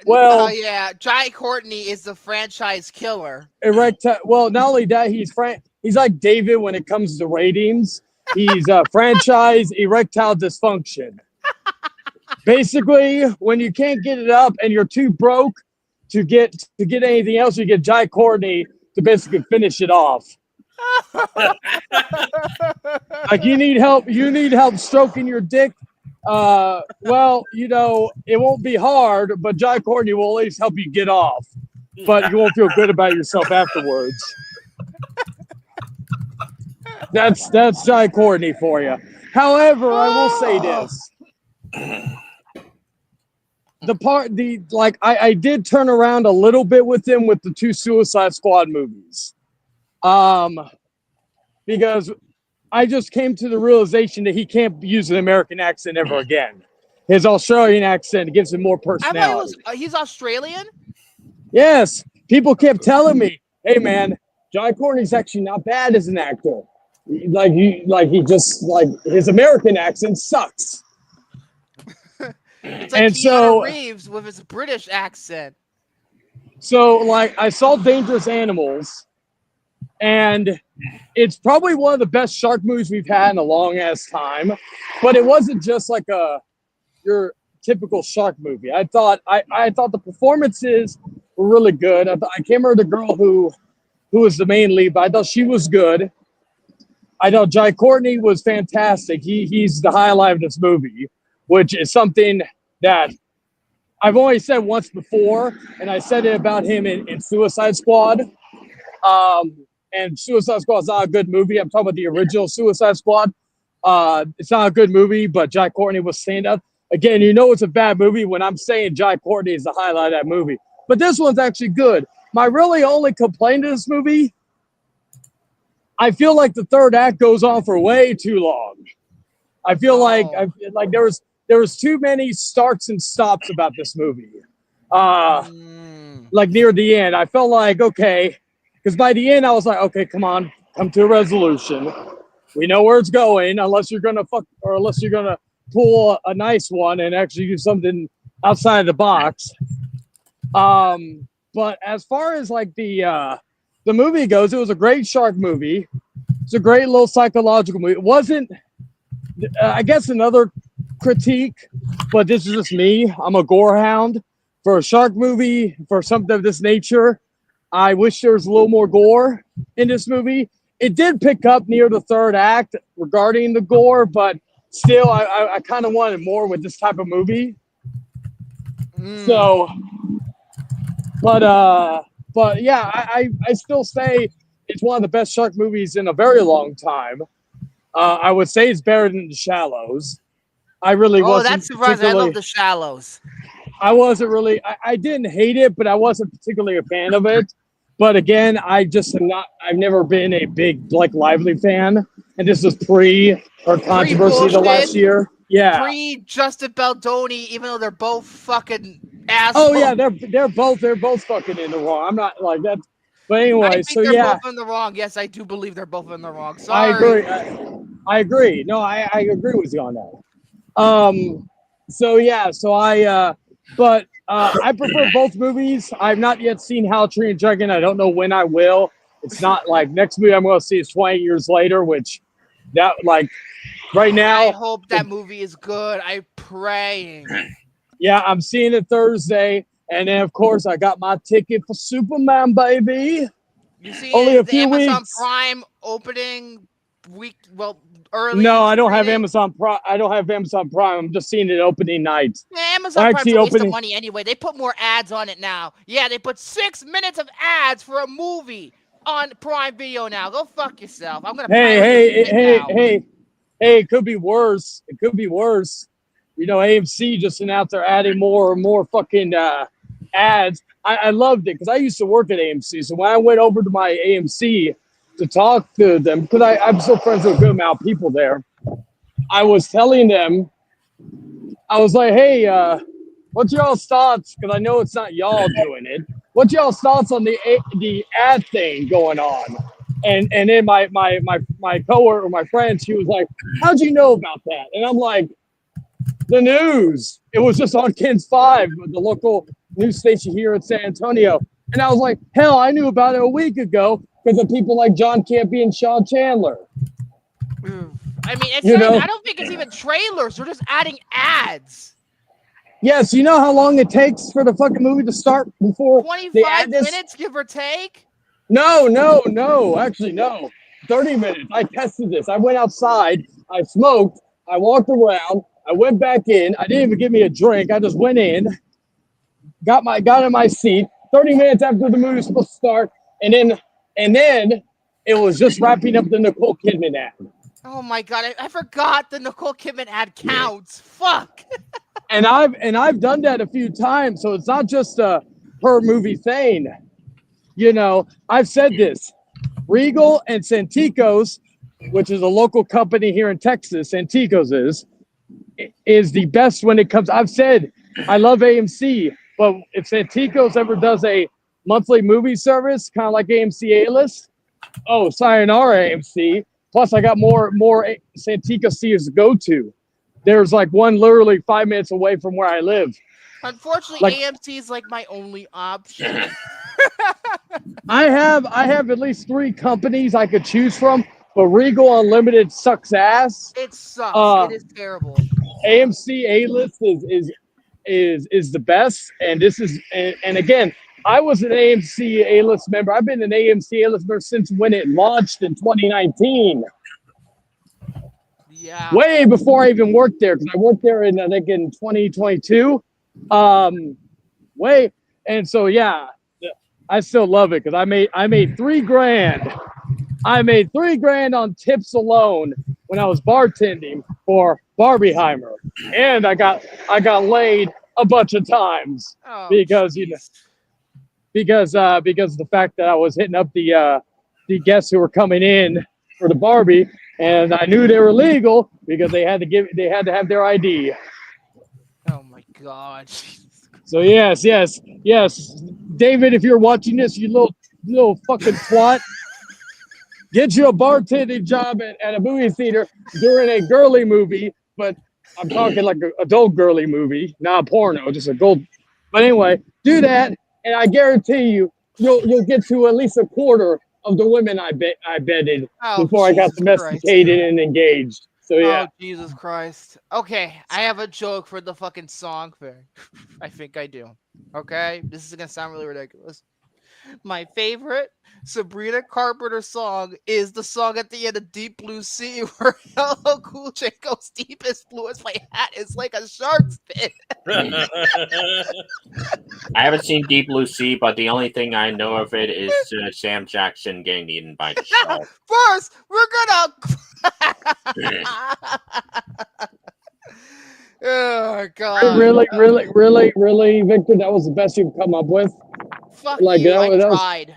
Well, Yeah, Jai Courtney is the franchise killer. erectile. Well, not only that, he's like David when it comes to ratings. He's franchise erectile dysfunction. Basically, when you can't get it up and you're too broke to get anything else, you get Jai Courtney to basically finish it off. Like you need help stroking your dick. Well, you know, it won't be hard, but Jai Courtney will at least help you get off. But you won't feel good about yourself afterwards. That's Jai Courtney for you. However, I will say this. I did turn around a little bit with him with the 2 Suicide Squad movies. Because I just came to the realization that he can't use an American accent ever again. His Australian accent gives him more personality. He's Australian? Yes. People kept telling me, hey man, Jai Courtney's actually not bad as an actor. He just his American accent sucks. It's like Keanu Reeves with his British accent. So I saw Dangerous Animals, and it's probably one of the best shark movies we've had in a long ass time. But it wasn't just like your typical shark movie. I thought the performances were really good. I can't remember the girl who was the main lead, but I thought she was good. I thought Jai Courtney was fantastic. He's the highlight of this movie, which is something that I've only said once before, and I said it about him in Suicide Squad. And Suicide Squad is not a good movie. I'm talking about the original Suicide Squad. It's not a good movie, but Jai Courtney was stand-up. Again, you know it's a bad movie when I'm saying Jai Courtney is the highlight of that movie. But this one's actually good. My really only complaint to this movie, I feel like the third act goes on for way too long. I feel like there was too many starts and stops about this movie. Like near the end, I felt like, okay, because by the end I was like, okay, come to a resolution. We know where it's going, unless you're gonna pull a nice one and actually do something outside of the box. But as far as the movie goes, it was a great shark movie. It's a great little psychological movie. It wasn't, I guess, another critique, but this is just me. I'm a gore hound. For a shark movie, for something of this nature, I wish there was a little more gore in this movie. It did pick up near the third act regarding the gore, but still, I kind of wanted more with this type of movie. So, but yeah, I still say it's one of the best shark movies in a very long time. I would say it's better than The Shallows. I really wasn't. Oh, that's surprising. I love The Shallows. I wasn't really. I didn't hate it, but I wasn't particularly a fan of it. But again, I've never been a big Blake Lively fan, and this was pre her controversy the last year. Yeah, pre Justin Baldoni, even though they're both fucking assholes. Oh yeah, they're both fucking in the wrong. I'm not like that. But anyway, I think they're both in the wrong. Yes, I do believe they're both in the wrong. Sorry. I agree. No, I agree with you on that. So yeah, but I prefer both movies. I've not yet seen How to Train Your Dragon. I don't know when I will. It's not like next movie I'm going to see is 20 years later, which right now. I hope that movie is good. I'm praying. Yeah, I'm seeing it Thursday. And then, of course, I got my ticket for Superman, baby. You see only a few Amazon weeks. Prime opening week, early. No, I don't have Amazon Prime. I'm just seeing it opening night. Yeah, Amazon Prime's a waste of money anyway. They put more ads on it now. Yeah, they put 6 minutes of ads for a movie on Prime Video now. Go fuck yourself. I'm gonna. Hey! It could be worse. You know, AMC just announced they're adding more fucking ads. I loved it because I used to work at AMC. So when I went over to my AMC to talk to them, because I'm still friends with a good amount of people there, I was telling them, I was like, hey, what's y'all's thoughts? Because I know it's not y'all doing it. What's y'all's thoughts on the ad thing going on? And then my coworker, my friend, she was like, how'd you know about that? And I'm like, the news. It was just on KENS 5, the local news station here in San Antonio. And I was like, hell, I knew about it a week ago because of people like John Campy and Sean Chandler. I mean, I don't think it's even trailers. They're just adding ads. Yes, you know how long it takes for the fucking movie to start before 25 minutes, give or take? No. Actually, no. 30 minutes. I tested this. I went outside. I smoked. I walked around. I went back in. I didn't even get me a drink. I just went in, got in my seat. 30 minutes after the movie was supposed to start, and then it was just wrapping up the Nicole Kidman ad. Oh my god! I forgot the Nicole Kidman ad counts. Fuck. And I've done that a few times, so it's not just a per movie thing. You know, I've said this. Regal and Santikos, which is a local company here in Texas, Santikos is the best when it comes. I've said I love AMC, but if Santikos ever does a monthly movie service, kind of like AMC A-List, oh, sayonara AMC. Plus, I got more Santikos theaters to go to. There's like one literally 5 minutes away from where I live. Unfortunately, AMC is like my only option. I have at least 3 companies I could choose from, but Regal Unlimited sucks ass. It sucks. It is terrible. AMC A-List is the best, and this is and again, I was an AMC A-List member. I've been an AMC A-List member since when it launched in 2019. Yeah. Way before I even worked there, because I worked there in 2022. And so yeah, I still love it because I made $3,000. I made $3,000 on tips alone when I was bartending for Barbieheimer, and I got laid a bunch of times because because of the fact that I was hitting up the guests who were coming in for the Barbie, and I knew they were legal because they had to have their ID. Oh my god. So yes, David, if you're watching this, you little fucking twat, get you a bartending job at a movie theater during a girly movie, but I'm talking like an adult girly movie, not a porno, just a gold. But anyway, do that, and I guarantee you'll get to at least a quarter of the women I betted before I got domesticated and engaged. So yeah. Oh, Jesus Christ. Okay, I have a joke for the fucking song fair. I think I do. Okay? This is going to sound really ridiculous. My favorite Sabrina Carpenter song is the song at the end of Deep Blue Sea where LL Cool J goes deep as blue as my hat is like a shark's fin. I haven't seen Deep Blue Sea, but the only thing I know of it is Sam Jackson getting eaten by the shark. First, we're gonna... Oh god! Really, Victor, that was the best you've come up with. Fuck you! I tried.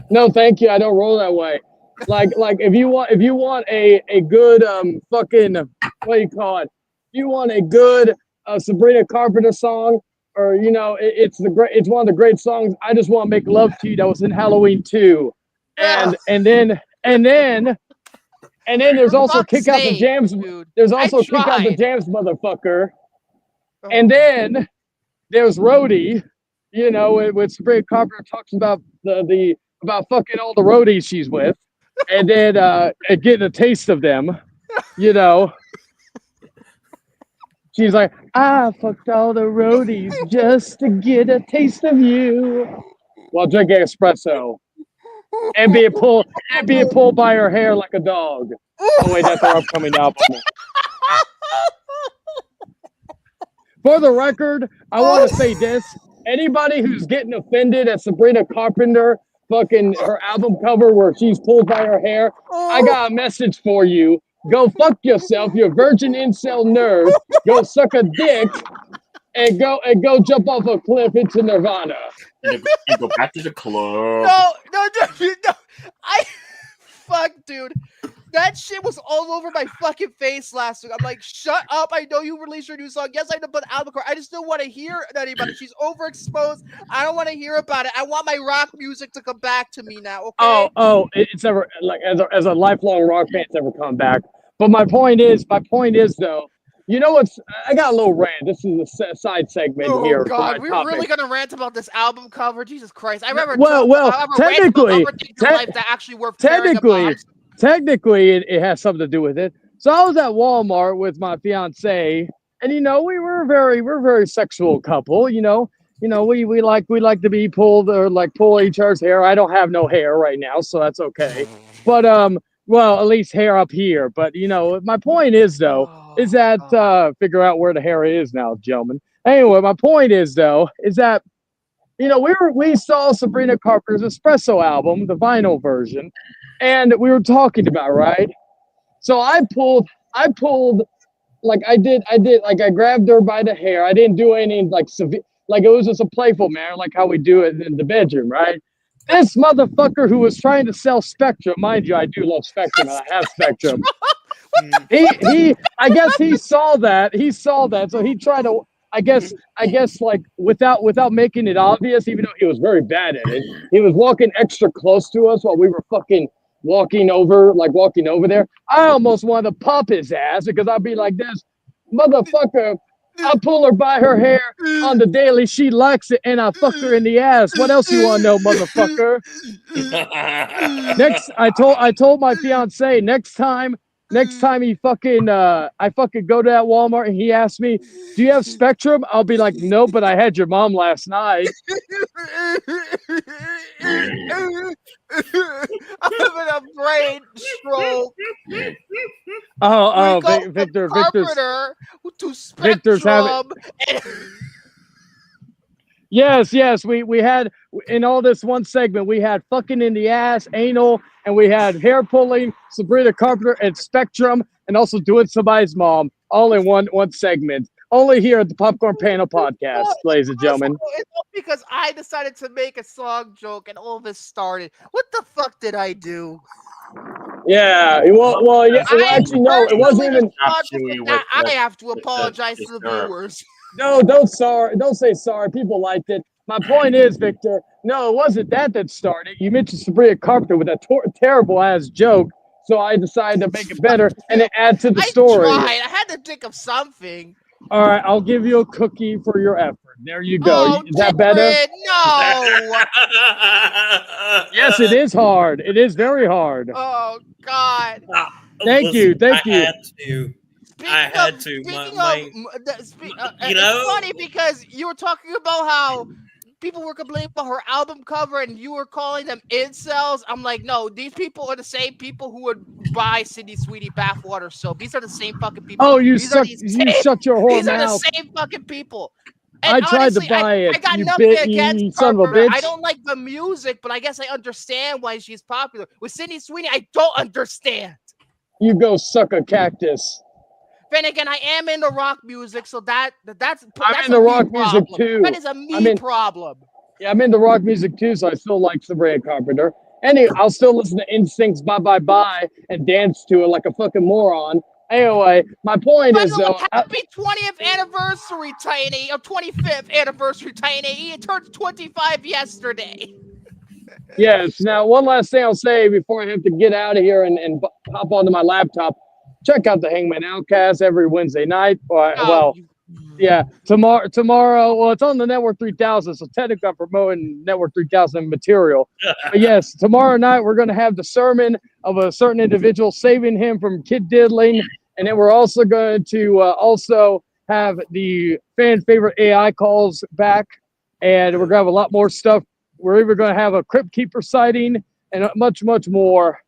No, thank you. I don't roll that way. Like if you want a good fucking what do you call it? If you want a good Sabrina Carpenter song, or it's one of the great songs. I Just Want to Make Love to You. That was in Halloween 2, and then there's also Kick Out the Jams. Dude. There's also Kick Out the Jams, motherfucker. Oh. And then there's Roadie, with Sabrina Carpenter talks about about fucking all the roadies she's with, and then getting a taste of them, She's like, I fucked all the roadies just to get a taste of you while drinking espresso. And being pulled by her hair like a dog. Oh wait, that's our upcoming album. For the record, I want to say this: anybody who's getting offended at Sabrina Carpenter, fucking her album cover where she's pulled by her hair, I got a message for you. Go fuck yourself, you virgin incel nerd. Go suck a dick and go jump off a cliff into Nirvana. And go back to the club. No. Fuck, dude. That shit was all over my fucking face last week. I'm like, shut up. I know you released your new song. Yes, I know, but album cover. I just don't want to hear anybody. She's overexposed. I don't want to hear about it. I want my rock music to come back to me now, okay? It's never, like, as a lifelong rock fan, it's never come back. But my point is though, you know what's, I got a little rant. This is a side segment here. Oh, God, we're really going to rant about this album cover? Jesus Christ. I remember technically, life that actually worth caring about. Technically, it has something to do with it. So I was at Walmart with my fiance, and we're a very sexual couple. We like to be pulled or like pull each other's hair. I don't have no hair right now, so that's okay. But well, at least hair up here. But my point is though, is that figure out where the hair is now, gentlemen. Anyway, my point is though, is that we saw Sabrina Carpenter's Espresso album, the vinyl version, and we were talking about, right? So I pulled like I did like I grabbed her by the hair. I didn't do anything like severe, like it was just a playful manner, like how we do it in the bedroom, right? This motherfucker who was trying to sell Spectrum, mind you, I do love Spectrum and I have Spectrum. I guess he saw that. So he tried to, I guess like without making it obvious, even though he was very bad at it, he was walking extra close to us while we were fucking walking over there. I almost wanted to pop his ass because I'd be like this, motherfucker, I pull her by her hair on the daily, she likes it, and I fuck her in the ass. What else you want to know, motherfucker? I told my fiance next time he fucking I fucking go to that Walmart and he asks me, do you have Spectrum? I'll be like, no, but I had your mom last night. I'm having a brain stroke. Victor's Spectrum. Yes, we had in all this one segment, we had fucking in the ass, anal, and we had hair pulling, Sabrina Carpenter, and Spectrum, and also doing somebody's mom, all in one segment. Only here at the Popcorn Panel Podcast, ladies and gentlemen. It's all because I decided to make a song joke, and all this started. What the fuck did I do? Yeah, actually, no, it wasn't even. I have to apologize to the viewers. No, don't say sorry. People liked it. My point is, Victor, no, it wasn't that started. You mentioned Sabrina Carpenter with that terrible ass joke, so I decided to make it better and then add to the story. I had to think of something. All right, I'll give you a cookie for your effort. There you go. Is that better? No. Yes, it is hard. It is very hard. Oh God. Thank you. I had to. It's funny because you were talking about how people were complaining about her album cover and you were calling them incels. I'm like, no, these people are the same people who would buy Sydney Sweetie bathwater soap. These are the same fucking people. Oh, you shut your whore mouth. These are the same fucking people. And I tried to buy it. I got nothing against son of a her. bitch. I don't like the music, but I guess I understand why she's popular. With Sydney Sweetie, I don't understand. You go suck a cactus. Then again, I am into rock music, so that's I'm into rock music too. That is a problem. Yeah, I'm into rock music too, so I still like Sabrina Carpenter. Anyway, I'll still listen to Instinct's Bye Bye Bye and dance to it like a fucking moron. Anyway, my point is though, happy 20th anniversary, Tiny, or 25th anniversary, Tiny. It turned 25 yesterday. Yes. Now, one last thing I'll say before I have to get out of here and hop onto my laptop. Check out the Hangman Outcast every Wednesday night. Tomorrow. Well, it's on the Network 3000, so technically I'm promoting Network 3000 material. But yes, tomorrow night we're going to have the sermon of a certain individual saving him from kid diddling, and then we're also going to also have the fan favorite AI calls back, and we're going to have a lot more stuff. We're even going to have a Crypt Keeper sighting and much more.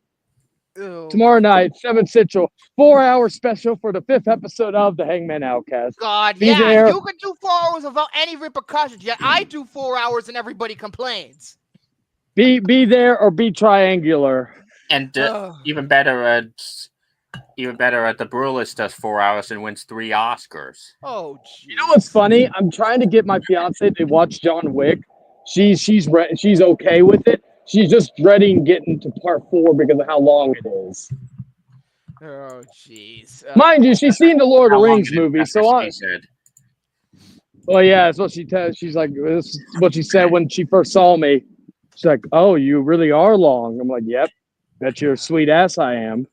Ew. Tomorrow night, 7 Central, 4-hour special for the 5th episode of the Hangman Outcast. God, you can do 4 hours without any repercussions. Yet I do 4 hours and everybody complains. Be there or be triangular. And even better, Even better, the Bruce does 4 hours and wins 3 Oscars. Oh, geez. You know what's funny? I'm trying to get my fiance to watch John Wick. She's okay with it. She's just dreading getting to part 4 because of how long it is. Oh, jeez. Mind you, she's seen the Lord of the How long Rings is it? movie, That's so what I. she said. Well, yeah, that's what she tells. She's like, this is what she said when she first saw me. She's like, "Oh, you really are long." I'm like, "Yep, bet you're a sweet ass I am."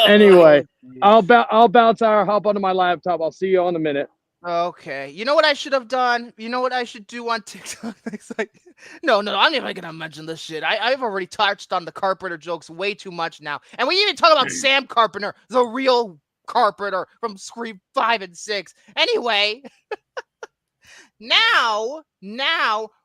Anyway, I'll bounce out. Hop onto my laptop. I'll see you in a minute. Okay. You know what I should have done? You know what I should do on TikTok? It's like, no, I'm not even gonna mention this shit. I've already touched on the Carpenter jokes way too much now. And we even talk about Sam Carpenter, the real Carpenter from Scream 5 and 6. Anyway, now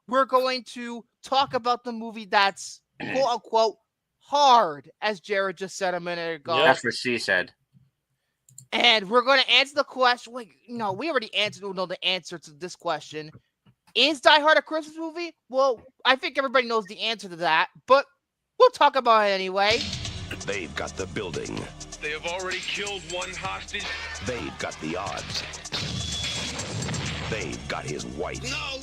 we're going to talk about the movie that's quote unquote hard, as Jared just said a minute ago. Yep. That's what she said. And we're going to answer the question. Wait, no, we already know the answer to this question. Is Die Hard a Christmas movie? Well, I think everybody knows the answer to that, but we'll talk about it anyway. They've got the building. They have already killed one hostage. They've got the odds. They've got his wife. No!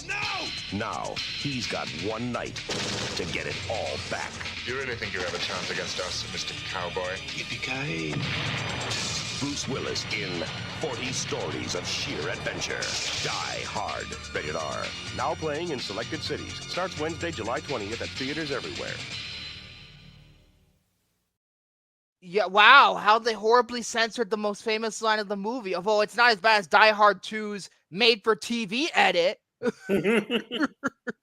Now, he's got one night to get it all back. You really think you have a chance against us, Mr. Cowboy? Yippee-ki-yay. Bruce Willis in 40 Stories of Sheer Adventure. Die Hard. Rated R. Now playing in selected cities. Starts Wednesday, July 20th at theaters everywhere. Yeah, wow, how they horribly censored the most famous line of the movie. Although it's not as bad as Die Hard 2's made-for-TV edit.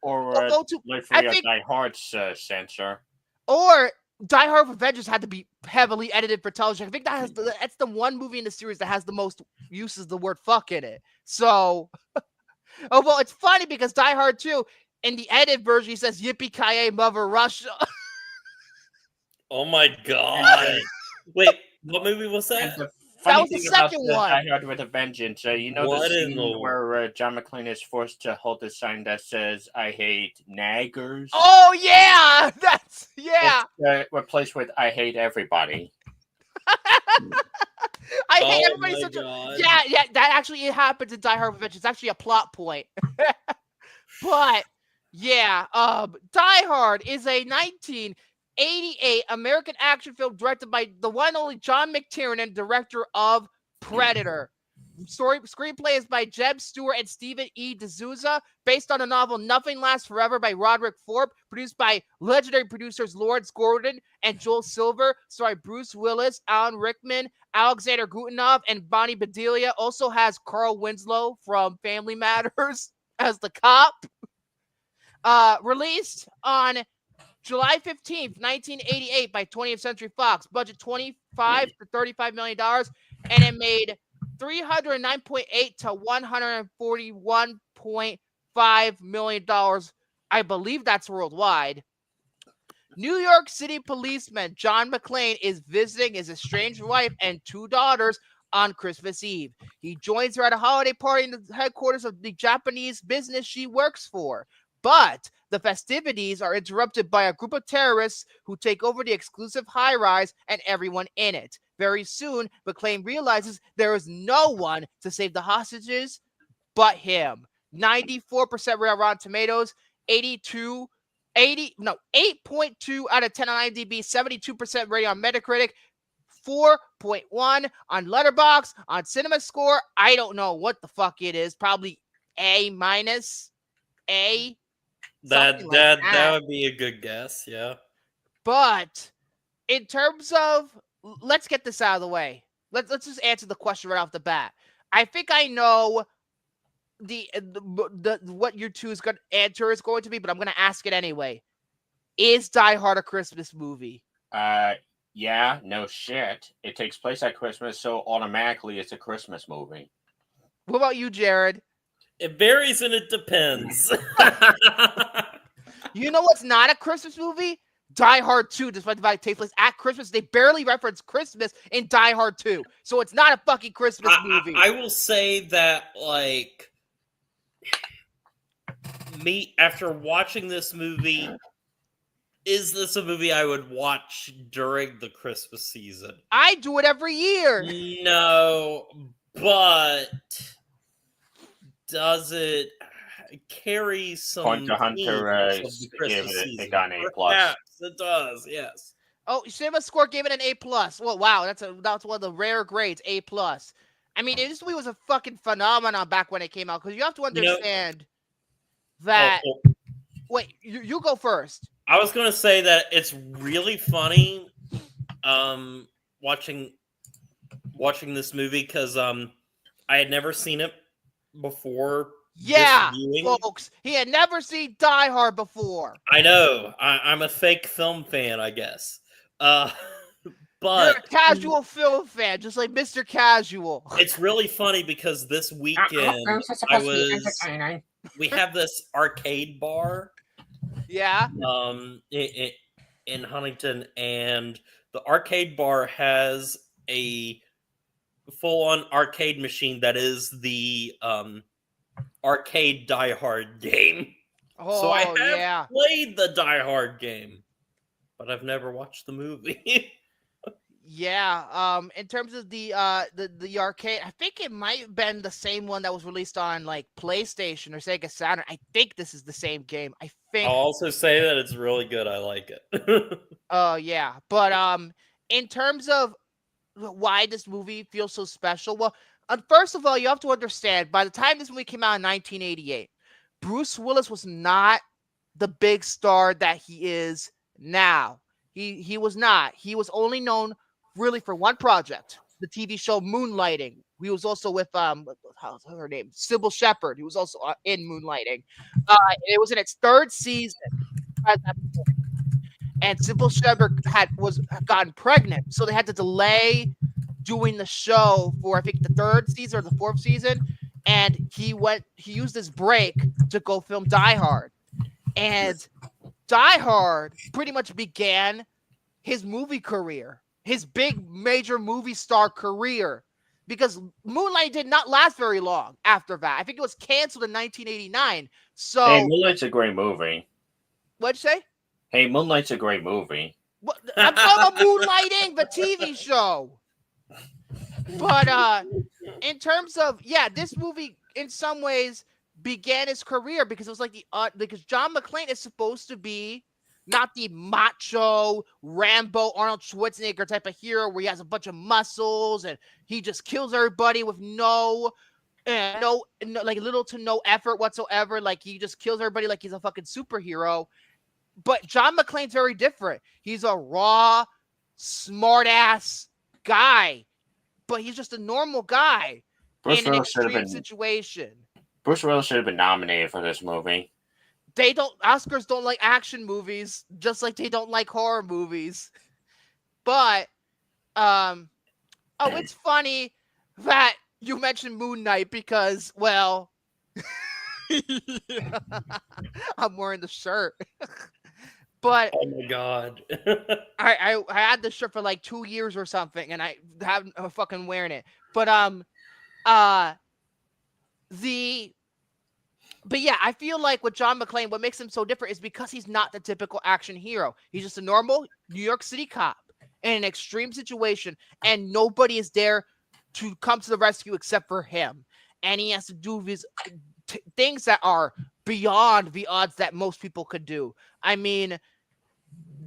Or like for I your think- Die Hard censor. Or Die Hard Avengers had to be heavily edited for television. I think that's the one movie in the series that has the most uses of the word fuck in it. So, oh well, it's funny because Die Hard 2, in the edited version, he says "Yippee-ki-yay, Mother Russia." Oh my god! Wait, what movie was And that? the That funny was the thing about second the one. Die Hard with a Vengeance. You know What the in scene the- where John McClane is forced to hold a sign that says "I hate naggers." Oh yeah, yeah. It's replaced with "I hate everybody." I hate Oh everybody. my Such a god! yeah. That actually it happens in Die Hard Revenge. It's actually a plot point. But yeah, Die Hard is a 1988 American action film directed by the one and only John McTiernan, director of Predator. Screenplay is by Jeb Stewart and Stephen E. D'Souza, based on the novel Nothing Lasts Forever by Roderick Thorpe, produced by legendary producers Lawrence Gordon and Joel Silver, starring Bruce Willis, Alan Rickman, Alexander Gutenov, and Bonnie Bedelia. Also has Carl Winslow from Family Matters as the cop. Released on July 15th, 1988 by 20th Century Fox. Budget $25 to $35 million, and it made $309.8 to $141.5 million. I believe that's worldwide. New York City policeman John McClane is visiting his estranged wife and 2 daughters on Christmas Eve. He joins her at a holiday party in the headquarters of the Japanese business she works for. But the festivities are interrupted by a group of terrorists who take over the exclusive high-rise and everyone in it. Very soon, McClane realizes there is no one to save the hostages but him. 94% Rotten Tomatoes, 8.2 out of 10 on IMDb, 72% rating on Metacritic, 4.1 on Letterboxd, on Cinema Score. I don't know what the fuck it is. Probably A-, A. That something like that would be a good guess. Yeah. But in terms of, let's get this out of the way. Let's just answer the question right off the bat. I think I know the what your two's answer is going to be, but I'm going to ask it anyway. Is Die Hard a Christmas movie? Yeah, no shit. It takes place at Christmas, so automatically it's a Christmas movie. What about you, Jared? It varies and it depends. You know what's not a Christmas movie? Die Hard 2, despite the fact it takes place at Christmas. They barely reference Christmas in Die Hard 2. So it's not a fucking Christmas movie. I will say that, like, me, after watching this movie, is this a movie I would watch during the Christmas season? I do it every year. No, but does it carry some Hunter x Hunter themes of the Christmas it season? got an A+. Perhaps it does, yes. Oh, Cinema Score gave it an A+. Well, wow, that's one of the rare grades, A+. I mean, this movie was a fucking phenomenon back when it came out, because you have to understand that... Wait, you go first. I was going to say that it's really funny watching this movie, because I had never seen it before. Yeah, folks. He had never seen Die Hard before. I know. I'm a fake film fan, I guess. But you're a casual film fan, just like Mr. Casual. It's really funny because this weekend we have this arcade bar. Yeah. In Huntington, and the arcade bar has a full-on arcade machine that is the arcade Die Hard game. Oh, so I have played the Die Hard game, but I've never watched the movie. Yeah. In terms of the arcade, I think it might have been the same one that was released on like PlayStation or Sega Saturn. I think this is the same game. I think. I'll also say that it's really good. I like it. Oh yeah, but in terms of why this movie feels so special, well, first of all, you have to understand, by the time this movie came out in 1988, Bruce Willis was not the big star that he is now. He was not. He was only known really for one project, the TV show Moonlighting. He was also with how's her name? Sybil Shepherd. He was also in Moonlighting. It was in its third season. And Sybil Shepherd had gotten pregnant, so they had to delay doing the show for I think the third season or the fourth season. And he used his break to go film Die Hard. And Die Hard pretty much began his movie career, his big major movie star career, because Moonlight did not last very long after that. I think it was canceled in 1989. So hey, Moonlight's a great movie. What'd you say? Hey, Moonlight's a great movie. What? I'm talking about Moonlighting, the TV show. But in terms of this movie in some ways began his career because it was like because John McClane is supposed to be not the macho Rambo Arnold Schwarzenegger type of hero where he has a bunch of muscles and he just kills everybody with no like little to no effort whatsoever. Like he just kills everybody like he's a fucking superhero. But John McClane's very different. He's a raw, smart-ass guy, but he's just a normal guy in an extreme situation. Bruce Willis should have been nominated for this movie. Oscars don't like action movies, just like they don't like horror movies. But, it's funny that you mentioned Moon Knight because, well, I'm wearing the shirt. But oh my god, I had this shirt for like 2 years or something, and I haven't fucking wearing it. But But yeah, I feel like with John McClane, what makes him so different is because he's not the typical action hero. He's just a normal New York City cop in an extreme situation, and nobody is there to come to the rescue except for him. And he has to do these things that are beyond the odds that most people could do. I mean,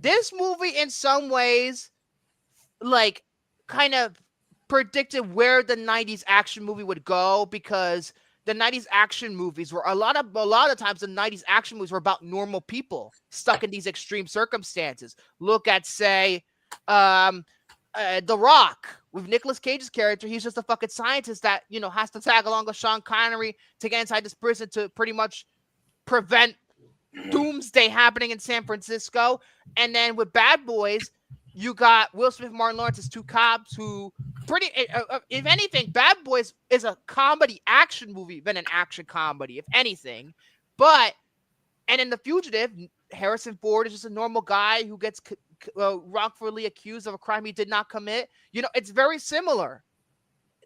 this movie in some ways, like, kind of predicted where the 90s action movie would go, because the 90s action movies were a lot of times the 90s action movies were about normal people stuck in these extreme circumstances. Look at, say, The Rock with Nicolas Cage's character. He's just a fucking scientist that, has to tag along with Sean Connery to get inside this prison to pretty much prevent doomsday happening in San Francisco. And then with Bad Boys, you got Will Smith and Martin Lawrence as two cops who if anything, Bad Boys is a comedy action movie than an action comedy, if anything. And in The Fugitive, Harrison Ford is just a normal guy who gets wrongfully accused of a crime he did not commit. It's very similar.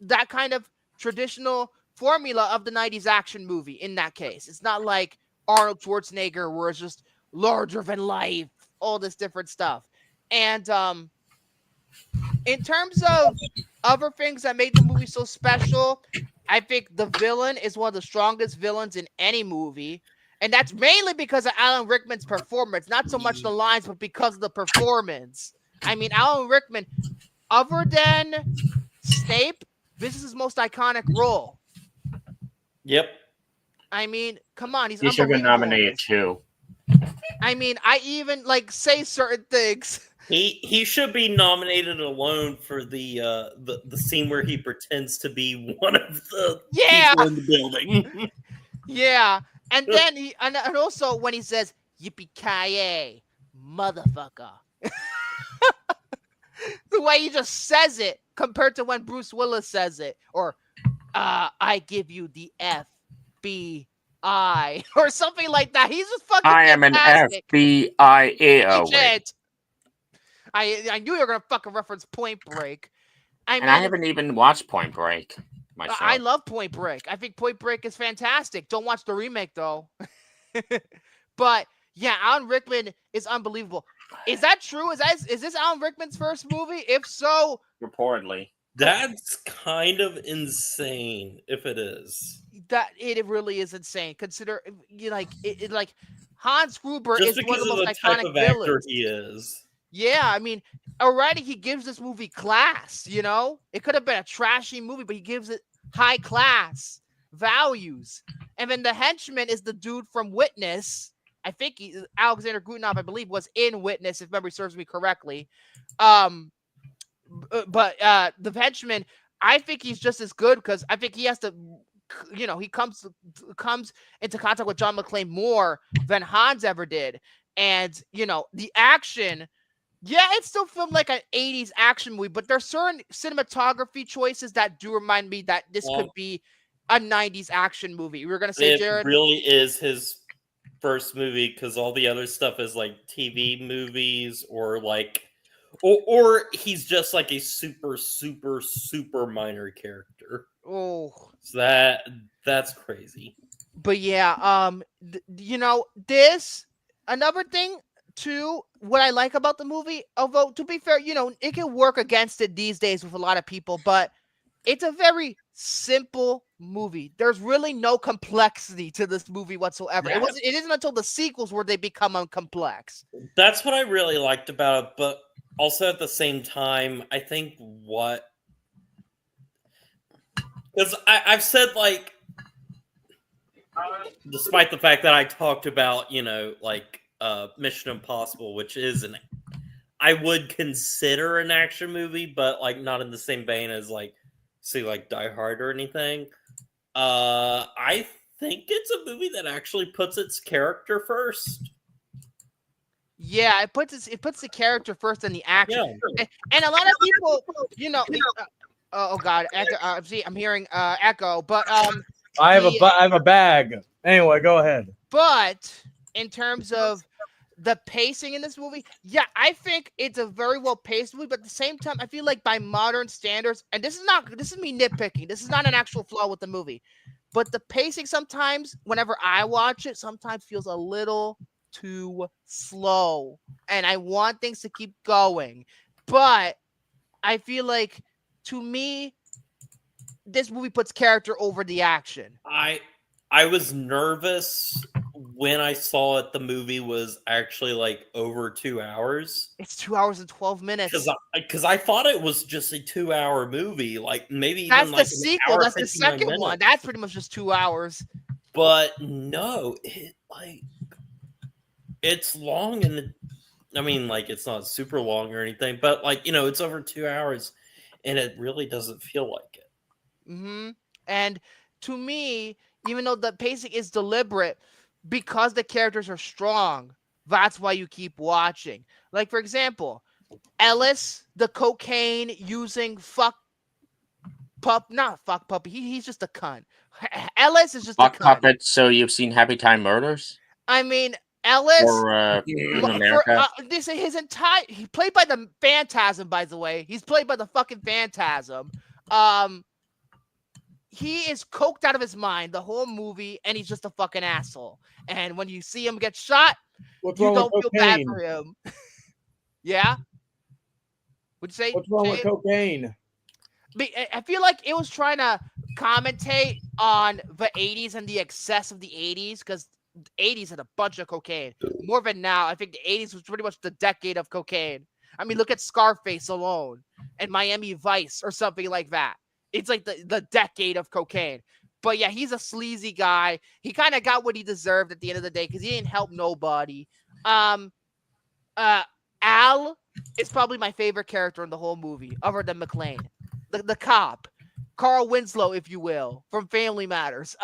That kind of traditional formula of the 90s action movie in that case. It's not like Arnold Schwarzenegger where it's just larger than life, all this different stuff. And in terms of other things that made the movie so special, I think the villain is one of the strongest villains in any movie. And that's mainly because of Alan Rickman's performance. Not so much the lines, but because of the performance. I mean, Alan Rickman, other than Snape, this is his most iconic role. Yep. I mean, come on, he's He should have been unbelievable. nominated too. I mean, I even like say certain things. He should be nominated alone for the scene where he pretends to be one of the people in the building. Yeah. And then and also when he says yippee-ki-yay, motherfucker. The way he just says it compared to when Bruce Willis says it, or I give you the FBI or something like that. He's just fucking I am fantastic. an FBI agent. I knew you were gonna fucking reference Point Break. I haven't even watched Point Break myself. I love Point Break. I think Point Break is fantastic. Don't watch the remake though. But yeah, Alan Rickman is unbelievable. Is that true? Is this Alan Rickman's first movie? If so, reportedly. That's kind of insane if it is. That it really is insane. Consider like Hans Gruber Just is one of because the most of the type iconic of actor villains. he is. Yeah, I mean, already he gives this movie class, you know? It could have been a trashy movie, but he gives it high class values. And then the henchman is the dude from Witness. I think Alexander Grutinov, I believe, was in Witness, if memory serves me correctly. But the henchman, I think he's just as good because I think he has to, he comes into contact with John McClane more than Hans ever did. And, the action, yeah, it's still filmed like an 80s action movie, but there's certain cinematography choices that do remind me that this could be a 90s action movie. We were going to say, Jared? It really is his first movie because all the other stuff is like TV movies or like, or he's just like a super, super, super minor character. Oh. So that's crazy. But yeah, this, another thing, too, what I like about the movie, although to be fair, it can work against it these days with a lot of people, but it's a very simple movie. There's really no complexity to this movie whatsoever. It isn't until the sequels where they become uncomplex. That's what I really liked about it, but also at the same time, I think because I've said like, despite the fact that I talked about, Mission Impossible, which is I would consider an action movie, but like not in the same vein as like Die Hard or anything. I think it's a movie that actually puts its character first. Yeah, it puts the character first in the action. Yeah. And a lot of people, oh god, echo, see, I'm hearing echo, but I have a bag. Anyway, go ahead. But in terms of the pacing in this movie, yeah, I think it's a very well paced movie, but at the same time, I feel like by modern standards, and this is me nitpicking, this is not an actual flaw with the movie, but the pacing sometimes, whenever I watch it, sometimes feels a little too slow, and I want things to keep going, but I feel like, to me, this movie puts character over the action. I was nervous when I saw it. The movie was actually like over 2 hours. It's 2 hours and 12 minutes. Because I thought it was just a 2 hour movie. Like maybe that's even the like sequel. That's the second minutes. one. That's pretty much just 2 hours. But no, it's long, and I mean, like, it's not super long or anything, but like, it's over 2 hours, and it really doesn't feel like it. Mm-hmm. And to me, even though the pacing is deliberate, because the characters are strong, that's why you keep watching. Like, for example, Ellis, the cocaine using not fuck puppy. He's just a cunt. Ellis is just fuck a cunt. Puppet. So you've seen Happy Time Murders? I mean, Ellis or in America. He played by the Phantasm, by the way. He's played by the fucking Phantasm. he is coked out of his mind the whole movie, and he's just a fucking asshole. And when you see him get shot, What's you wrong don't with feel bad cocaine? for him. Yeah? Would you say? What's wrong with Jay? cocaine? I feel like it was trying to commentate on the 80s and the excess of the 80s, because the 80s had a bunch of cocaine. More than now. I think the 80s was pretty much the decade of cocaine. I mean, look at Scarface alone and Miami Vice or something like that. It's like the decade of cocaine. But yeah, he's a sleazy guy. He kind of got what he deserved at the end of the day because he didn't help nobody. Al is probably my favorite character in the whole movie, other than McClane. The cop, Carl Winslow, if you will, from Family Matters.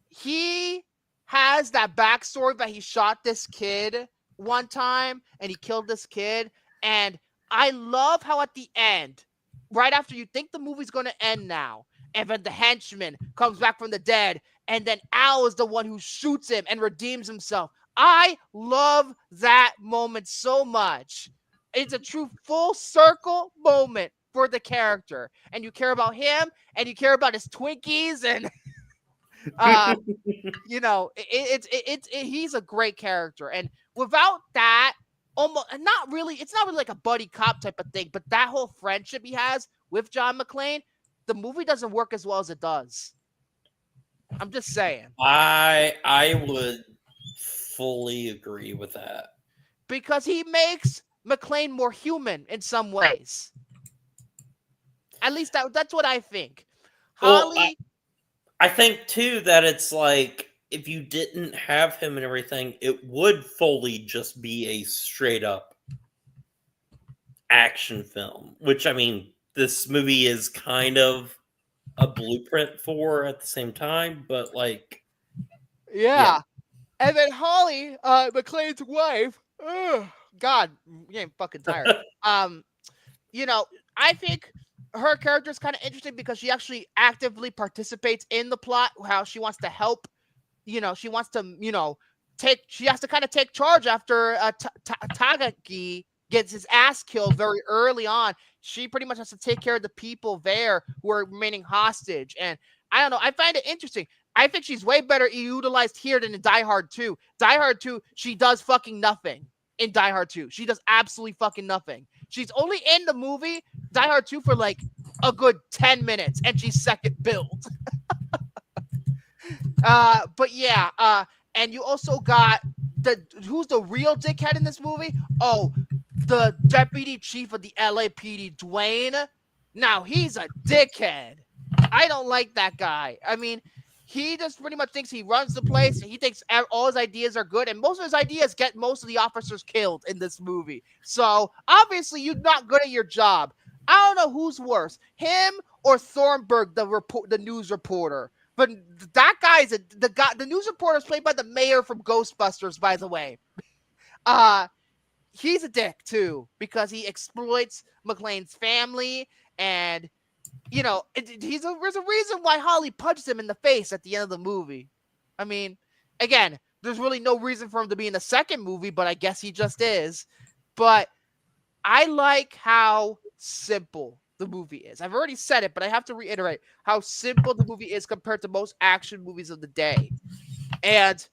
He has that backstory that he shot this kid one time and he killed this kid. And I love how at the end, right after you think the movie's going to end now, and then the henchman comes back from the dead, and then Al is the one who shoots him and redeems himself. I love that moment so much. It's a true full circle moment for the character, and you care about him, and you care about his Twinkies, and you know, he's a great character. And without that, almost not really, it's not really like a buddy cop type of thing, but that whole friendship he has with John McClane, the movie doesn't work as well as it does. I'm just saying. I would fully agree with that. Because he makes McClane more human in some ways. At least that's what I think. Well, Holly, I think too that it's like if you didn't have him and everything, it would fully just be a straight up action film. Which I mean, this movie is kind of a blueprint for at the same time, but like, yeah. And then Holly, McClane's wife. God, I'm getting fucking tired. You know, I think her character is kind of interesting because she actually actively participates in the plot. How she wants to help. You know, she wants to. You know, she has to kind of take charge after Tagaki gets his ass killed very early on. She pretty much has to take care of the people there who are remaining hostage. And I don't know. I find it interesting. I think she's way better utilized here than in Die Hard 2. Die Hard 2, she does fucking nothing in Die Hard 2. She does absolutely fucking nothing. She's only in the movie Die Hard 2 for like a good 10 minutes, and she's second billed. But yeah, and you also got who's the real dickhead in this movie? Oh, the deputy chief of the LAPD, Dwayne. Now he's a dickhead. I don't like that guy. I mean, he just pretty much thinks he runs the place, and he thinks all his ideas are good, and most of his ideas get most of the officers killed in this movie. So obviously, you're not good at your job. I don't know who's worse, him or Thornburg, the news reporter. But that guy's the news reporter is played by the mayor from Ghostbusters, by the way. He's a dick too because he exploits McClane's family, and you know there's a reason why Holly punched him in the face at the end of the movie. I mean, again, there's really no reason for him to be in the second movie, but I guess he just is. But I like how simple the movie is. I've already said it, but I have to reiterate how simple the movie is compared to most action movies of the day. And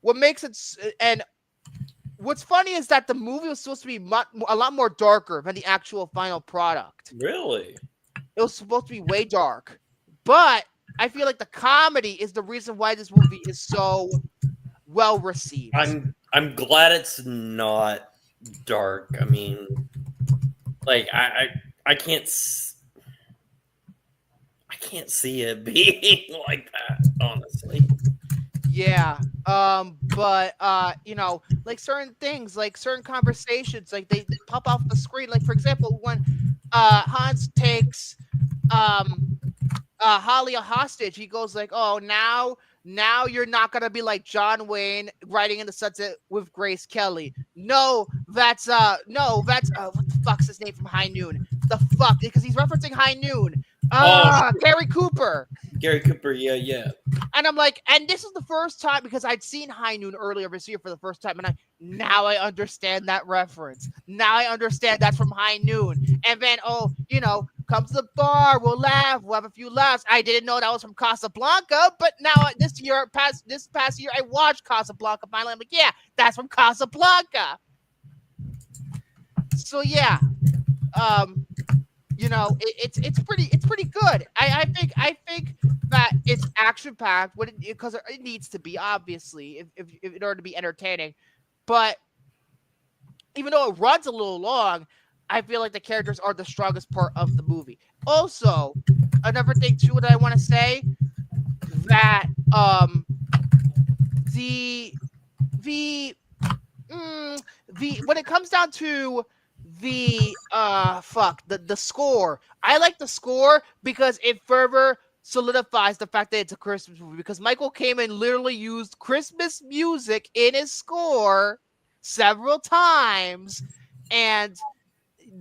what makes it, and what's funny is that the movie was supposed to be a lot more darker than the actual final product. Really? It was supposed to be way dark. But I feel like the comedy is the reason why this movie is so well received. I'm glad it's not dark. I mean, like I can't see it being like that, honestly. Yeah. But you know, like certain things, like certain conversations, like they pop off the screen. Like for example, when Hans takes Holly a hostage, he goes like, "Oh, now you're not gonna be like John Wayne riding in the sunset with Grace Kelly." No, that's what the fuck's his name from High Noon? The fuck, because he's referencing High Noon. Gary Cooper. Gary Cooper, yeah. And I'm like, and this is the first time because I'd seen High Noon earlier this year for the first time, and now I understand that reference. Now I understand that's from High Noon. And then come to the bar, we'll laugh, we'll have a few laughs. I didn't know that was from Casablanca, but now this past year, I watched Casablanca finally. I'm like, yeah, that's from Casablanca. So yeah, it's pretty good. I think that it's action packed because it needs to be, obviously, if in order to be entertaining. But even though it runs a little long, I feel like the characters are the strongest part of the movie. Also, another thing too that I want to say, that the when it comes down to the score, I like the score because it further solidifies the fact that it's a Christmas movie, because Michael Kamen literally used Christmas music in his score several times, and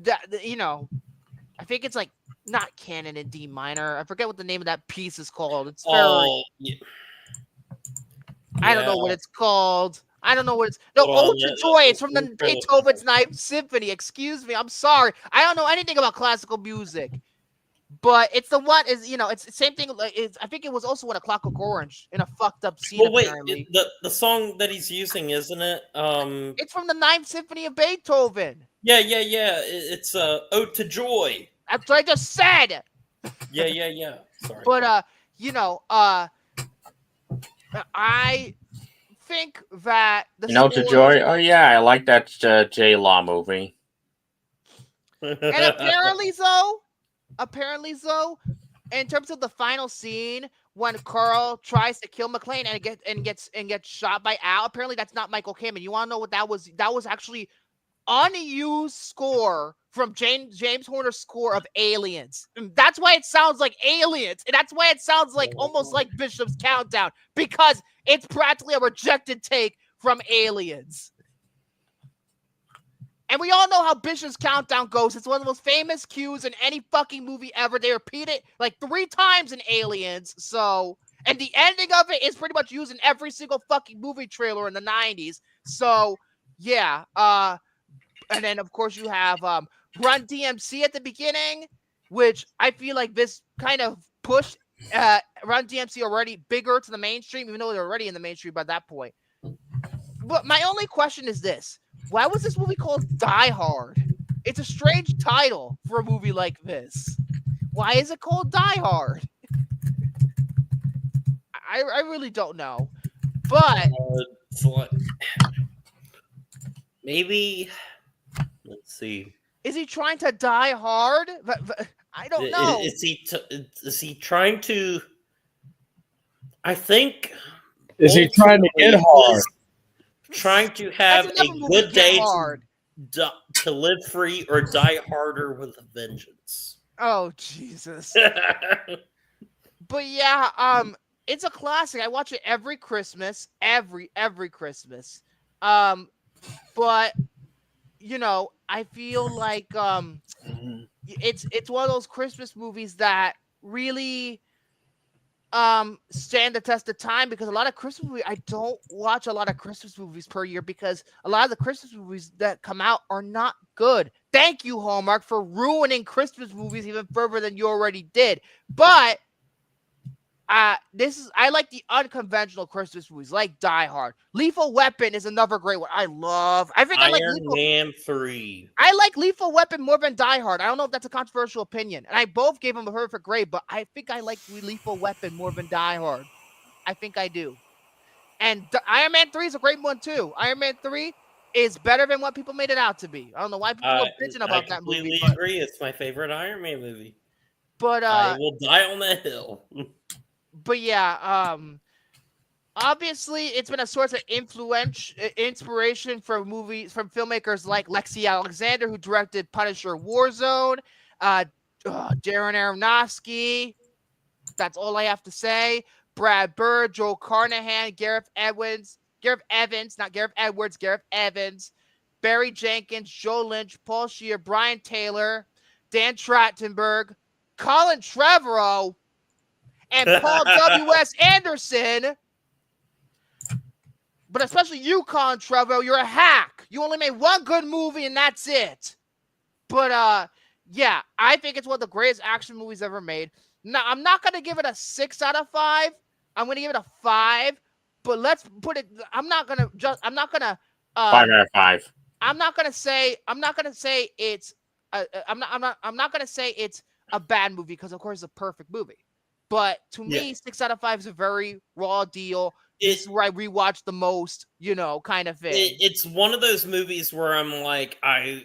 that, I think it's like not canon in D minor. I forget what the name of that piece is called. It's very I don't know what it's called. I don't know what it's. No, Ode to Joy. It's from the Beethoven's Ninth Symphony. Excuse me. I'm sorry. I don't know anything about classical music, but it's the one. It's the same thing. I think it was also in A Clockwork Orange in a fucked up scene. Well, wait, apparently. the song that he's using, isn't it? It's from the Ninth Symphony of Beethoven. Yeah. It's Ode to Joy. That's what I just said. Yeah. Sorry. But I think that to Joy. Oh yeah, I like that J Law movie. And apparently though, in terms of the final scene when Carl tries to kill McClane and gets shot by Al, apparently that's not Michael Kamen. You want to know what that was? That was actually unused score from James Horner's score of Aliens. And that's why it sounds like Aliens, and that's why it sounds like almost like Bishop's Countdown, because it's practically a rejected take from Aliens. And we all know how Bishop's Countdown goes. It's one of the most famous cues in any fucking movie ever. They repeat it like 3 times in Aliens. So, and the ending of it is pretty much used in every single fucking movie trailer in the 90s. So, yeah. And then, of course, you have Run DMC at the beginning, which I feel like this kind of pushed Run DMC already bigger to the mainstream, even though they're already in the mainstream by that point. But my only question is this. Why was this movie called Die Hard? It's a strange title for a movie like this. Why is it called Die Hard? I really don't know. But maybe, let's see. Is he trying to die hard? I don't know. Is he trying to? I think. Is he trying to get hard? Trying to have a good day to live free or die harder with a vengeance. Oh Jesus! But yeah, it's a classic. I watch it every Christmas, every Christmas. But I feel like it's one of those Christmas movies that really stand the test of time, because a lot of Christmas movies, I don't watch a lot of Christmas movies per year because a lot of the Christmas movies that come out are not good. Thank you, Hallmark, for ruining Christmas movies even further than you already did. But I like the unconventional Christmas movies, like Die Hard. Lethal Weapon is another great one. I think I like Iron Man 3. I like Lethal Weapon more than Die Hard. I don't know if that's a controversial opinion, and I both gave him a perfect grade, but I think I like Lethal Weapon more than Die Hard. I think I do. And Iron Man 3 is a great one too. Iron Man 3 is better than what people made it out to be. I don't know why people are bitching about that movie. I completely agree. It's my favorite Iron Man movie. But I will die on that hill. But yeah, obviously it's been a source of inspiration for movies from filmmakers like Lexi Alexander, who directed Punisher: Warzone, Darren Aronofsky. That's all I have to say. Brad Bird, Joel Carnahan, Gareth Evans, Barry Jenkins, Joe Lynch, Paul Scheer, Brian Taylor, Dan Trachtenberg, Colin Trevorrow, and Paul W.S. Anderson. But especially you, Colin Trevorrow, you're a hack. You only made one good movie and that's it. But Yeah, I think it's one of the greatest action movies ever made. Now, I'm not gonna give it a 6 out of 5. I'm gonna give it a 5. But let's put it. I'm not gonna. 5 out of 5. I'm not gonna say it's. I'm not gonna say it's a bad movie because of course it's a perfect movie. But to me, 6 out of 5 is a very raw deal. This is where I rewatch the most, kind of thing. It's one of those movies where I'm like, I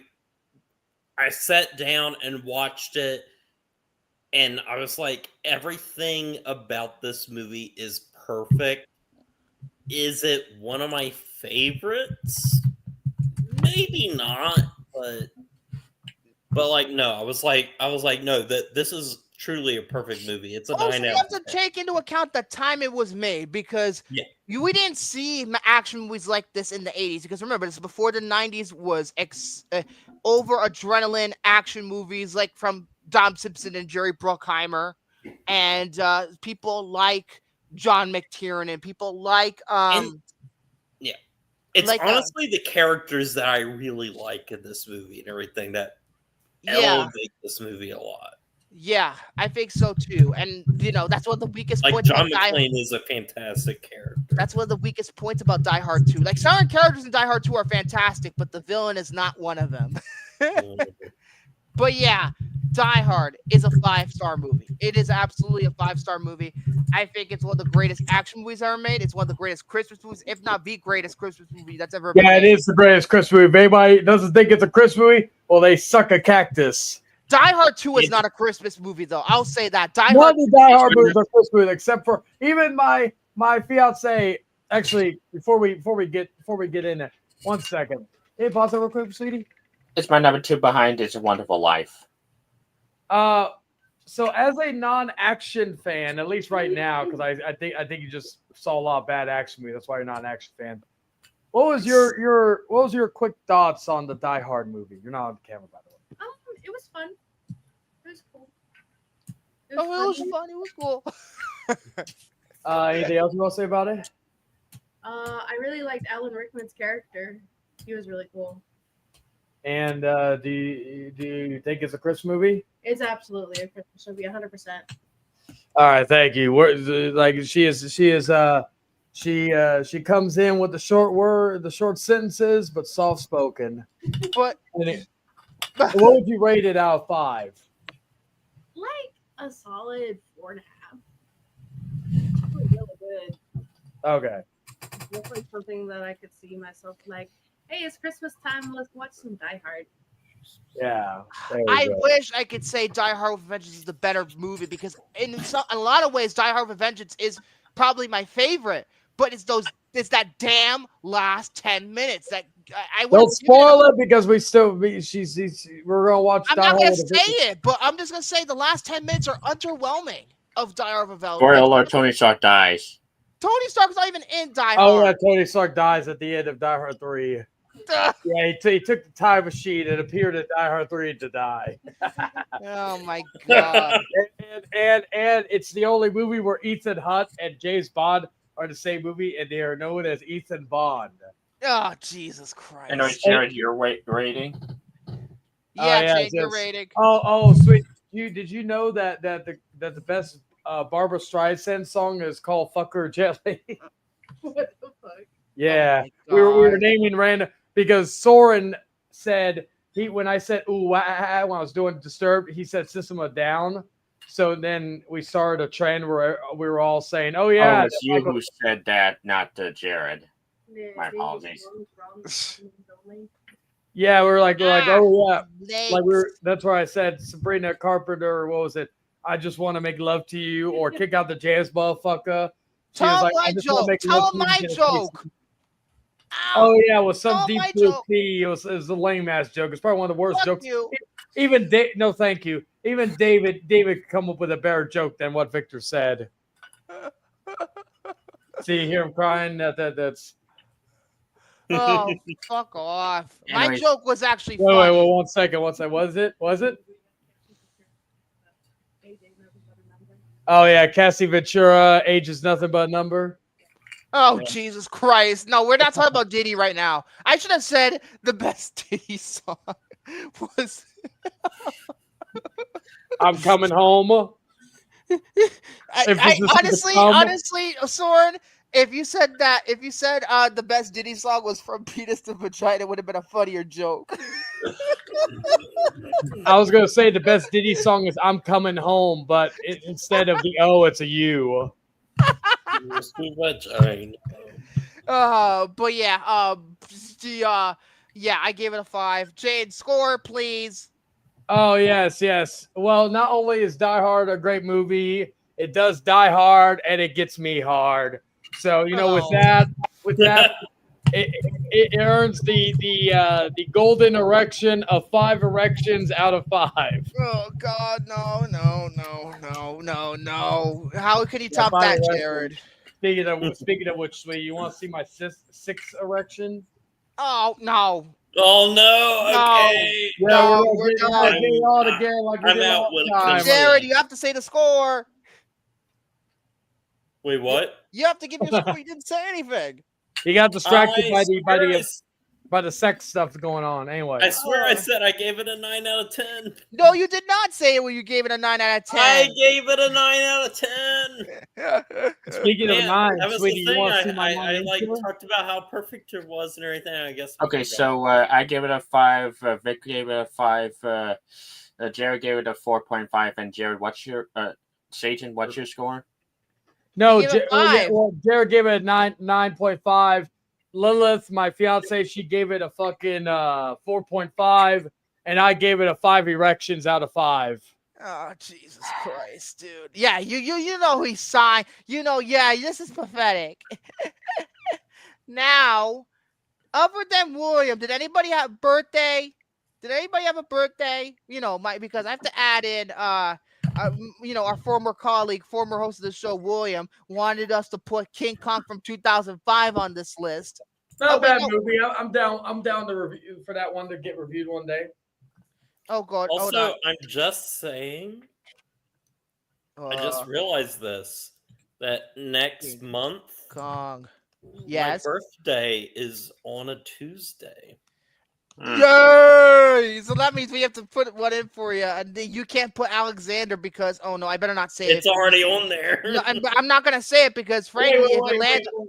sat down and watched it, and I was like, everything about this movie is perfect. Is it one of my favorites? Maybe not, but like no, I was like no, that this is truly a perfect movie. It's a 9 out of 10. You have to take into account the time it was made because we didn't see action movies like this in the 80s. Because remember, this is before the 90s was over adrenaline action movies like from Don Simpson and Jerry Bruckheimer, and people like John McTiernan, people like it's like, honestly the characters that I really like in this movie and everything that elevate this movie a lot. Yeah, I think so too. And that's one of the weakest like points. John McClane is a fantastic character. That's one of the weakest points about Die Hard 2. Like certain characters in Die Hard 2 are fantastic, but the villain is not one of them. But yeah, Die Hard is a 5-star movie. It is absolutely a 5-star movie. I think it's one of the greatest action movies ever made. It's one of the greatest Christmas movies, if not the greatest Christmas movie that's ever been made. Yeah, it is the greatest Christmas movie. If anybody doesn't think it's a Christmas movie, well, they suck a cactus. Die Hard 2 is not a Christmas movie, though. I'll say that. Die Hard movies are Christmas movies, except for even my fiance. Actually, before we get in there, 1 second. Hey, pause that real quick, sweetie. It's my number 2 behind It's a Wonderful Life. So as a non-action fan, at least right now, because I think you just saw a lot of bad action movies. That's why you're not an action fan. What was your quick thoughts on the Die Hard movie? You're not on camera, by the way. It was fun. It was cool. It was fun. It was cool. Anything else you want to say about it? I really liked Alan Rickman's character. He was really cool. And do you think it's a Christmas movie? It's absolutely a Christmas movie, 100%. All right, thank you. She comes in with the short sentences, but soft spoken. But what would you rate it out of 5? Like a solid 4.5. Really good. Okay. Looks like something that I could see myself like, hey, it's Christmas time. Let's watch some Die Hard. Yeah. I wish I could say Die Hard with Vengeance is the better movie because in a lot of ways, Die Hard with Vengeance is probably my favorite. But it's that damn last 10 minutes that I don't spoil it because we're gonna watch. I'm not gonna say it, but I'm just gonna say the last 10 minutes are underwhelming of Die Hard with Vengeance. Spoiler alert: Tony Stark dies. Tony Stark's not even in Die Hard. Oh yeah, Tony Stark dies at the end of Die Hard 3. Yeah, he took the time machine and appeared at Die Hard 3 to die. Oh my god! and it's the only movie where Ethan Hunt and James Bond are the same movie, and they are known as Ethan Bond. Oh Jesus Christ! And Jared, your rating? Yeah, Jake, your rating. Oh, sweet. Did you know that the best Barbra Streisand song is called "Fuck Her Jelly"? What the fuck? Yeah, we were naming random because Soren said when I said ooh when I was doing Disturbed, he said System of a Down. So then we started a trend where we were all saying, "Oh yeah, it's you who said that, not Jared." Yeah, my apologies. Yeah, we're like, oh yeah, that's why I said Sabrina Carpenter. What was it? I just want to make love to you, or kick out the jazz motherfucker. Tell him my joke. Tell him my joke. Oh yeah, well, some deep blue tea. It was a lame ass joke. It's probably one of the worst jokes. You. Even no, thank you. Even David could come up with a better joke than what Victor said. See, you hear him crying. That's. Oh, fuck off! My joke was actually wait, funny. Wait, 1 second. Was it? Oh yeah, Cassie Ventura, age is nothing but a number. Oh, yeah. Jesus Christ. No, we're not talking about Diddy right now. I should have said the best Diddy song was... I'm coming home. Honestly, Soren, if you said the best Diddy song was From Penis to Vagina, it would have been a funnier joke. I was gonna say the best Diddy song is "I'm Coming Home," but instead of the O, it's a U. But yeah, I gave it a 5. Jade, score, please. Oh yes. Well, not only is Die Hard a great movie, it does die hard and it gets me hard. So with that, it earns the golden erection of 5 erections out of 5. Oh God, no. How can you top that, Jared? Speaking of which, sweetie, you want to see my 6th erection? Oh no. Oh no! Okay. No, we're done. I'm out with it. Jared, you have to say the score. Wait, what? You have to give your score. You didn't say anything. He got distracted by the sex stuff going on. Anyway, I swear I said I gave it a 9 out of 10. No, you did not say it when you gave it a 9 out of 10. I gave it a 9 out of 10. Speaking of 9, that was sweetie, the you want to thing. see my I talked about how perfect it was and everything. I guess. Okay, so I gave it a 5. Vic gave it a 5. Jared gave it a 4.5. And Jared, Satan, what's your score? No, Jared gave it a 9.5. Lilith, my fiance, she gave it a fucking 4.5, and I gave it a 5 erections out of 5. Oh, Jesus Christ, dude. Yeah, you know he's signed. This is pathetic. Now, other than William, did anybody have a birthday? Did anybody have a birthday? Because I have to add in our former colleague, former host of the show, William, wanted us to put King Kong from 2005 on this list. Not a bad movie. I'm down to review for that one to get reviewed one day. Oh God! Also, I'm just saying. I just realized this that next month, Kong. Yes. My birthday is on a Tuesday. Yay! So that means we have to put one in for you, and you can't put Alexander because I better not say it's already on there. No, I'm not gonna say it because frankly,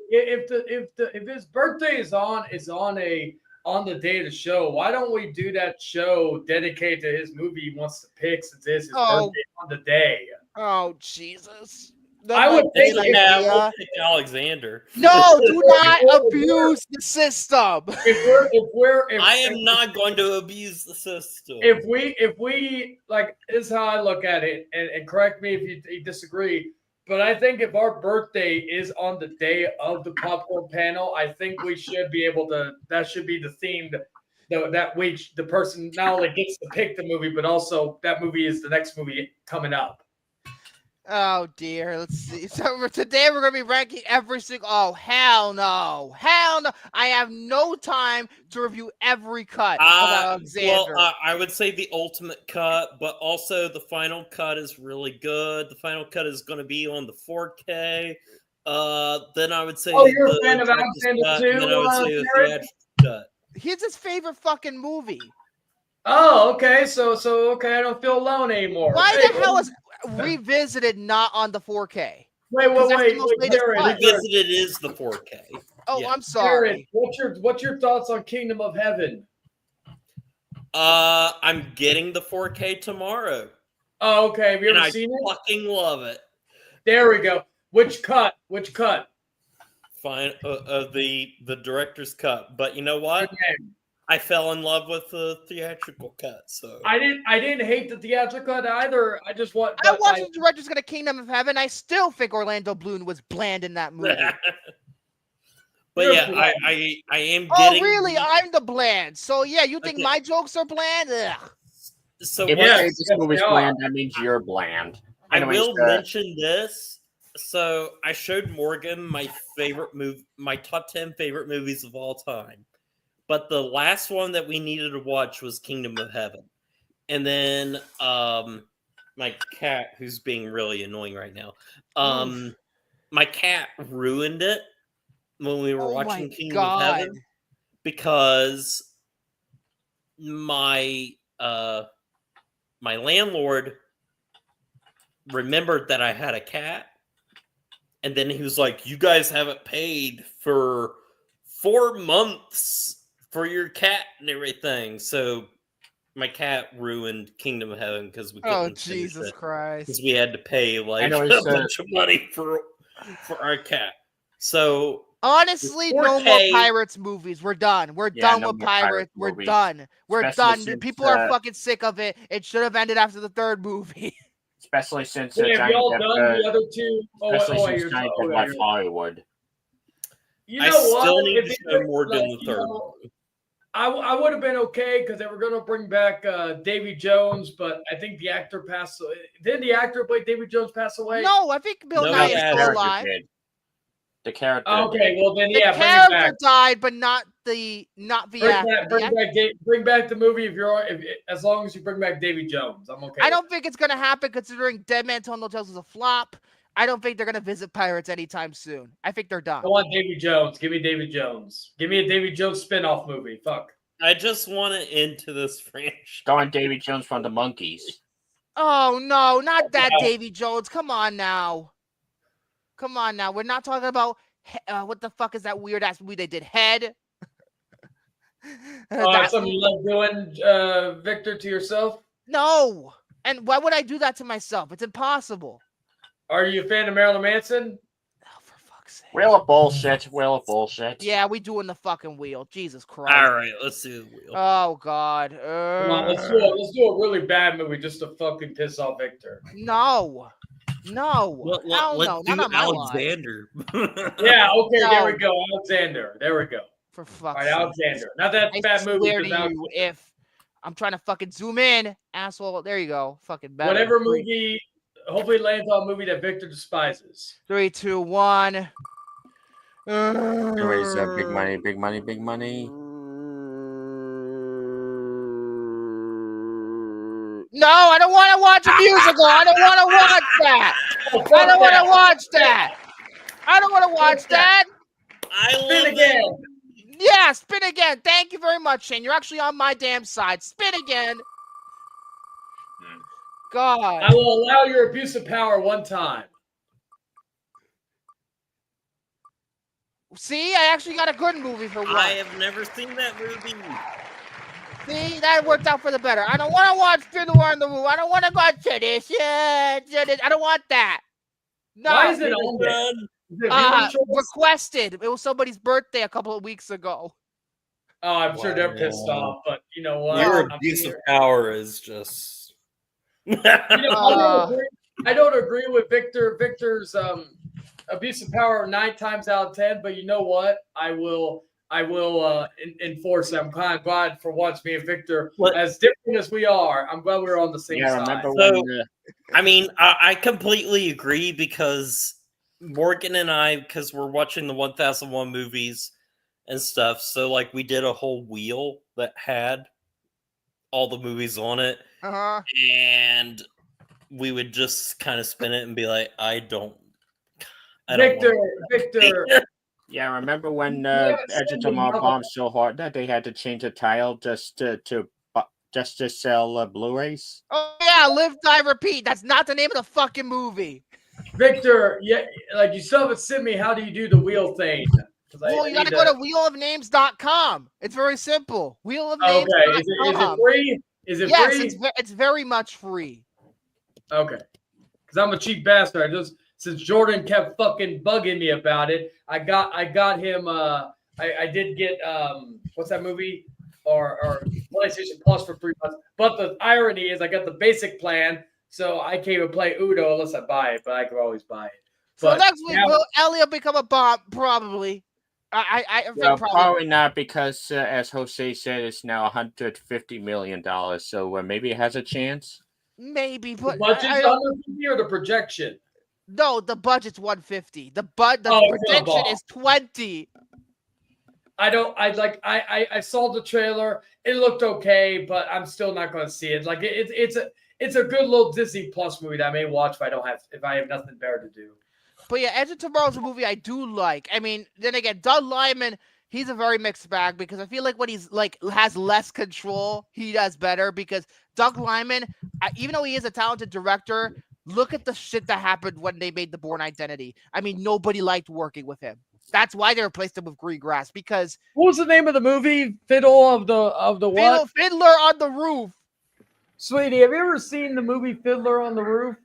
if his birthday is on the day of the show, why don't we do that show dedicated to his movie he wants to pick since it's his birthday on the day? Oh Jesus! I would think we'll pick Alexander. No, do not abuse the system. I am not going to abuse the system. If we like, this is how I look at it, and correct me if you disagree, but I think if our birthday is on the day of the popcorn panel, I think we should be able to. That should be the theme that week. The person not only gets to pick the movie, but also that movie is the next movie coming up. Oh dear, let's see. So today we're gonna be ranking every single. Oh hell no! I have no time to review every cut of Alexander. Well, I would say the ultimate cut, but also the final cut is really good. The final cut is going to be on the 4K. Then I would say. Oh, you're a fan of Alexander too? Then I would say the theatrical cut. Here's his favorite fucking movie. Oh, okay. So okay, I don't feel alone anymore. Why the hell is Revisited not on the 4K? Wait. Revisited is the 4K. Oh, yeah. I'm sorry. Jared, what's your thoughts on Kingdom of Heaven? I'm getting the 4K tomorrow. Oh, okay. Have you ever seen it? I fucking love it. There we go. Which cut? Fine, the director's cut. But you know what? I fell in love with the theatrical cut. So I didn't hate the theatrical cut either. I watched the director's cut of Kingdom of Heaven. I still think Orlando Bloom was bland in that movie. But I am getting. Oh really? I'm the bland. So yeah, you think my jokes are bland? Ugh. So if you say this movie's bland, that means you're bland. Anyways, I will mention this. So I showed Morgan my top 10 favorite movies of all time. But the last one that we needed to watch was Kingdom of Heaven. And then my cat, who's being really annoying right now, my cat ruined it when we were watching Kingdom of Heaven because my my landlord remembered that I had a cat, and then he was like, "You guys haven't paid for 4 months for your cat and everything." So my cat ruined Kingdom of Heaven because we couldn't Oh, finish Jesus it, Christ. because we had to pay like know a it's, bunch of money for our cat. So Honestly, no more 4K Pirates movies. We're done. We're Yeah, done no with more pirate Pirates. We're movies. done. We're Especially done. since, People are fucking sick of it. It should have ended after the third movie. Especially since Wait, have Johnny y'all Depp, done the other two? especially since You're Johnny oh, Depp yeah, left you're- Hollywood. You I know what? still need If to it show was, more than like, the you third know, one. I would have been okay because they were going to bring back Davy Jones, but I think the actor passed away. Didn't the actor play Davy Jones pass away? No, I think Bill No, Nye he is has. still alive. The character. Okay, well then, The yeah, bring it character back. died, but not the actor. Bring back the movie as long as you bring back Davy Jones. I'm okay. I don't think it's gonna happen considering Dead Man Tell No Tales was a flop. I don't think they're gonna visit Pirates anytime soon. I think they're done. I want Davy Jones. Give me Davy Jones. Give me a Davy Jones spin-off movie. Fuck. I just want to end to this franchise. Going Davy Jones from the Monkeys. Oh no, not that Wow. Davy Jones. Come on now. Come on now. We're not talking about what the fuck is that weird ass movie they did? Head. That's something you like doing, Victor, to yourself? No. And why would I do that to myself? It's impossible. Are you a fan of Marilyn Manson? Oh, for fuck's sake. Wheel of bullshit. Wheel of bullshit. Yeah, we doing the fucking wheel. Jesus Christ. All right, let's do the wheel. Oh God. Come on, let's do a really bad movie just to fucking piss off Victor. No. No. Hell Let's no. do Not on my life. Alexander. Yeah, okay, No. there we go. Alexander. There we go. For All fuck's right, sake. Alexander. Not that I bad movie. swear to 'cause you, if I'm trying to fucking zoom in, asshole. There you go. Fucking better. whatever movie, hopefully it lands on a movie that Victor despises. 3, 2, 1. Anyways, big money, big money, big money. No, I don't want to watch a musical. I don't want to watch that. Oh, I don't want to watch that. I don't want to watch that. I Spin love again. it. Yeah, spin again. Thank you very much, Shane. You're actually on my damn side. Spin again. God. I will allow your abuse of power one time. See, I actually got a good movie for once. I have never seen that movie. See, that worked out for the better. I don't want to watch Fiddler in the Room. I don't want to watch this. Yeah, I don't want that. No. Why is it on there? Is it viewer choice? Requested. It was somebody's birthday a couple of weeks ago. Oh, I'm sure they're pissed off, but you know what? Your I'm abuse of here. power is just. You know, I don't agree with Victor's abuse of power 9 times out of 10, but you know what? I will enforce it. I'm kind of glad for once me and Victor, as different as we are, I'm glad we're on the same side. Remember So, when I mean, I completely agree because Morgan and I, because we're watching the 1001 movies and stuff, so like we did a whole wheel that had all the movies on it, and we would just kind of spin it and be like, I don't Victor. Yeah, remember when Edge of Tomorrow bombed so hard that they had to change the title just to sell Blu-rays? Oh yeah, Live, Die, Repeat. That's not the name of the fucking movie. Victor, yeah, like you still haven't sent me how do you do the wheel thing? Well, you gotta go to wheelofnames.com. It's very simple. Wheelofnames.com. Okay, is it free? Is it yes, free? it's very much free. Okay, because I'm a cheap bastard. Since Jordan kept fucking bugging me about it, I got him. I did get what's that movie or PlayStation Plus for 3 months. But the irony is, I got the basic plan, so I can't even play Uno unless I buy it. But I could always buy it. So But next week, now- will Elliot become a bomb? Probably. I think Well, probably. probably not because, as Jose said, it's now $150 million. So maybe it has a chance. Maybe, the but budget's I don't- under 50 or the projection? no, the budget's 150. The Oh, it's gonna prediction bomb. is 20. I saw the trailer. It looked okay, but I'm still not going to see it. Like it's a good little Disney Plus movie that I may watch if I have nothing better to do. But yeah, Edge of Tomorrow's a movie I do like. I mean, then again, Doug Lyman, he's a very mixed bag because I feel like when he's like has less control, he does better. Because Doug Liman, even though he is a talented director, look at the shit that happened when they made The Bourne Identity. I mean, nobody liked working with him. That's why they replaced him with Greengrass. Because what was the name of the movie? Fiddle of the what? Fiddler on the Roof. Sweetie, have you ever seen the movie Fiddler on the Roof?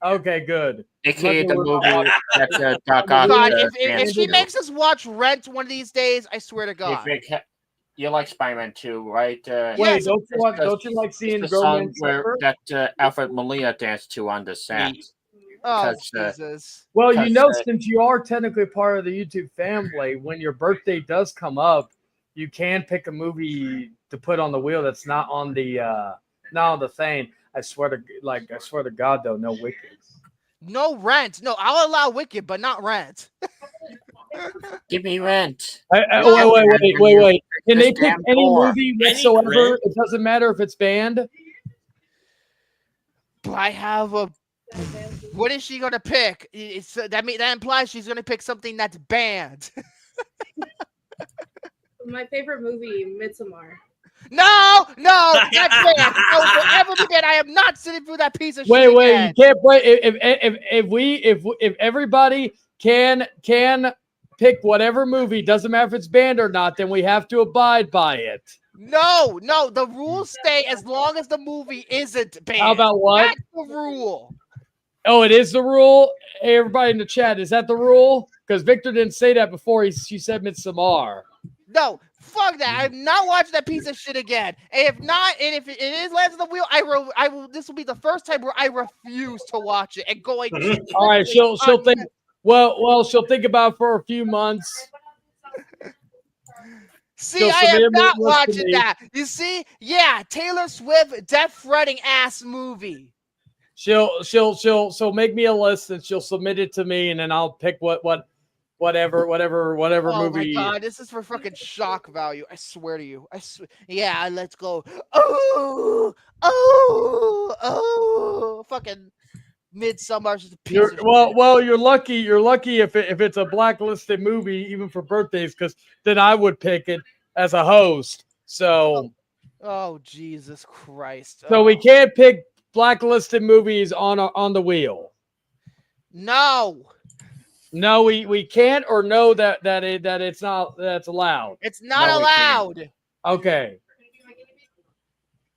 Okay, good. AKA the movie that Doc God, Ock, if she makes us watch Rent one of these days, I swear to God. You like Spider-Man 2, right? Wait, Yes, don't you like seeing the song Roman that Alfred Molina danced to on the set? Oh, Jesus. Well, you know, since you are technically part of the YouTube family, when your birthday does come up, you can pick a movie to put on the wheel that's not on the thing. I swear to God, though, no Wicked. No Rent. No, I'll allow Wicked, but not Rent. Give me Rent. Wait. Can they pick any movie whatsoever? It doesn't matter if it's banned. I have a. What is she gonna pick? That implies she's gonna pick something that's banned. My favorite movie, Midsommar. No, that's banned. I will ever be banned. I am not sitting through that piece of shit. Wait, again. you can't play. If everybody can pick whatever movie, doesn't matter if it's banned or not, then we have to abide by it. No, the rules stay as long as the movie isn't banned. How about what? That's the rule. Oh, it is the rule? Hey, everybody in the chat, is that the rule? Because Victor didn't say that before. She said Midsommar. No, fuck that. I'm not watching that piece of shit again. And if not, and if it is Lands on the Wheel, I will. This will be the first time where I refuse to watch it and going. All right, she'll think. Well, she'll think about it for a few months. See, I am not watching that. You see, yeah, Taylor Swift, death-threatening ass movie. She'll make me a list and she'll submit it to me, and then I'll pick whatever Oh movie. my God, this is for fucking shock value. I swear to you. Yeah, let's go. Oh, fucking Midsummer's just a piece of shit. Well, you're lucky. You're lucky if it's a blacklisted movie, even for birthdays, because then I would pick it as a host. So. Oh Jesus Christ! So we can't pick blacklisted movies on the wheel. No, we can't, or no that it's not, that's allowed. It's not allowed. Okay.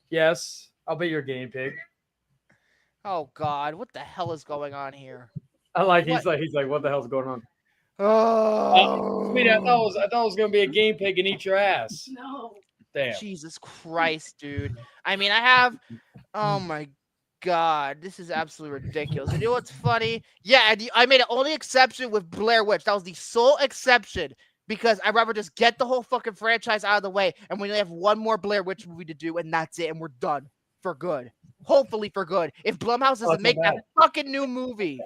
Yes, I'll be your guinea pig. Oh God, what the hell is going on here? He's like, what the hell's going on? Oh, sweetie, I thought it was gonna be a guinea pig and eat your ass. No. Damn. Jesus Christ, dude. I mean, I have. Oh my God, this is absolutely ridiculous. And you know what's funny? Yeah, I made an only exception with Blair Witch. That was the sole exception because I'd rather just get the whole fucking franchise out of the way, and we only have one more Blair Witch movie to do, and that's it, and we're done for good. Hopefully for good. If Blumhouse doesn't make that fucking new movie,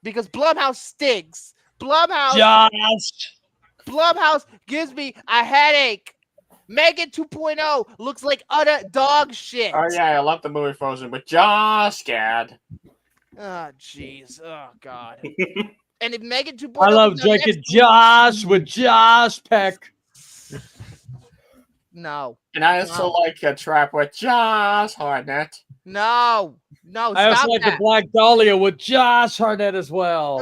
because Blumhouse stinks. Blumhouse gives me a headache. Megan 2.0 looks like utter dog shit. Oh yeah, I love the movie Frozen with Josh Gad. Oh jeez. Oh God. And if Megan 2.0, I love drinking Josh with Josh Peck. No. And I also like a trap with Josh Hartnett. No. I also like the Black Dahlia with Josh Hartnett as well.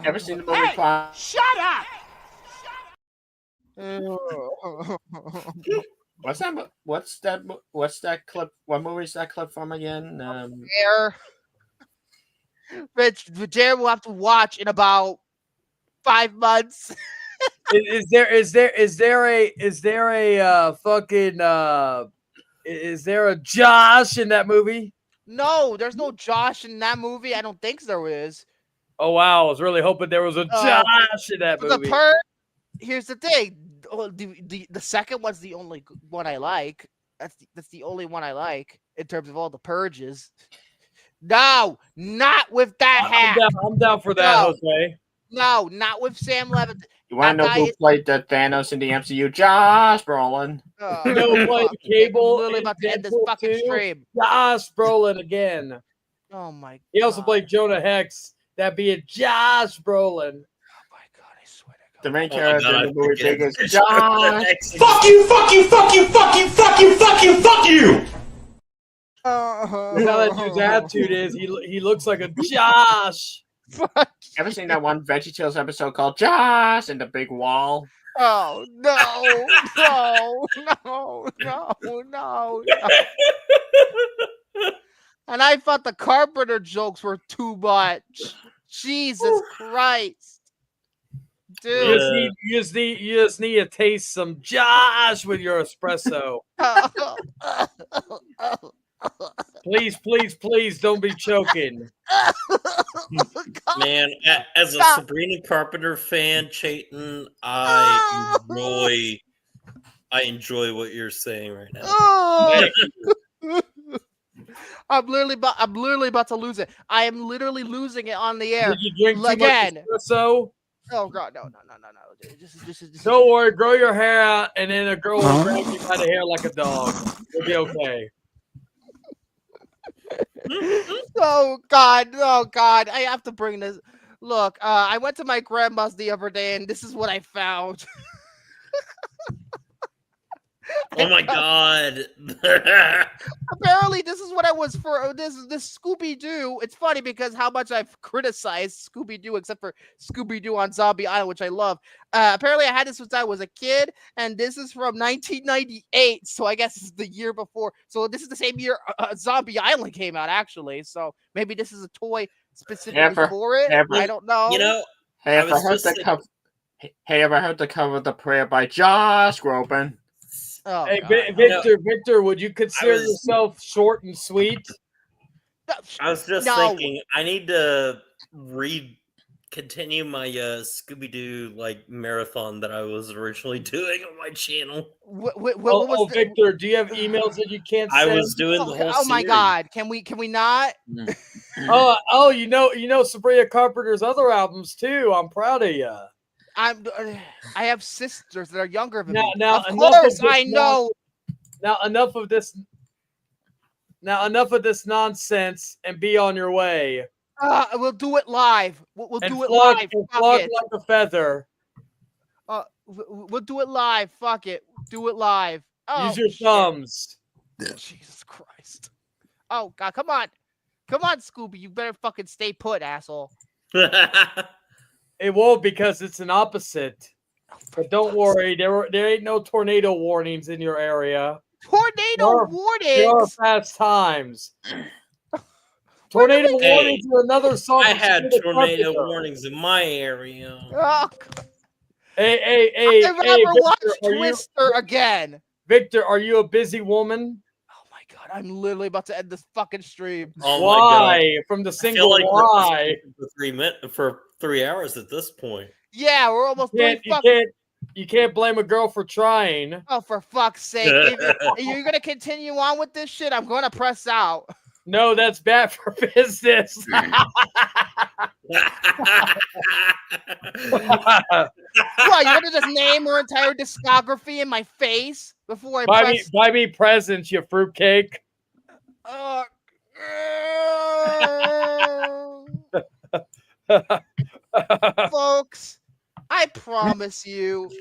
Ever seen the movie? Hey, shut up! What's that clip? What movie is that clip from again? Rich, Jared will have to watch in about 5 months. Is there a Josh in that movie? No, there's no Josh in that movie. I don't think there is. Oh wow, I was really hoping there was a Josh in that movie. Here's the thing. The second one's the only one I like. That's the only one I like in terms of all the purges. No, not with that hat. I'm down for that, Jose. No, not with Sam Levinson. You want to know who played the Thanos in the MCU? Josh Brolin. You know who played Cable? Literally about to end this fucking stream. Josh Brolin again. Oh my God. He also played Jonah Hex. That being Josh Brolin. Oh my swear to God. The main Oh my character God, in the movie I forget. Big is Josh. Fuck you, fuck you, fuck you, fuck you, fuck you, fuck you, fuck you! How that dude's attitude is, he looks like a Josh. Ever seen that one VeggieTales episode called Josh and the Big Wall? Oh no, no, no, no, no, no. And I thought the Carpenter jokes were too much. Jesus Christ. Dude. You just need to taste some Josh with your espresso. Please, please, please don't be choking. Man, as a Sabrina Carpenter fan, Chayton, I enjoy what you're saying right now. I'm literally about to lose it. I am literally losing it on the air. Did you drink too again? much espresso? Oh God, no. Just Don't worry, grow your hair out, and then a girl will grab you by the hair like a dog. You'll be okay. Oh God, I have to bring this. Look, I went to my grandma's the other day, and this is what I found. Oh my God. Apparently, this is what I was for this Scooby-Doo. It's funny because how much I've criticized Scooby-Doo, except for Scooby-Doo on Zombie Island, which I love. Apparently, I had this since I was a kid, and this is from 1998. So I guess it's the year before. So this is the same year Zombie Island came out, actually. So maybe this is a toy specifically for it. I don't know. You know, Hey, ever heard the cover of The Prayer by Josh Groban? Oh, hey, God. Victor, would you consider yourself short and sweet? I was just thinking, I need to continue my Scooby-Doo marathon that I was originally doing on my channel. What was Victor, do you have emails that you can't send? I was doing the whole Oh my series. God, can we not? You know Sabrina Carpenter's other albums too. I'm proud of you. I have sisters that are younger than me. Now, of course, I know. Now, enough of this nonsense, and be on your way. We'll do it live. We'll do it flock, live. and Fuck flock it. like a feather. We'll do it live. Fuck it. Do it live. Oh, Use your thumbs. Jesus Christ. Oh God, come on, Scooby. You better fucking stay put, asshole. It won't, because it's an opposite. But don't worry, there ain't no tornado warnings in your area. Tornado warnings. There are fast times. Tornado warnings are another song. I had tornado warnings in my area. Oh, hey, I've never watched Twister again. Victor, are you a busy woman? Oh my God, I'm literally about to end this fucking stream. Oh why? My God. From the single why? For 3 hours at this point. Yeah, we're almost You can't blame a girl for trying. Oh, for fuck's sake. If you're going to continue on with this shit, I'm going to press out. No, that's bad for business. What, you want to just name her entire discography in my face before I buy me presents, you fruitcake. Folks, I promise you,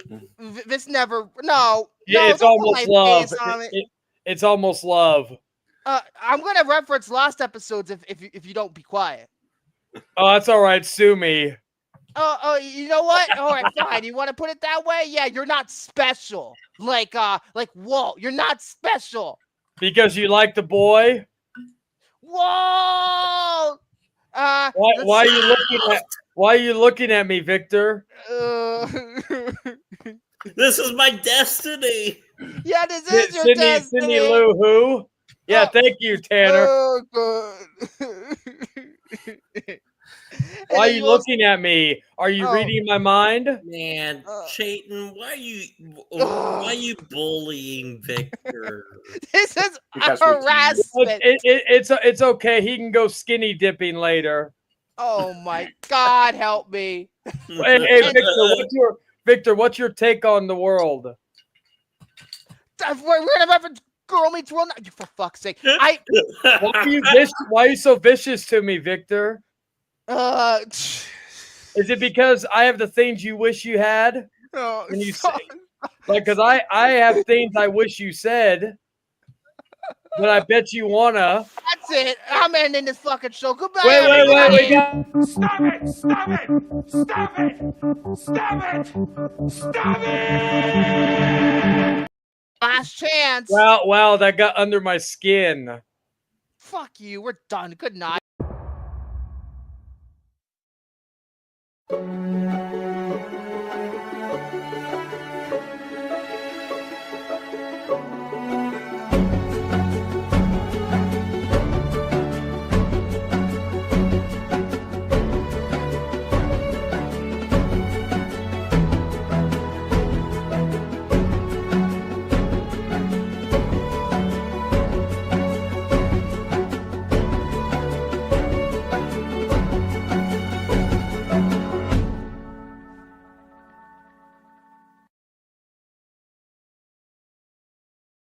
this never. No, it's almost love. It's almost love. I'm gonna reference lost episodes if you don't be quiet. Oh, that's all right. Sue me. Oh, you know what? All right, fine. You want to put it that way? Yeah, you're not special. Like Walt, you're not special. Because you like the boy. Whoa! Why are you looking at me, Victor? This is my destiny. Yeah, this is your destiny. Cindy Lou Who? Yeah, thank you, Tanner. Oh, Why are you looking at me? Are you reading my mind? Man, Chayton, why are you bullying Victor? This is harassment. It's okay. He can go skinny dipping later. Oh my God, help me. Hey, Victor, what's your take on the world? We're gonna reference Girl Meets World. For fuck's sake, why are you so vicious to me, Victor? Is it because I have the things you wish you had? Oh, When you say, like, because I have things I wish you said, but I bet you wanna. That's it. I'm ending this fucking show. Goodbye, Wait, everybody. we got. Stop it! Stop it! Stop it! Stop it! Stop it! Last chance. Wow, that got under my skin. Fuck you. We're done. Good night.